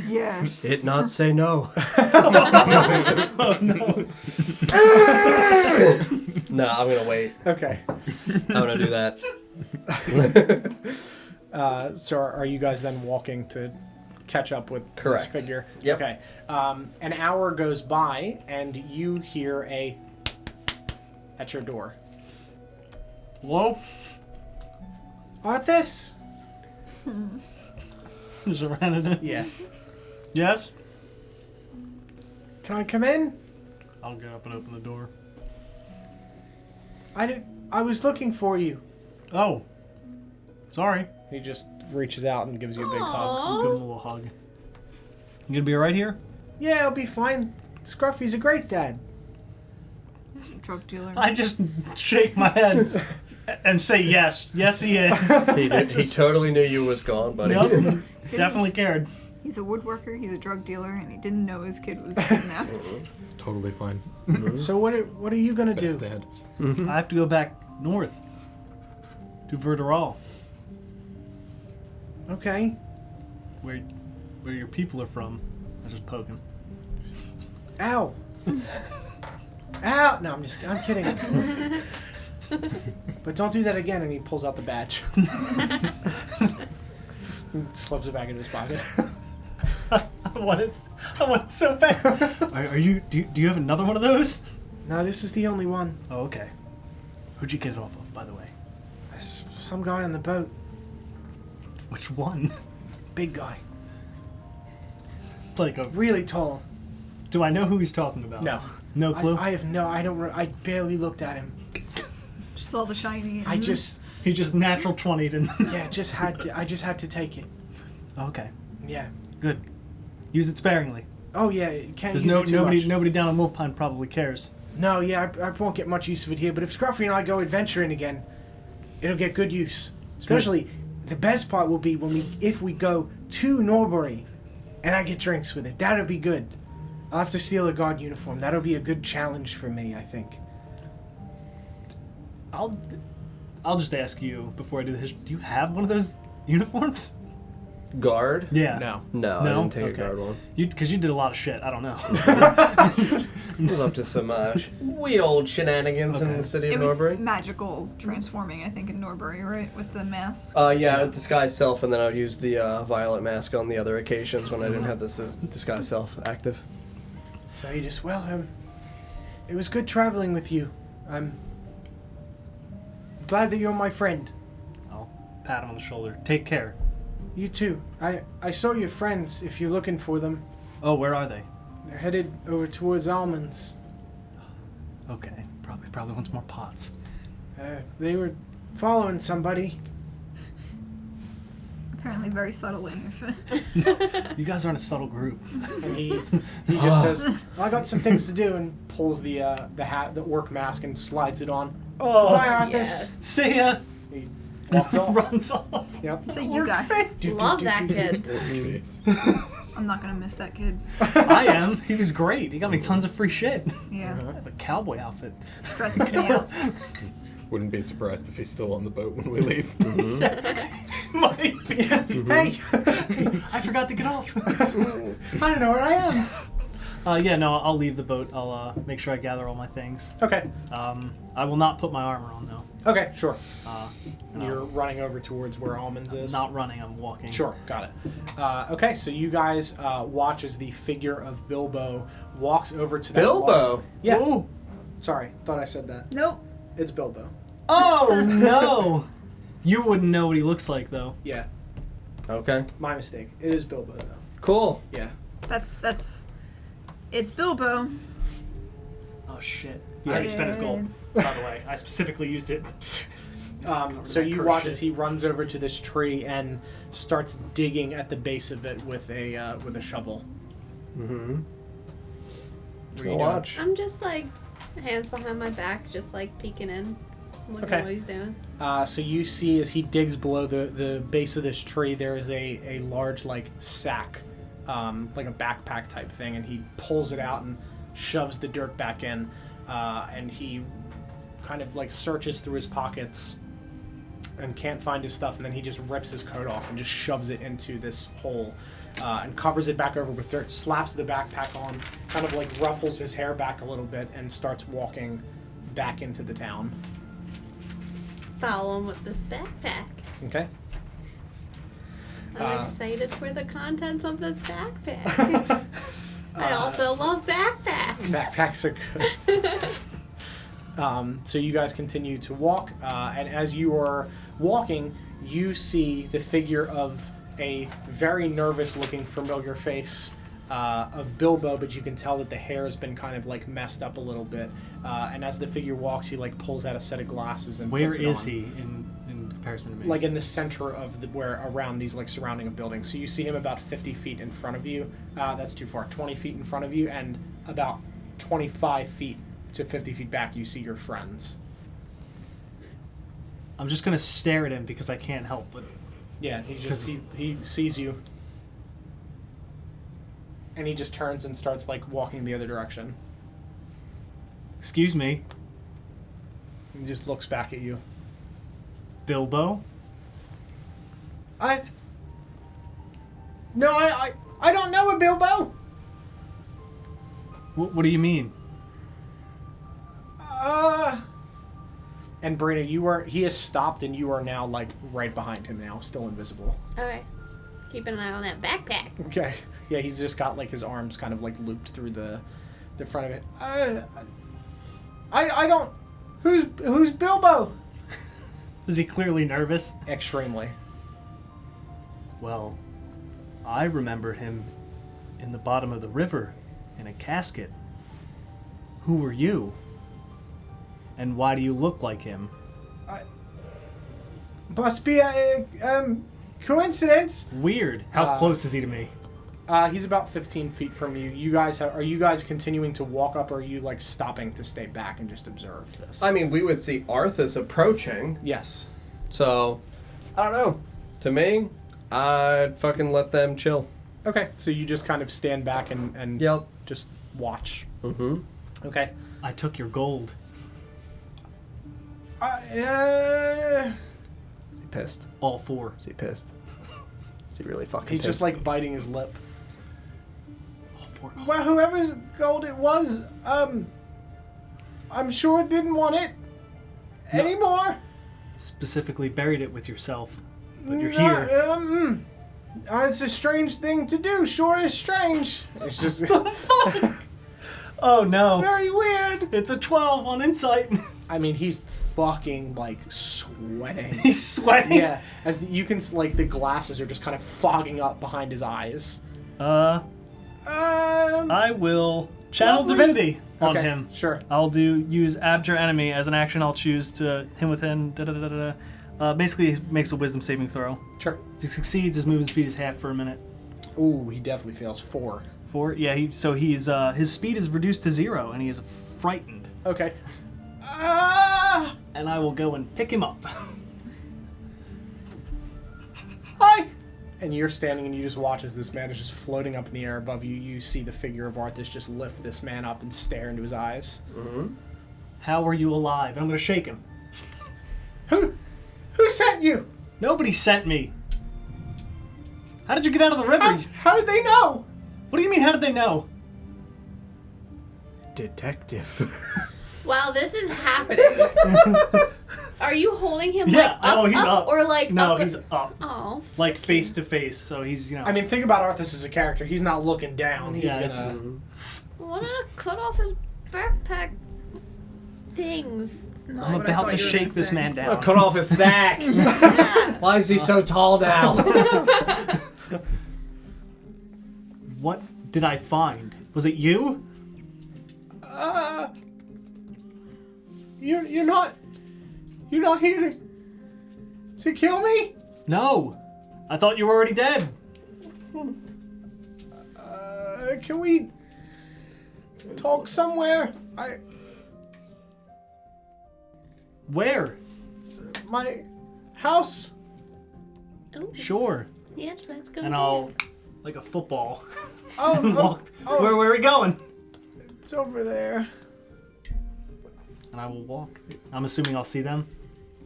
yes. It not say no. Oh no. No, I'm gonna wait. Okay. I'm gonna do that. So are you guys then walking to catch up with Correct. this figure? Yep. Okay. An hour goes by, and you hear at your door. Hello? Arthas? Is it Ranadin? Yeah. Yes? Can I come in? I'll get up and open the door. I was looking for you. Oh. Sorry. He just reaches out and gives you a big hug. I'll give him a little hug. You gonna be alright here? Yeah, I'll be fine. Scruffy's a great dad. Drug dealer. I just shake my head and say yes. Yes, he is. He totally knew you was gone, buddy. Yep. Definitely cared. He's a woodworker, he's a drug dealer, and he didn't know his kid was kidnapped. Totally fine. So what are you gonna do? Best dad. I have to go back north to Verderal, Okay. where your people are from. I just poke him. Ow. Ow. No, I'm kidding. But don't do that again. And he pulls out the badge. And slips it back into his pocket. I want it so bad. Are you? Do you have another one of those? No, this is the only one. Oh, okay. Who'd you get it off of, by the way? Some guy on the boat. Which one? Big guy. Like a. Really tall. Do I know who he's talking about? No. No clue. I have no. I don't. I barely looked at him. Just saw the shiny. I just. He just natural 20'd and. Yeah. I just had to take it. Okay. Yeah. Good. Use it sparingly. Oh yeah. Can't There's use it too much. nobody down in Wolf Pine probably cares. No. Yeah. I won't get much use of it here. But if Scruffy and I go adventuring again, it'll get good use. Especially, the best part will be if we go to Norbury, and I get drinks with it. That'll be good. I'll have to steal a guard uniform. That'll be a good challenge for me, I think. I'll just ask you before I do the history. Do you have one of those uniforms? Guard? Yeah. No, I didn't take a guard one. Because you did a lot of shit. I don't know. I was up to some wee old shenanigans in the city It of was Norbury. magical transforming, I think, in Norbury, right? With the mask. Yeah, disguise self, and then I would use the violet mask on the other occasions when I didn't have this disguise self active. So you just, it was good traveling with you. I'm glad that you're my friend. I'll pat him on the shoulder. Take care. You too. I saw your friends, if you're looking for them. Oh, where are they? They're headed over towards Almon's. Okay. Probably wants more pots. They were following somebody. Apparently very subtly. You guys aren't a subtle group. And he just says, I got some things to do, and pulls the orc mask and slides it on. Oh, Goodbye, Arthas. Yes. see ya. He walks off. Runs off. Yep. So you guys. Love that kid. I'm not gonna miss that kid. I am. He was great. He got me tons of free shit. Yeah. I have a cowboy outfit. Stresses me out. Wouldn't be surprised if he's still on the boat when we leave. Might be. Hey, I forgot to get off. I don't know where I am. I'll leave the boat. I'll make sure I gather all my things. Okay. I will not put my armor on though. Okay, sure. And You're running over towards where Almon's is. not running. I'm walking. Sure, got it. Okay, so you guys watch as the figure of Bilbo walks over to that Bilbo? wall. Yeah. Ooh. Sorry, thought I said that. Nope. It's Bilbo. Oh no! You wouldn't know what he looks like though. Yeah, Okay. my mistake. It is Bilbo though. Cool. Yeah. It's Bilbo. Oh shit! Yeah. I already spent his gold. By the way, I specifically used it. So that you curse watch shit. as he runs over to this tree and starts digging at the base of it with a shovel. Mm-hmm. What are you doing? Watch. I'm just like hands behind my back, just like peeking in, looking Okay. at what he's doing. So you see as he digs below the base of this tree, there is a large like sack, like a backpack type thing, and he pulls it out and shoves the dirt back in, and he kind of like searches through his pockets and can't find his stuff, and then he just rips his coat off and just shoves it into this hole. And covers it back over with dirt, slaps the backpack on, kind of like ruffles his hair back a little bit, and starts walking back into the town. Follow him with this backpack. Okay. I'm excited for the contents of this backpack. I also love backpacks. Backpacks are good. So you guys continue to walk, and as you are walking, you see the figure of a very nervous-looking, familiar face of Bilbo, but you can tell that the hair has been kind of like messed up a little bit. And as the figure walks, he like pulls out a set of glasses and Where puts it is on. he in comparison to me? Like in the center of where around these like surrounding a building. So you see him about 50 feet in front of you. That's too far. 20 feet in front of you, and about 25 feet to 50 feet back, you see your friends. I'm just gonna stare at him because I can't help but. Yeah, he sees you, and he just turns and starts like walking the other direction. Excuse me, He just looks back at you. Bilbo. I don't know a Bilbo. What do you mean? And Brina, he has stopped, and you are now like right behind him now, still invisible. Okay. Keeping an eye on that backpack. Okay. Yeah, he's just got like his arms kind of like looped through the front of it. I don't. Who's Bilbo? Is he clearly nervous? Extremely. Well, I remember him in the bottom of the river in a casket. Who were you? And why do you look like him? Must be a coincidence. Weird. How close is he to me? He's about 15 feet from you. Are you guys continuing to walk up, or are you like stopping to stay back and just observe this? I mean, we would see Arthas approaching, Yes. so I don't know. To me, I'd fucking let them chill. Okay. So you just kind of stand back and Yep. just watch. Mm-hmm. Okay. I took your gold. Is he pissed? All 4. Is he pissed? Is he really fucking He's pissed? just like biting his lip. All 4 gold. Well, whoever's gold it was, I'm sure didn't want it anymore. Specifically buried it with yourself. But you're No, here. It's a strange thing to do. Sure is strange. It's just Oh no. very weird. It's a 12 on insight. I mean, he's fucking like sweating. He's sweating. Yeah, as you can like the glasses are just kind of fogging up behind his eyes. I will channel Lovely. divinity on Okay, him. sure. I'll use abjure enemy as an action. I'll choose to him within. Basically, he makes a wisdom saving throw. Sure. If he succeeds, his movement speed is half for a minute. Ooh, he definitely fails 4. 4. Yeah. He's his speed is reduced to 0, and he is frightened. Okay. And I will go and pick him up. Hi! And you're standing and you just watch as this man is just floating up in the air above you. You see the figure of Arthas just lift this man up and stare into his eyes. Mm-hmm. How are you alive? And I'm gonna shake him. Who sent you? Nobody sent me. How did you get out of the river? How did they know? What do you mean, how did they know? Detective. Wow, this is happening. Are you holding him Yeah, like up, he's up. or like No, up? he's up. Oh. Like face to face, so he's, I mean, think about Arthas as a character. He's not looking down. He's Yeah, gonna. it's- I want to cut off his backpack things. Not I'm what I about thought to you were shake gonna this say. man down. Cut off his sack. Why is he so tall now? What did I find? Was it you? You're not here to kill me? No. I thought you were already dead. Can we talk somewhere? Where? My house. Ooh, Sure. yes, let's go. And I'll, like a football, Oh, walk. Where are we going? it's over there. And I will walk. I'm assuming I'll see them.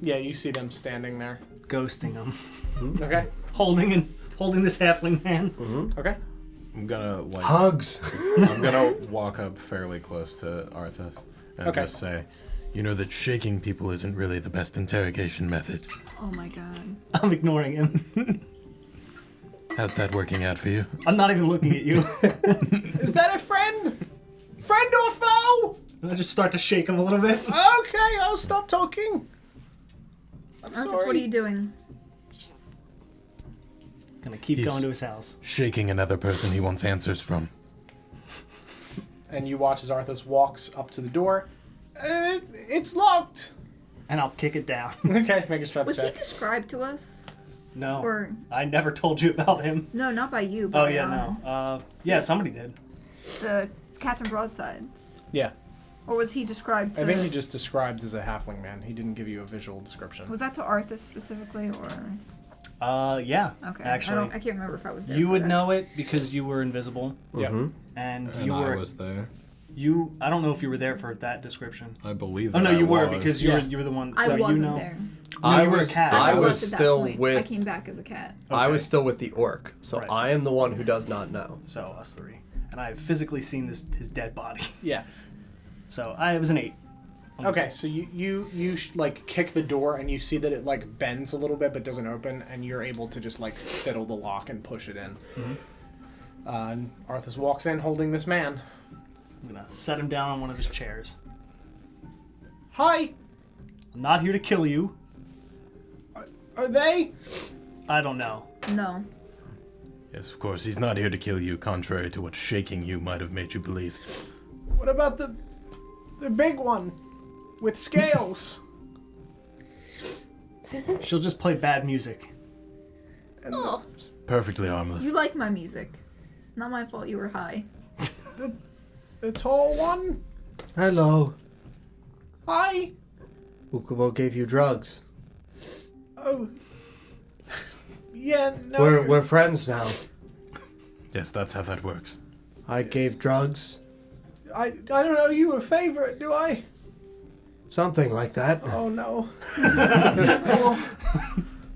Yeah, you see them standing there. Ghosting them. Okay. Holding this halfling man. Okay. I'm gonna like Hugs. I'm gonna walk up fairly close to Arthas and Okay. just say, You know that shaking people isn't really the best interrogation method. Oh my god. I'm ignoring him. How's that working out for you? I'm not even looking at you. Is that a friend? Friend or foe? And I just start to shake him a little bit. Okay, I'll stop talking. I'm Arthas, sorry. what are you doing? Gonna keep He's- going to his house. Shaking another person he wants answers from. And you watch as Arthas walks up to the door. It's locked. And I'll kick it down. Okay, make a strength Was he check. described to us? No. Or I never told you about him. no, not by you. But Oh, yeah, no. Yeah, somebody did. The Catherine Broadsides. Yeah. Or was he described to? I think he just described as a halfling man. He didn't give you a visual description. Was that to Arthas specifically, or? Yeah. Okay. Actually, I can't remember if I was there. you for would that. know it because you were invisible. Yeah. And and you were I was there. I don't know if you were there for that description. I believe. Oh no, that you I were was. because you were the one. I So wasn't you know. there. No, you were a cat. I was left at that still point. I with. came back as a cat. I Okay. was still with the orc, so Right. I am the one who does not know. So us three, and I have physically seen his dead body. Yeah. So it was an 8. Okay, so you like kick the door and you see that it like bends a little bit but doesn't open, and you're able to just like fiddle the lock and push it in. And Arthas walks in holding this man. I'm gonna set him down on one of his chairs. Hi, I'm not here to kill you. are they? I don't know. No. Yes, of course, he's not here to kill you, contrary to what shaking you might have made you believe. What about the big one with scales? She'll just play bad music. And Oh, Perfectly harmless. You like my music. Not my fault you were high. the tall one? Hello. Hi. Ukubo gave you drugs. Oh. Yeah, no. We're friends now. Yes, that's how that works. I gave drugs. I don't owe you a favor, do I? Something like that. Oh no.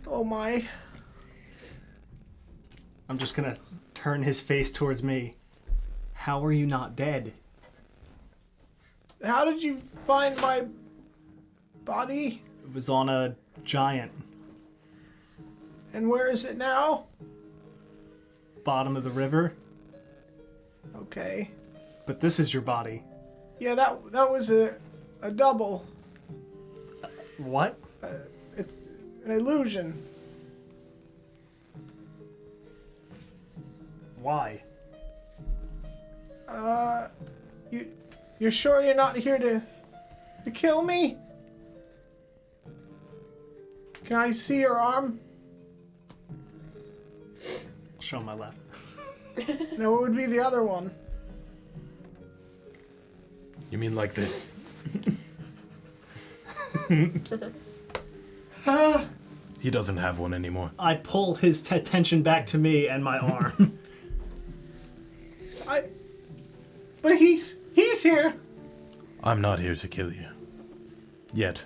oh my. I'm just gonna turn his face towards me. How are you not dead? How did you find my body? It was on a giant. And where is it now? Bottom of the river. Okay. But this is your body. Yeah, that was a double. What? It's an illusion. Why? You're sure you're not here to kill me? Can I see your arm? I'll show my left. No, it would be the other one. You mean like this? He doesn't have one anymore. I pull his attention back to me and my arm. But he's here. I'm not here to kill you. Yet.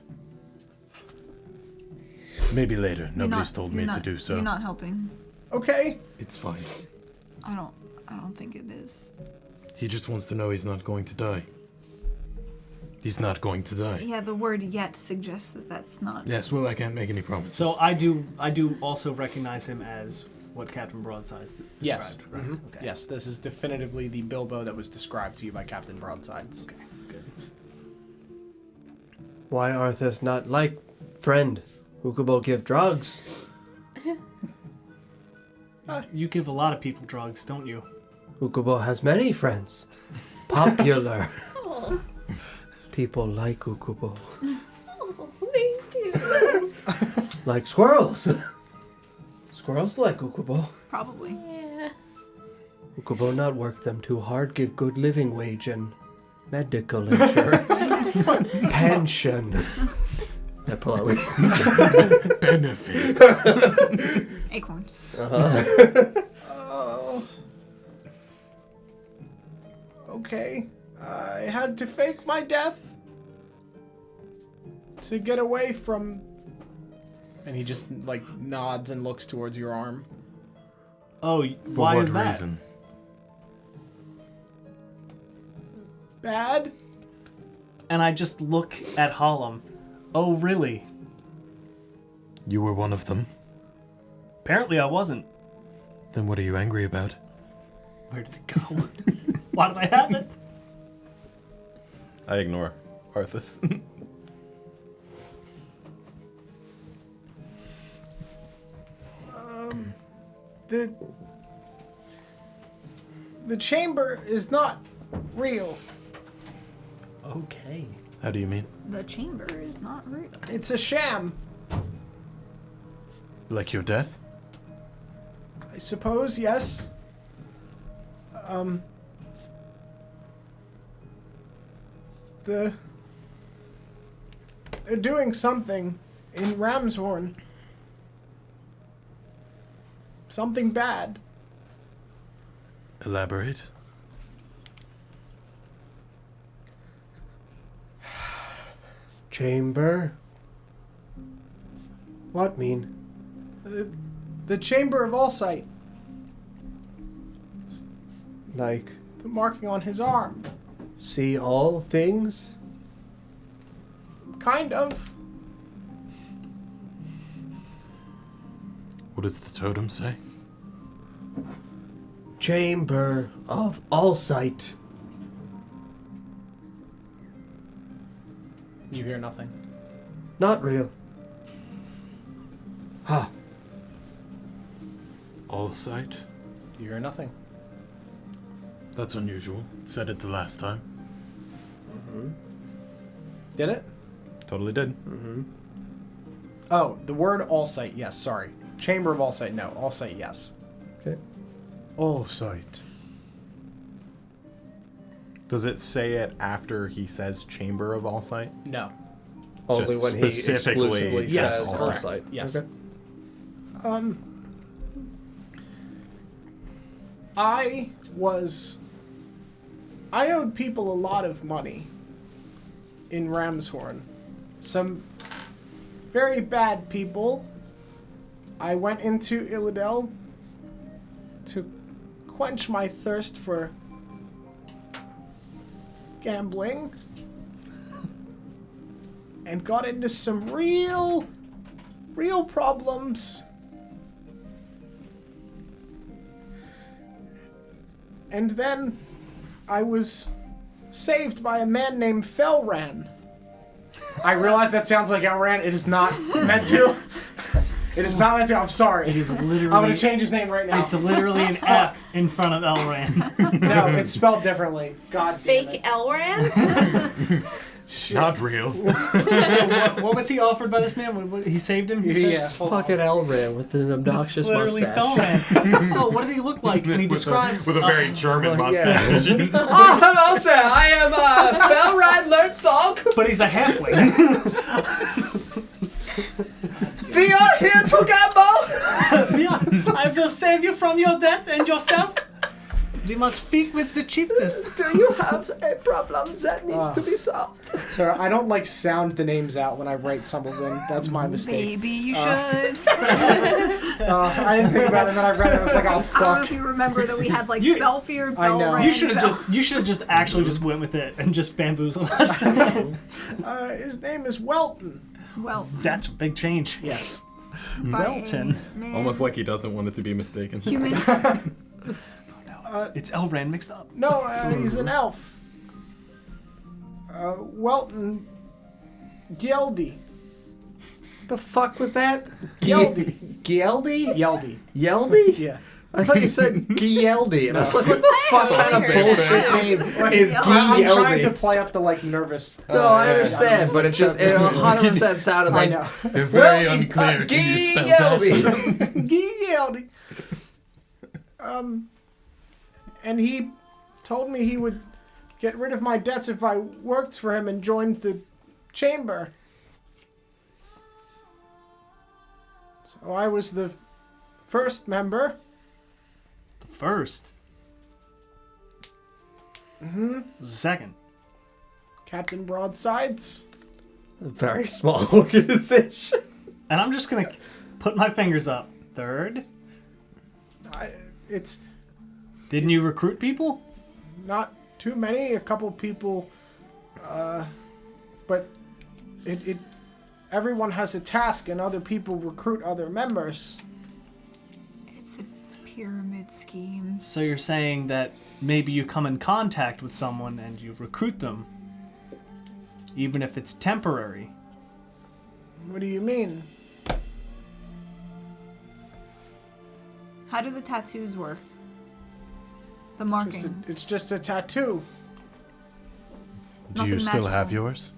Maybe later. Nobody's told me to do so. You're not helping. Okay. It's fine. I don't think it is. He just wants to know he's not going to die. He's not going to die. Yeah, the word "yet" suggests that that's not. Yes, well, I can't make any promises. So I do also recognize him as what Captain Broadside's described, Yes. right? Mhm. Okay. Yes, this is definitively the Bilbo that was described to you by Captain Broadsides. Okay, good. Why Arthur's not like friend? Ukubo give drugs. You give a lot of people drugs, don't you? Ukubo has many friends. Popular. Oh, People like Ukubo. they do. Like squirrels. Squirrels like Ukubo. Probably. Yeah. Ukubo not work them too hard, give good living wage and medical insurance. Pension. Applause. benefits. Acorns. Oh. Okay. I had to fake my death to get away from. And he just like nods and looks towards your arm. Oh, For why what is that? reason? Bad? And I just look at Harlem. Oh, really? You were one of them. Apparently I wasn't. Then what are you angry about? Where did it go? Why did I have it? I ignore Arthas. The chamber is not real. Okay. How do you mean? The chamber is not real. It's a sham, Like your death? I suppose. Yes. They're doing something in Ramshorn. Something bad. Elaborate. Chamber? What mean? The Chamber of Allsight. Like, The marking on his arm. see all things? Kind of. What does the totem say? Chamber of all sight. You hear nothing. Not real. Ha. All sight? You hear nothing. That's unusual. Said it the last time. Did it? Totally did. Oh, the word Allsight, yes, sorry. Chamber of Allsight, no. Allsight, yes. Okay. Allsight. Does it say it after he says Chamber of Allsight? No. Only Just when he specifically exclusively yes, says correct. all sight. Yes. Okay. I owed people a lot of money in Ramshorn. Some very bad people. I went into Illidel to quench my thirst for gambling and got into some real problems. And then I was saved by a man named Felran. I realize that sounds like Elran. It is not meant to. It is not meant to. I'm sorry. It is literally. I'm going to change his name right now. It's literally an F in front of Elran. No, it's spelled differently. God damn Fake it. Elran? Not real. So what was he offered by this man? He saved him? He said- Yeah. Fucking Elran with an obnoxious It's literally mustache. Felran. Oh, what did he look like? And he describes. With a very German well, yeah. mustache. Oh, hello, sir. I am Felran Lertzog. But he's a halfling. We are here to gamble. I will save you from your debt and yourself. We must speak with the chiefess. Do you have a problem that needs to be solved? So I don't like sound the names out when I write some of them. That's my mistake. Maybe you should. I didn't think about it, and then I read it. I was like, oh I don't know fuck. if you remember that we had like You- Belfier, I know. Belran, You should have just actually just went with it and just bamboozled us. His name is Welton. Well, That's a big change. Yes. by a Welton. man- Almost like he doesn't want it to be mistaken. human. It's Elran mixed up. No, he's an elf. Welton Yeldy. The fuck was that? Yeldy. Gieldy? Yeldy. Yeldy? Yeah. I thought you said Gieldy, and I was like, what the fuck kind of heard bullshit that. name is I'm trying to Gieldy? play up the like nervous. No, I understand, but it just it 100% sounded I like know. Very unclear. Can you spell that? Gieldy. Yeldy. And he told me he would get rid of my debts if I worked for him and joined the chamber. So I was the first member. The first. Mm-hmm. The second. Captain Broadsides. Very small organization. And I'm just gonna put my fingers up. Third. It's Didn't you recruit people? not too many. A couple people, but it everyone has a task, and other people recruit other members. It's a pyramid scheme. So you're saying that maybe you come in contact with someone and you recruit them, even if it's temporary. What do you mean? How do the tattoos work? The Just markings. it's just a tattoo. Do you Nothing still have magical. yours?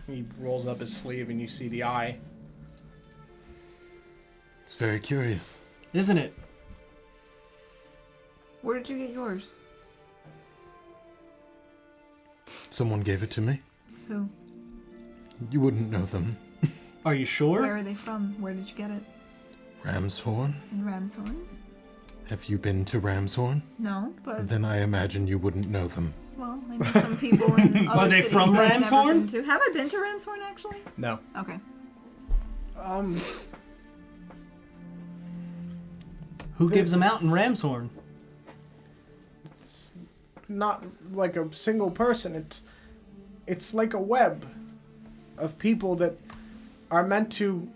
He rolls up his sleeve, and you see the eye. It's very curious. Isn't it? Where did you get yours? Someone gave it to me. Who? You wouldn't know them. Are you sure? Where are they from? Where did you get it? Ramshorn? In Ramshorn? Have you been to Ramshorn? No, but Then I imagine you wouldn't know them. well, I know some people in other Are they cities from that I've never Ramshorn? been to. Have I been to Ramshorn actually? No. Okay. Who gives them out in Ramshorn? It's not like a single person. It's like a web of people that are meant to.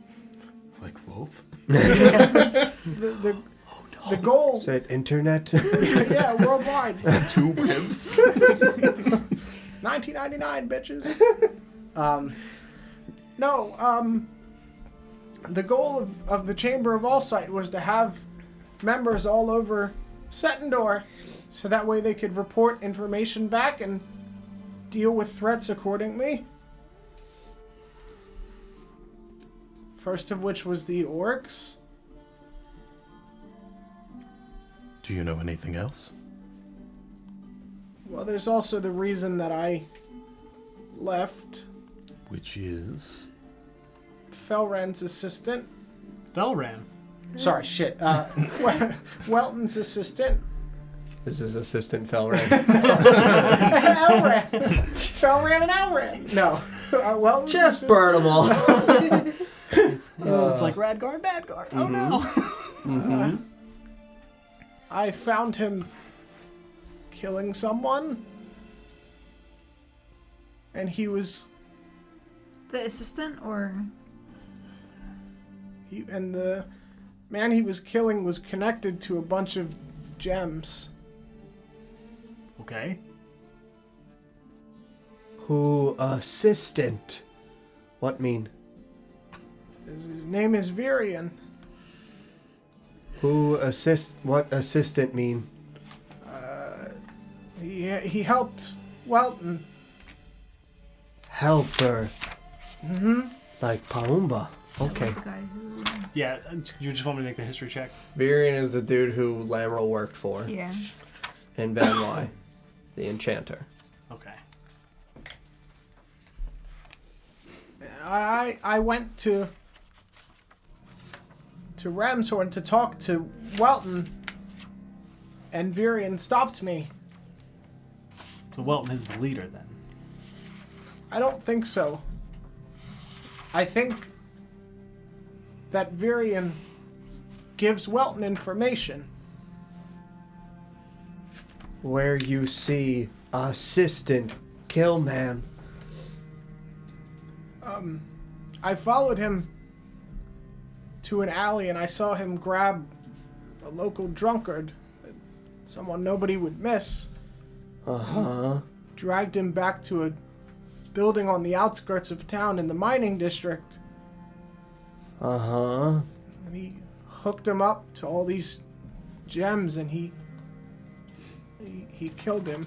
Like Wolf? The goal. Is it internet? Yeah, worldwide. 2 webs. 1999, bitches. The goal of the Chamber of Allsight was to have members all over Settandor, so that way they could report information back and deal with threats accordingly. First of which was the orcs. Do you know anything else? Well, there's also the reason that I left. Which is... Felren's assistant. Felran. Sorry, shit. Welton's assistant. This is Assistant Felran. Elran. Felran and Elran. No. Welton's Just assistant. burn them all. It's like Radgar and Badgar. Oh no. I found him killing someone. And he was... The assistant or And the man he was killing was connected to a bunch of gems. Okay. Who assistant? What mean? His name is Virion. Who assist? What assistant mean? He helped Welton. Helper. Like Paumba. Okay. the guy who? Yeah, you just want me to make the history check? Virion is the dude who Lamrel worked for. Yeah. And Van Wy, the enchanter. Okay. I went to Ramshorn to talk to Welton. and Virion stopped me. So Welton is the leader then. I don't think so. I think that Virion gives Welton information. Where you see assistant kill man. I followed him to an alley and I saw him grab a local drunkard, someone nobody would miss. Uh-huh. Dragged him back to a building on the outskirts of town in the mining district. Uh-huh. And he hooked him up to all these gems and he killed him.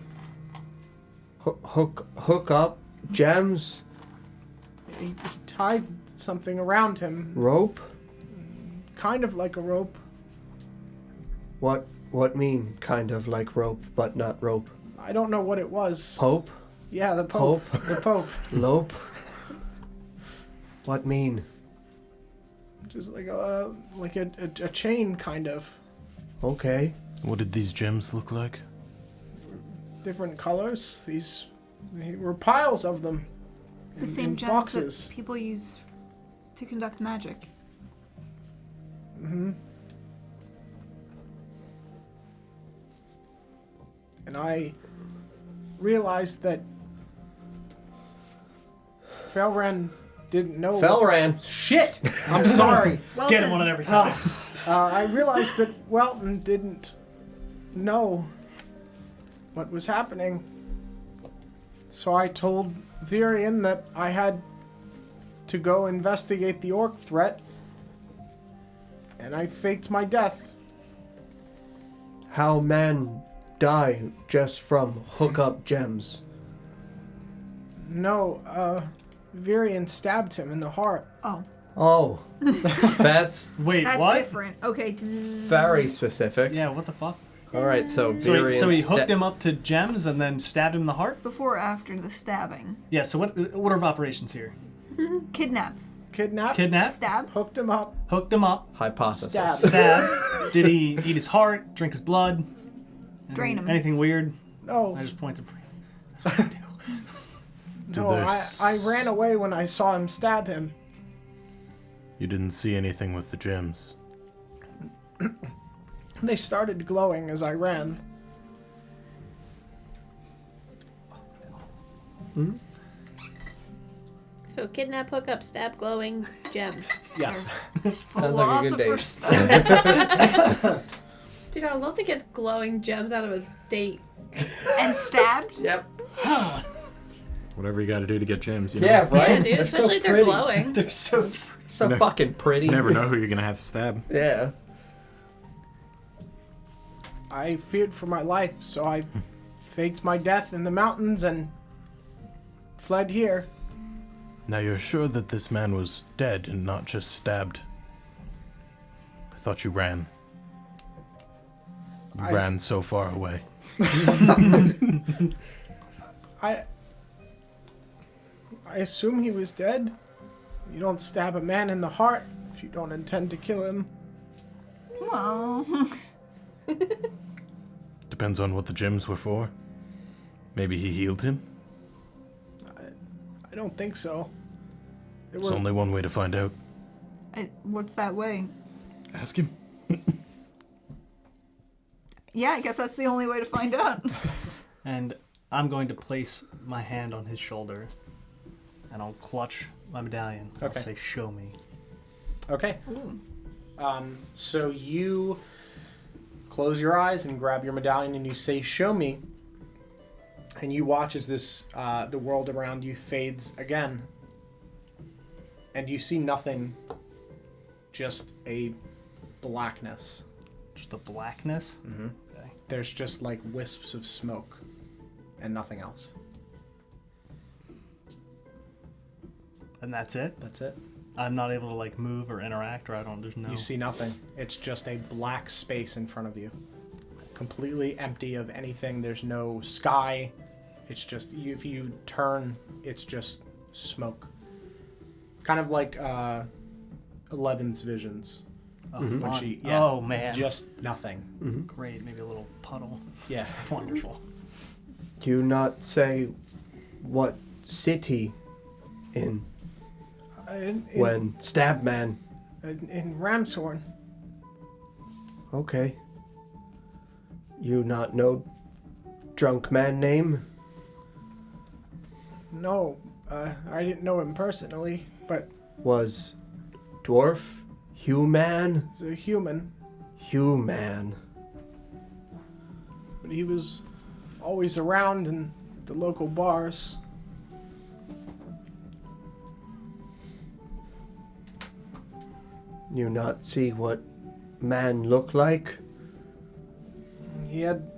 Hook up gems? He tied something around him, Rope? kind of like a rope. What mean kind of like rope but not rope? I don't know what it was. Pope? Yeah, the Pope. Pope? The Pope. Lope? What mean? Just like a chain, kind of. Okay. What did these gems look like? Different colors. These were piles of them. The same in gems boxes. that people use to conduct magic. Mm-hmm. And I realized that Felren didn't know. Felran. Shit! I'm sorry. Get him on it every time. I realized that Welton didn't know what was happening. So I told Virion that I had to go investigate the orc threat. And I faked my death. How man die just from hook up gems? No, Virion stabbed him in the heart. Oh, Oh. That's Wait, that's what? different. Okay. very specific. Yeah, what the fuck? Alright, so So he hooked him. him up to gems and then stabbed him in the heart? Before or after the stabbing? Yeah, so what order of operations here? Kidnap. Kidnapped. Kidnap? Stab. Hooked him up. Hooked him up. Hypothesis. Stab. Stab. Did he eat his heart? Drink his blood? Drain him. Anything weird? No, I just point to... That's what I do. no, there's- I ran away when I saw him stab him. You didn't see anything with the gems. They started glowing as I ran. So kidnap, hook up, stab, glowing, gems. Yes. Sounds like a good Philosopher date. stuff. Dude, I would love to get glowing gems out of a date. And stabbed? Yep. Whatever you got to do to get gems. You know? Yeah, right? Yeah, dude, They're especially if they're pretty. glowing. They're so... So No. fucking pretty. You never know who you're gonna have to stab. Yeah. I feared for my life, so I faked my death in the mountains and fled here. Now you're sure that this man was dead and not just stabbed? I thought you ran. You I- ran so far away. I assume he was dead. You don't stab a man in the heart if you don't intend to kill him. Well, Depends on what the gems were for. Maybe he healed him. I don't think so. There There's were, only one way to find out. what's that way? Ask him. Yeah, I guess that's the only way to find out. And I'm going to place my hand on his shoulder, and I'll clutch my medallion. I'll Okay. say, show me. okay. So you close your eyes and grab your medallion and you say, "Show me." And you watch as this the world around you fades again. And you see nothing, just a blackness. Just a blackness? Mm-hmm. Okay. There's just like wisps of smoke and nothing else. And that's it? That's it. I'm not able to, like, move or interact, or there's no... You see nothing. It's just a black space in front of you. Completely empty of anything. There's no sky. It's just, if you turn, it's just smoke. Kind of like Eleven's visions. Oh, when fun. she, Oh, man. just nothing. Great, maybe a little puddle. Yeah. Wonderful. Do you not say what city in when Stabman? In Ramshorn. Okay. You not know drunk man name? No, I didn't know him personally, but Was dwarf? Human? he's a human. Human. But he was always around in the local bars. You not see what man look like? He had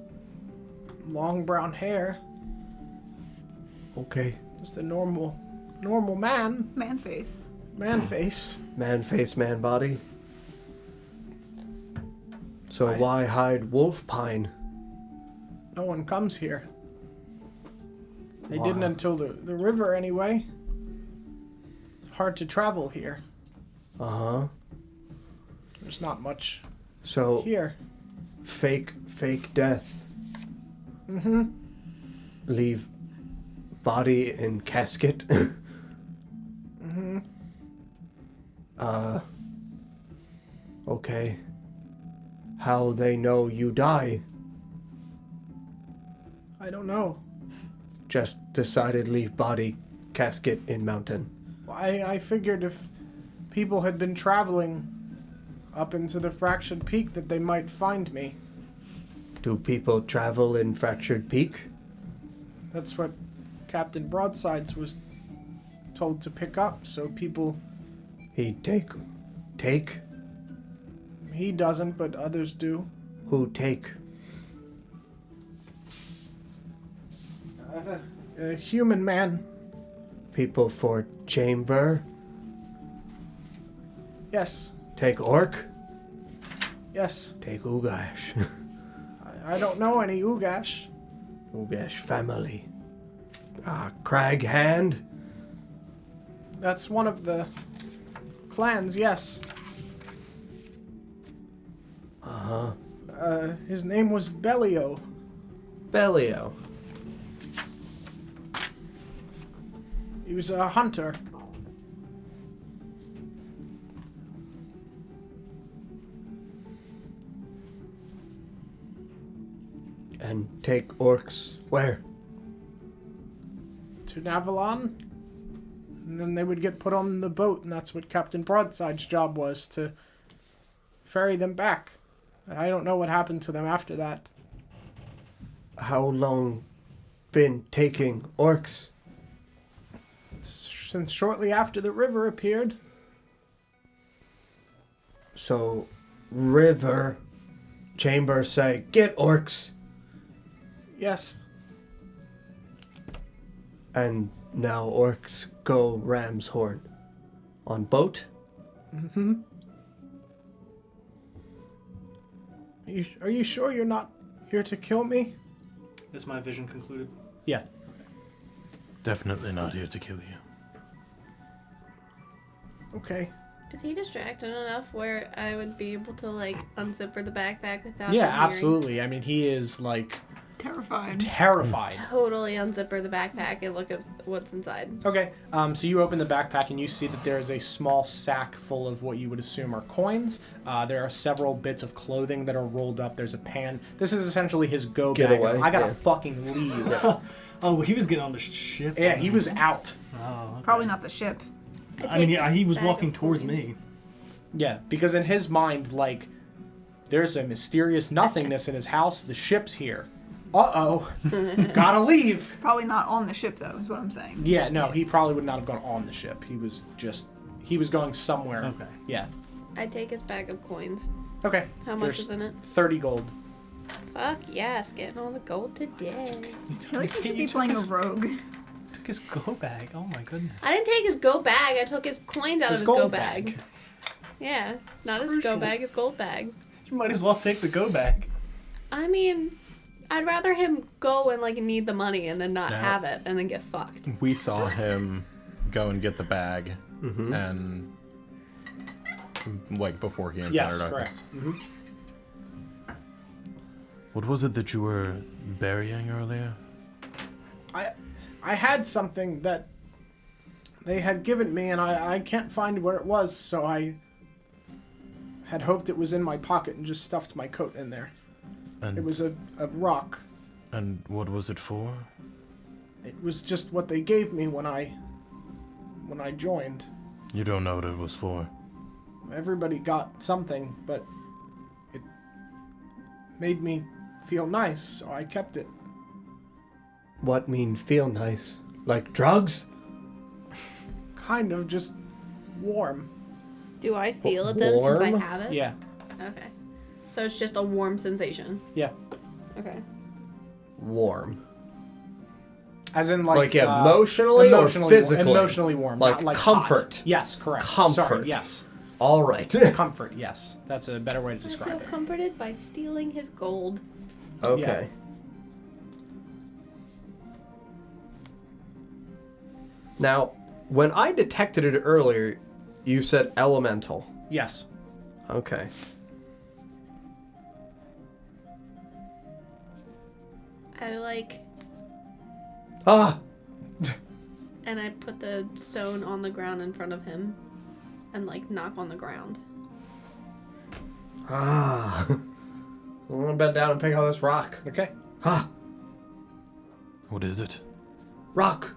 long brown hair, Okay. just a normal man face. face. Man face, man body. So why hide wolf pine? No one comes here. They Why? didn't until the river anyway. It's hard to travel here. Uh-huh. There's not much So here. fake death. Mm-hmm. Leave body in casket. Mm-hmm. Okay. How they know you die? I don't know. Just decided leave body casket in mountain. I figured if people had been traveling up into the Fractured Peak that they might find me. Do people travel in Fractured Peak? That's what Captain Broadsides was told to pick up, so people... He take? He doesn't, but others do. Who take? A human man. People for chamber? Yes. Take orc? Yes. Take Ugash. I don't know any Ugash. Ugash family. Crag Hand? That's one of the clans, yes. Uh-huh. His name was Bellio. Bellio. He was a hunter. And take orcs where? To Navalon. And then they would get put on the boat, and that's what Captain Broadside's job was, to ferry them back. I don't know what happened to them after that. How long been taking orcs? Since shortly after the river appeared. So, river chamber say, get orcs. Yes. And now orcs go Ram's Horn. On boat? Mm-hmm. Are you sure you're not here to kill me? Is my vision concluded? Yeah. Definitely not here to kill you. Okay. Is he distracted enough where I would be able to, like, unzipper the backpack without Yeah, him hearing? absolutely. I mean, he is, like, Terrified. terrified. Totally unzipper the backpack and look at what's inside. Okay, so you open the backpack and you see that there is a small sack full of what you would assume are coins. There are several bits of clothing that are rolled up. There's a pan. This is essentially his go bag. Getaway, I gotta yeah. fucking leave. Oh, he was getting on the ship. Yeah, wasn't he was out. Oh, okay. Probably not the ship. I mean, take yeah, the he was bag walking of towards coins. me. Yeah, because in his mind, like, there's a mysterious nothingness in his house. The ship's here. Uh-oh. Gotta leave. Probably not on the ship, though, is what I'm saying. Yeah, no, he probably would not have gone on the ship. He was going somewhere. Okay. Yeah. I take his bag of coins. Okay. How much is in it? 30 gold. Fuck yes, getting all the gold today. I feel like we should be playing a rogue. Took his go bag. Oh my goodness. I didn't take his go bag. I took his coins out of his gold go bag. Yeah, not his go crucial. bag, his gold bag. You might as well take the go bag. I mean, I'd rather him go and like need the money and then not Yeah. have it and then get fucked. We saw him go and get the bag, and like before he encountered Yes, Arthur. correct. Mm-hmm. What was it that you were burying earlier? I had something that they had given me, and I can't find where it was, so I had hoped it was in my pocket and just stuffed my coat in there. And It was a rock. And what was it for? It was just what they gave me when I joined. You don't know what it was for. Everybody got something, but it made me feel nice, so I kept it. What mean feel nice? Like drugs? Kind of just warm. Do I feel it then since I Warm? have it? Yeah. Okay. So it's just a warm sensation. Yeah. Okay. Warm. As in, Like emotionally or physically? Emotionally warm. Like not like comfort. hot. Yes, correct. Comfort. Sorry, yes. All right. Comfort, yes. That's a better way to I feel describe it. comforted by stealing his gold. Okay. Now, when I detected it earlier, you said elemental. Yes. Okay. I Ah! and I put the stone on the ground in front of him and knock on the ground. Ah. I'm gonna bend down and pick up this rock. Okay. Ah! What is it? Rock!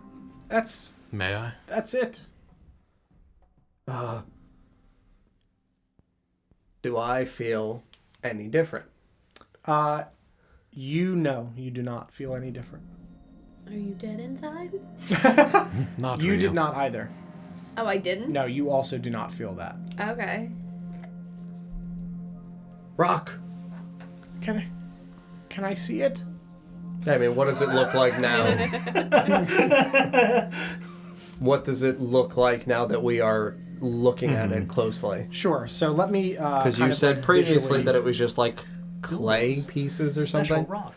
May I? That's it. Do I feel any different? You do not feel any different. Are you dead inside? Not You real. did not either. Oh, I didn't? No, you also do not feel that. Okay. Rock! Can I see it? I mean, what does it look like now? What does it look like now that we are looking at it closely? Sure. So let me. Because you said previously that it was just clay pieces or Special something. rock.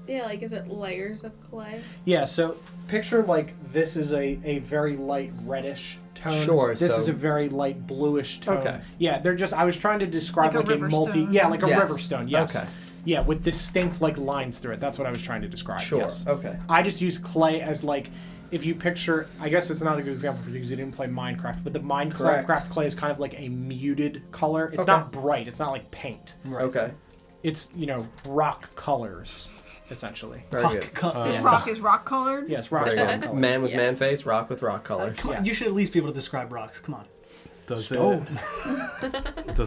Yeah, is it layers of clay? Yeah. So picture this is a very light reddish tone. Sure, This so- is a very light bluish tone. Okay. Yeah. They're just. I was trying to describe Like a a river multi. stone. Yeah, like a Yes. river stone. Yes. Okay. Yeah, with distinct lines through it. That's what I was trying to describe. Sure. Yes. Okay. I just use clay as if you picture, I guess it's not a good example for you because you didn't play Minecraft, but the Correct. Minecraft clay is kind of like a muted color. It's Okay. not bright. It's not like paint. Okay. It's, rock colors, essentially. Very good. This rock is rock colored. Yes, rock Very color. good. Man with man face, rock with rock colors. Come on, Yeah. you should at least be able to describe rocks. Come on. Does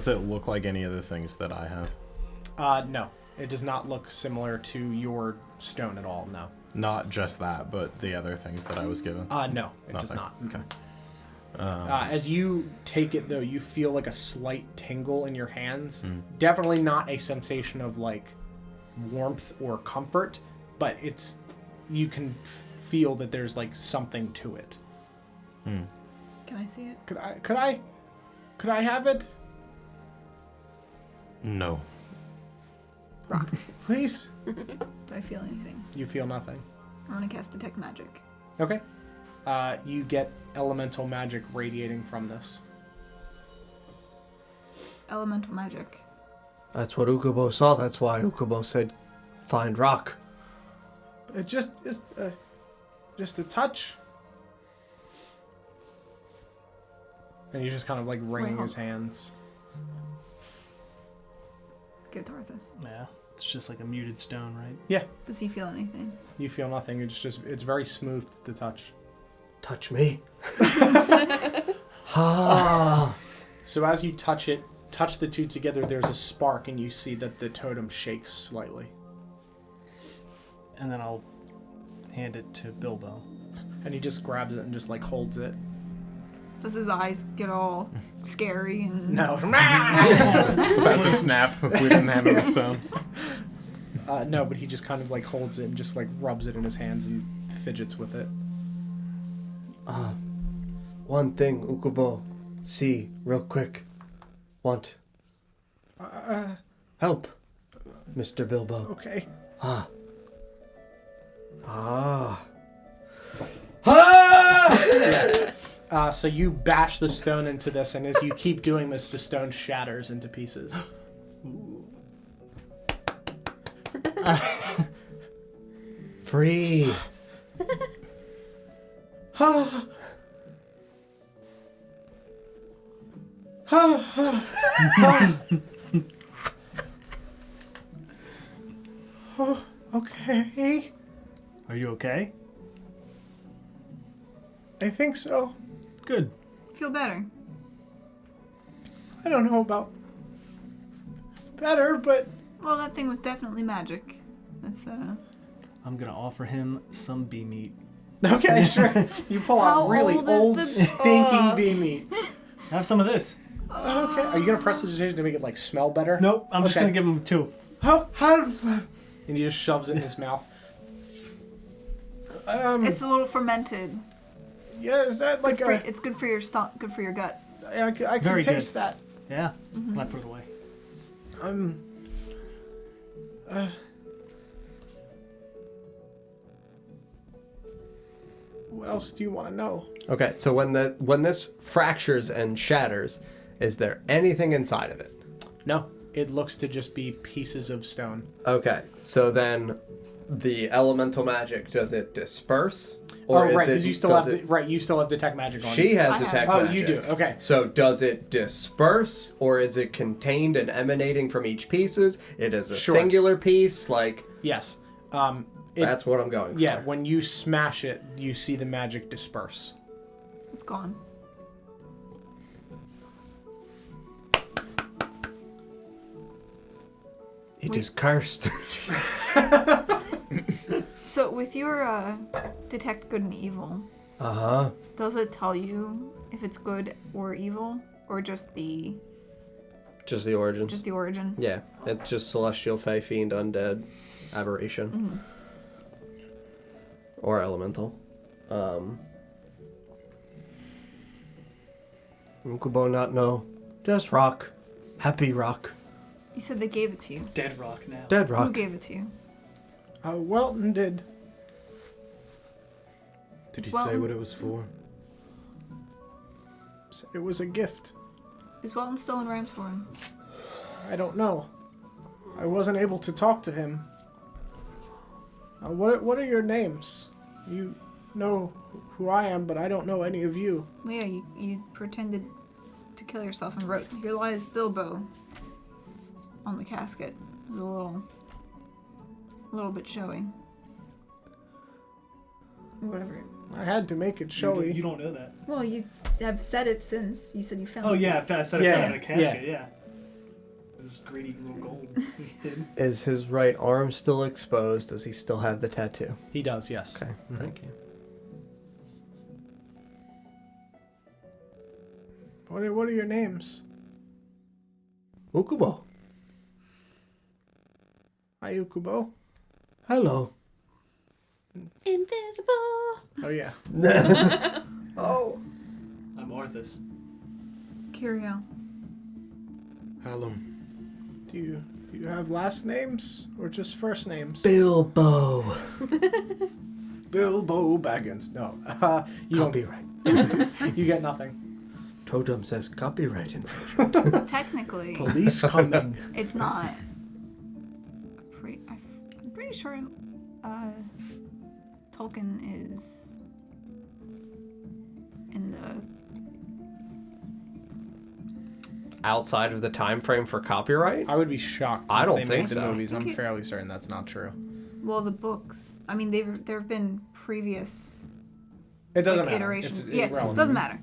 it look like any of the things that I have? No. It does not look similar to your stone at all, no. Not just that, but the other things that I was given. No, it does Nothing. not. Okay. As you take it, though, you feel like a slight tingle in your hands. Definitely not a sensation of warmth or comfort, but you can feel that there's something to it. Can I see it? Could I have it? No. Rock. Please? Do I feel anything? You feel nothing. I'm gonna cast Detect Magic. Okay. You get elemental magic radiating from this. Elemental magic. That's what Ukubo saw. That's why Ukubo said, "Find rock." Just a touch. And he's just kind of wringing Wait, his hands. Give it to Arthas. Yeah, it's just like a muted stone, right? Yeah. Does he feel anything? You feel nothing. It's very smooth to touch. Touch me. Ah. So as you touch the two together, there's a spark, and you see that the totem shakes slightly. And then I'll hand it to Bilbo. And he just grabs it and just holds it. Does his eyes get all scary and No. About to snap if we didn't handle the stone. No, but he just kind of holds it and just rubs it in his hands and fidgets with it. One thing, Ukubo. See, real quick. Want help, Mr. Bilbo. Okay. Ah. So you bash the stone into this, and as you keep doing this, the stone shatters into pieces. Free. Okay. Are you okay? I think so. Good. Feel better. I don't know about better, but Well, that thing was definitely magic. That's I'm gonna offer him some bee meat. okay, sure. You pull out How really old is old, this- stinking bee meat. Have some of this. Okay. Are you gonna press the decision to make it like smell better? Nope. I'm just Okay. gonna give him 2. How? And he just shoves it in his mouth. it's a little fermented. Yeah, is that like a? It's good for your stomach, good for your gut. I can Very taste good. that. Yeah. I put it away. What else do you want to know? Okay, so when this fractures and shatters, is there anything inside of it? No, it looks to just be pieces of stone. Okay, so then the elemental magic, does it disperse? Or right, is because it, you still does have it- you still have detect magic on. She has I have- detect Oh, magic. you do. Okay. So does it disperse, or is it contained and emanating from each pieces? It is a Sure. singular piece, like Yes. that's what I'm going for. Yeah. When you smash it, you see the magic disperse. It's gone. It is cursed. So with your detect good and evil, Uh-huh. does it tell you if it's good or evil, or just the Just the origin. origin? Yeah, it's just celestial, fey, fiend, undead, aberration. Or elemental. Ukubo not know. Just rock. Happy rock. You said they gave it to you. Dead rock now. Dead Who rock. gave it to you? Welton did. Did he Well- say what it was for? Said it was a gift. Is Welton still in Ramshorn? I don't know. I wasn't able to talk to him. What are your names? You know who I am, but I don't know any of you. Well, yeah, you pretended to kill yourself and wrote, "Here lies Bilbo" on the casket. It was a little bit showy. Whatever. I had to make it showy. You don't know that. Well, you have said it since you said you found Oh it. yeah, I said it Yeah, in a casket. Yeah. This greedy little gold. Is his right arm still exposed? Does he still have the tattoo? He does, yes. Okay, thank you. What are your names? Ukubo. Hi, Ukubo. Hello. Invisible. Oh, yeah. Oh. I'm Arthas. Curio. Hallam. Do you have last names or just first names? Bilbo. Bilbo Baggins. No. You don't. Copyright. You get nothing. Totem says copyright infringement. Technically, Police coming. it's not. I'm pretty sure Tolkien is in the. Outside of the time frame for copyright? I would be shocked. I since don't they think make the so. movies. I'm Okay. fairly certain that's not true. Well, the books. I mean, there have been previous It doesn't like, matter. iterations. It's Yeah, irrelevant. doesn't matter.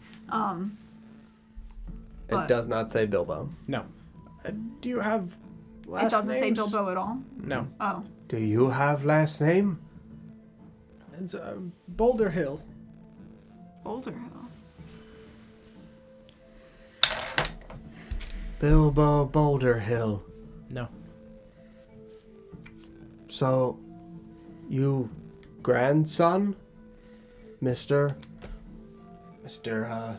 It But- does not say Bilbo. No. Do you have last It doesn't say names? Bilbo at all. No. Oh, Do you have last name? It's Boulder Hill. Boulder Hill. Bilbo Boulder Hill. No. So, you grandson? Mr.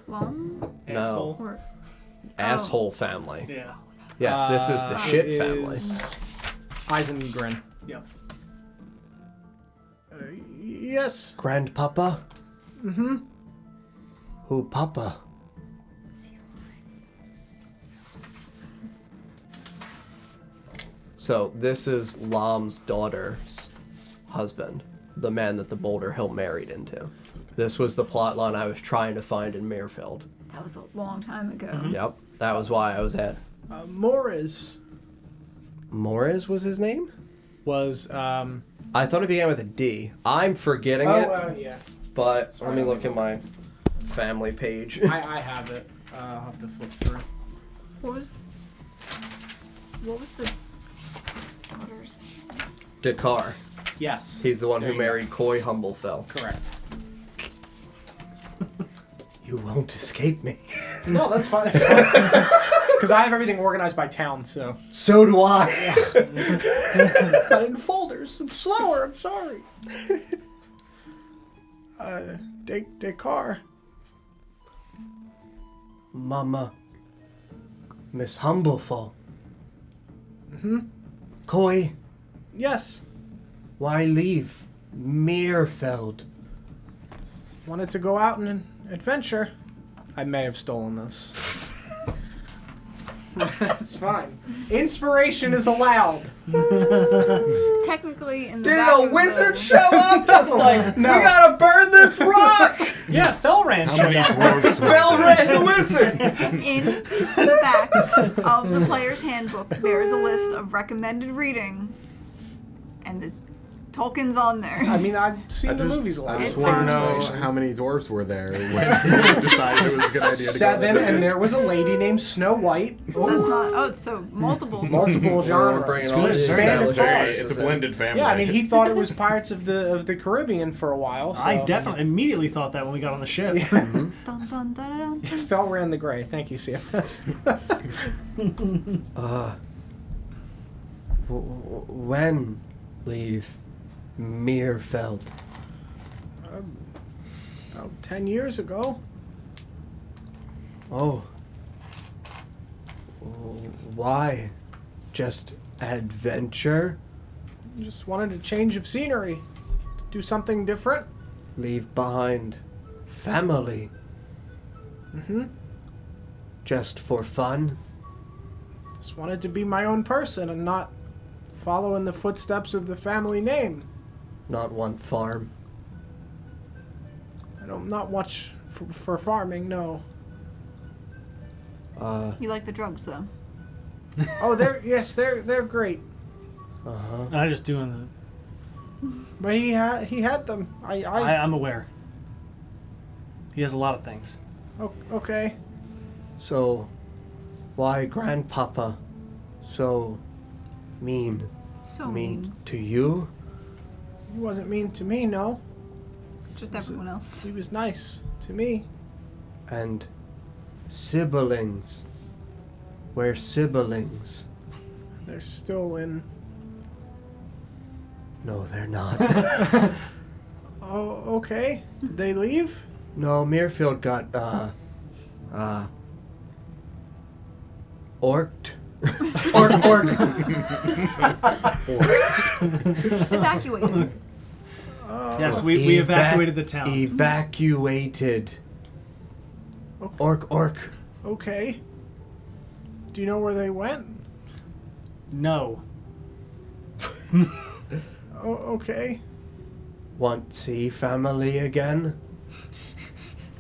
Long Asshole. or Asshole family. Yeah. Yes, this is the shit it family. is Eisengrin. Yep. Yes. Grandpapa? Mm-hmm. Who Papa? So this is Lam's daughter's husband, the man that the Boulder Hill married into. This was the plot line I was trying to find in Mirfield. That was a long time ago. Mm-hmm. Yep, that was why I was at. Morris Morris was his name? was, I thought it began with a D. I'm forgetting it, yeah. but let me look at my family page. I have it. I'll have to flip through. What was the daughter's? Dakar. Yes. He's the one There who you go. married Coy Humblefell. Correct. You won't escape me. No, that's fine. That's fine. Because I have everything organized by town, so. So do I. Got it in folders. It's slower. I'm sorry. Dakar. Mama. Miss Humblefall. Coy, Yes. why leave Mirfeld? Wanted to go out on an adventure. I may have stolen this. That's fine. Inspiration is allowed. Technically, in the Did back a of wizard the, show up just like, No. we gotta burn this rock? Yeah, Felran How showed many up. dwarves were Well there? read the wizard. in the back of the player's handbook, there is a list of recommended reading, and the Tolkien's on there. I mean, I've seen the movies a lot. I just It's want to know inspiration. how many dwarves were there when you decided it was a good idea to go 7, there. and there was a lady named Snow White. That's not. Oh, it's so multiple. Multiple We're genres. bringing all Good. these Expanded established thought. races It's a in. blended family. Yeah, I mean, he thought it was Pirates of the Caribbean for a while. So. I definitely immediately thought that when we got on the ship. Dun, dun, dun, dun, dun. Fel ran the gray. Thank you, CMS. When leave Mirfeld? About 10 years ago. Oh. Why? Just adventure? Just wanted a change of scenery. To do something different. Leave behind family? Just for fun? Just wanted to be my own person and not follow in the footsteps of the family name. Not want farm? I don't not much for farming, no. You like the drugs, though. Oh, they're great. I'm just doing But he had them. I'm aware. He has a lot of things. Okay. So, why Grandpapa so mean? So Mean mean. to you? He wasn't mean to me, no. Just everyone else. He was nice to me. And siblings? We're siblings. They're still in. No, they're not. Oh, okay. Did they leave? No, Mirfield got, orked. Evacuated. Yes, we evacuated the town. Evacuated. Orc. Okay. Do you know where they went? No. Oh, okay. Want see family again?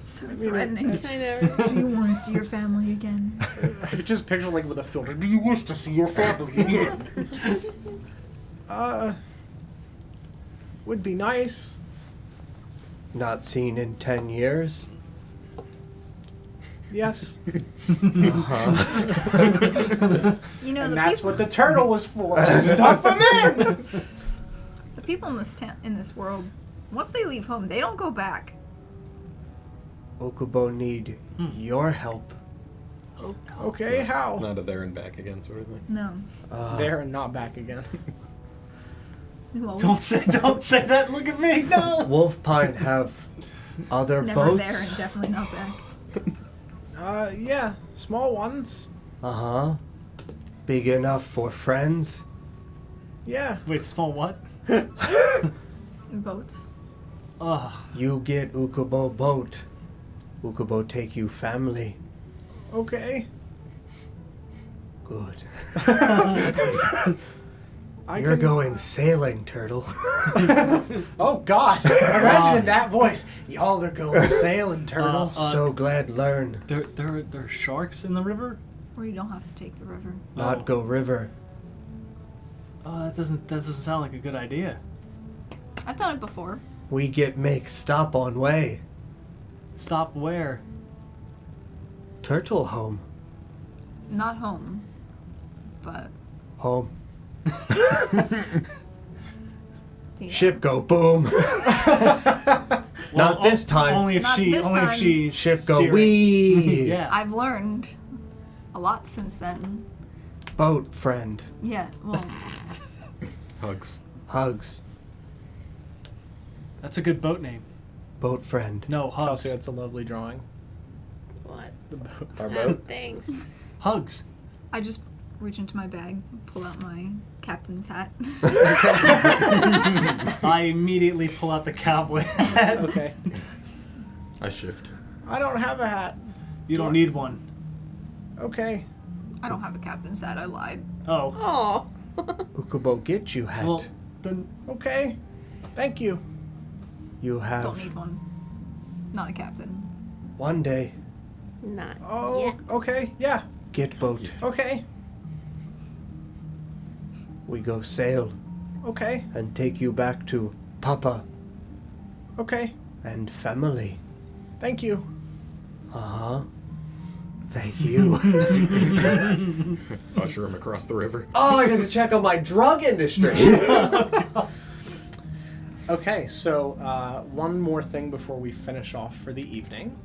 So mean, threatening. I never. Do you want to see your family again? I could just picture like with a filter. Do you wish to see your family again? Would be nice. Not seen in 10 years? Yes. You know, And the that's people, what the turtle was for. Stuff him in. the people in this world, once they leave home, they don't go back. Okubo need your help. Okay, how? Not a there and back again sort of thing. No. There and not back again. Well, Don't say that. Look at me. No. Wolfpine have other never boats? there and definitely not back. Yeah, small ones. Uh-huh. Big enough for friends? Yeah. Wait, small what? Boats. Ugh. You get Ukubo boat. Ukubo take you family. Okay. Good. You're going sailing, turtle. Oh God! Imagine that voice. Y'all are going sailing, turtle. So glad learn. There are sharks in the river? Or you don't have to take the river. Not go river. Oh, that doesn't sound like a good idea. I've done it before. We make stop on way. Stop where? Turtle home. Not home, but Home. the, Ship go boom. Not this time. Only if Not she. this Only if time. she's Ship go steering. wee. Yeah. I've learned a lot since then. Boat friend. Yeah, well, Hugs. Hugs. That's a good boat name. Boat friend. No, hugs. Kelsey, that's a lovely drawing. What? Our boat. Thanks. Hugs. I just reach into my bag, pull out my captain's hat. I immediately pull out the cowboy hat. Okay. I shift. I don't have a hat. You don't need one. Okay. I don't have a captain's hat, I lied. Oh. Oh. Ukubo get you hat. Well, then Okay. Thank you. You have Don't need one. Not a captain. one day Not Oh, yet. okay. Yeah. get boat. Okay. We go sail Okay. and take you back to Papa Okay. and family. Thank you. Uh-huh. Thank you. Usher him across the river. Oh, I got to check on my drug industry. Okay, so one more thing before we finish off for the evening.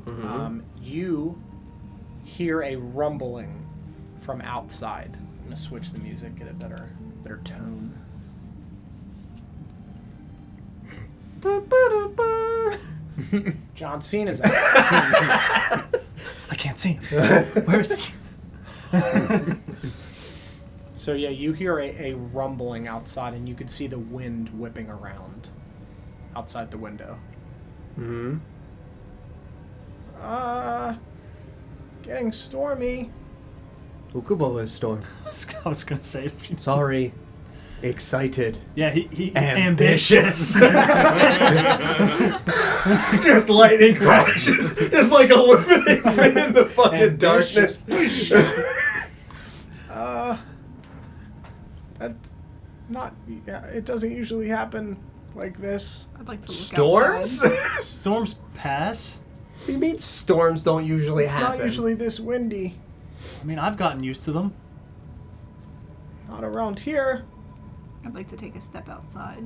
You hear a rumbling from outside. I'm gonna switch the music, get a better tone. John Cena's out. I can't see him. Where is he? So yeah, you hear a rumbling outside, and you can see the wind whipping around outside the window. Hmm. Getting stormy. Ukubo is storm. I was gonna say. Sorry. Excited. Yeah, he Ambitious. Just lightning crashes. Just like illuminates me in the fucking darkness. That's not. Yeah, it doesn't usually happen like this. I'd like to look Storms? outside. Storms pass. You mean storms don't usually It's happen? not usually this windy. I mean, I've gotten used to them. Not around here. I'd like to take a step outside.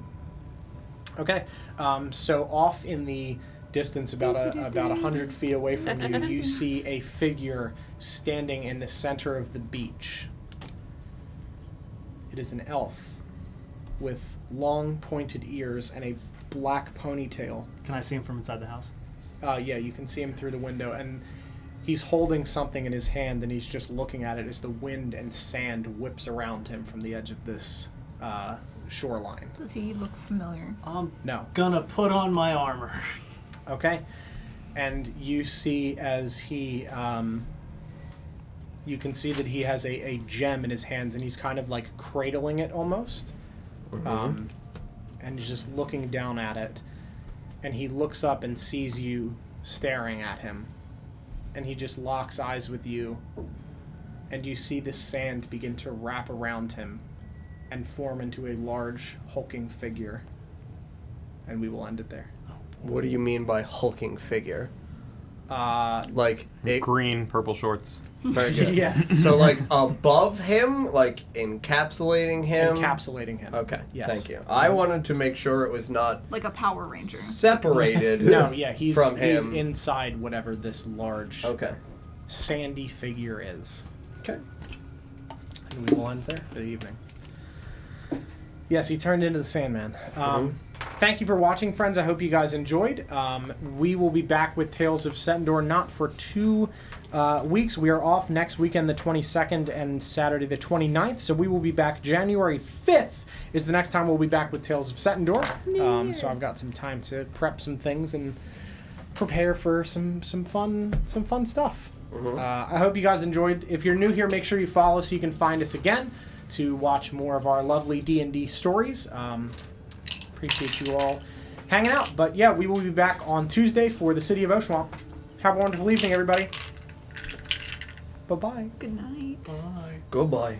Okay, so off in the distance, about 100 feet away from you, you see a figure standing in the center of the beach. It is an elf with long pointed ears and a black ponytail. Can I see him from inside the house? Yeah, you can see him through the window, and he's holding something in his hand, and he's just looking at it as the wind and sand whips around him from the edge of this shoreline. Does he look familiar? I'm No. gonna put on my armor. Okay. And you see as he, you can see that he has a gem in his hands, and he's kind of like cradling it almost. And he's just looking down at it. And he looks up and sees you staring at him. And he just locks eyes with you. And you see the sand begin to wrap around him and form into a large, hulking figure. And we will end it there. What do you mean by hulking figure? Like it, Green, purple shorts. very good. Yeah. So like above him, like encapsulating him. Encapsulating him. Okay. Yes. Thank you. I wanted to make sure it was not Like a Power Ranger. separated. No, yeah, he's from he's him. inside whatever this large Okay. sandy figure is. Okay. And we will end there for the evening. Yes, he turned into the Sandman. Thank you for watching, friends. I hope you guys enjoyed. We will be back with Tales of Settandor not for 2 weeks. We are off next weekend, the 22nd, and Saturday, the 29th. So we will be back January 5th is the next time we'll be back with Tales of Settandor. So I've got some time to prep some things and prepare for some fun stuff. I hope you guys enjoyed. If you're new here, make sure you follow so you can find us again to watch more of our lovely D&D stories. Appreciate you all hanging out. But yeah, we will be back on Tuesday for the City of Oshwamp. Have a wonderful evening, everybody. Bye-bye. Good night. Goodbye.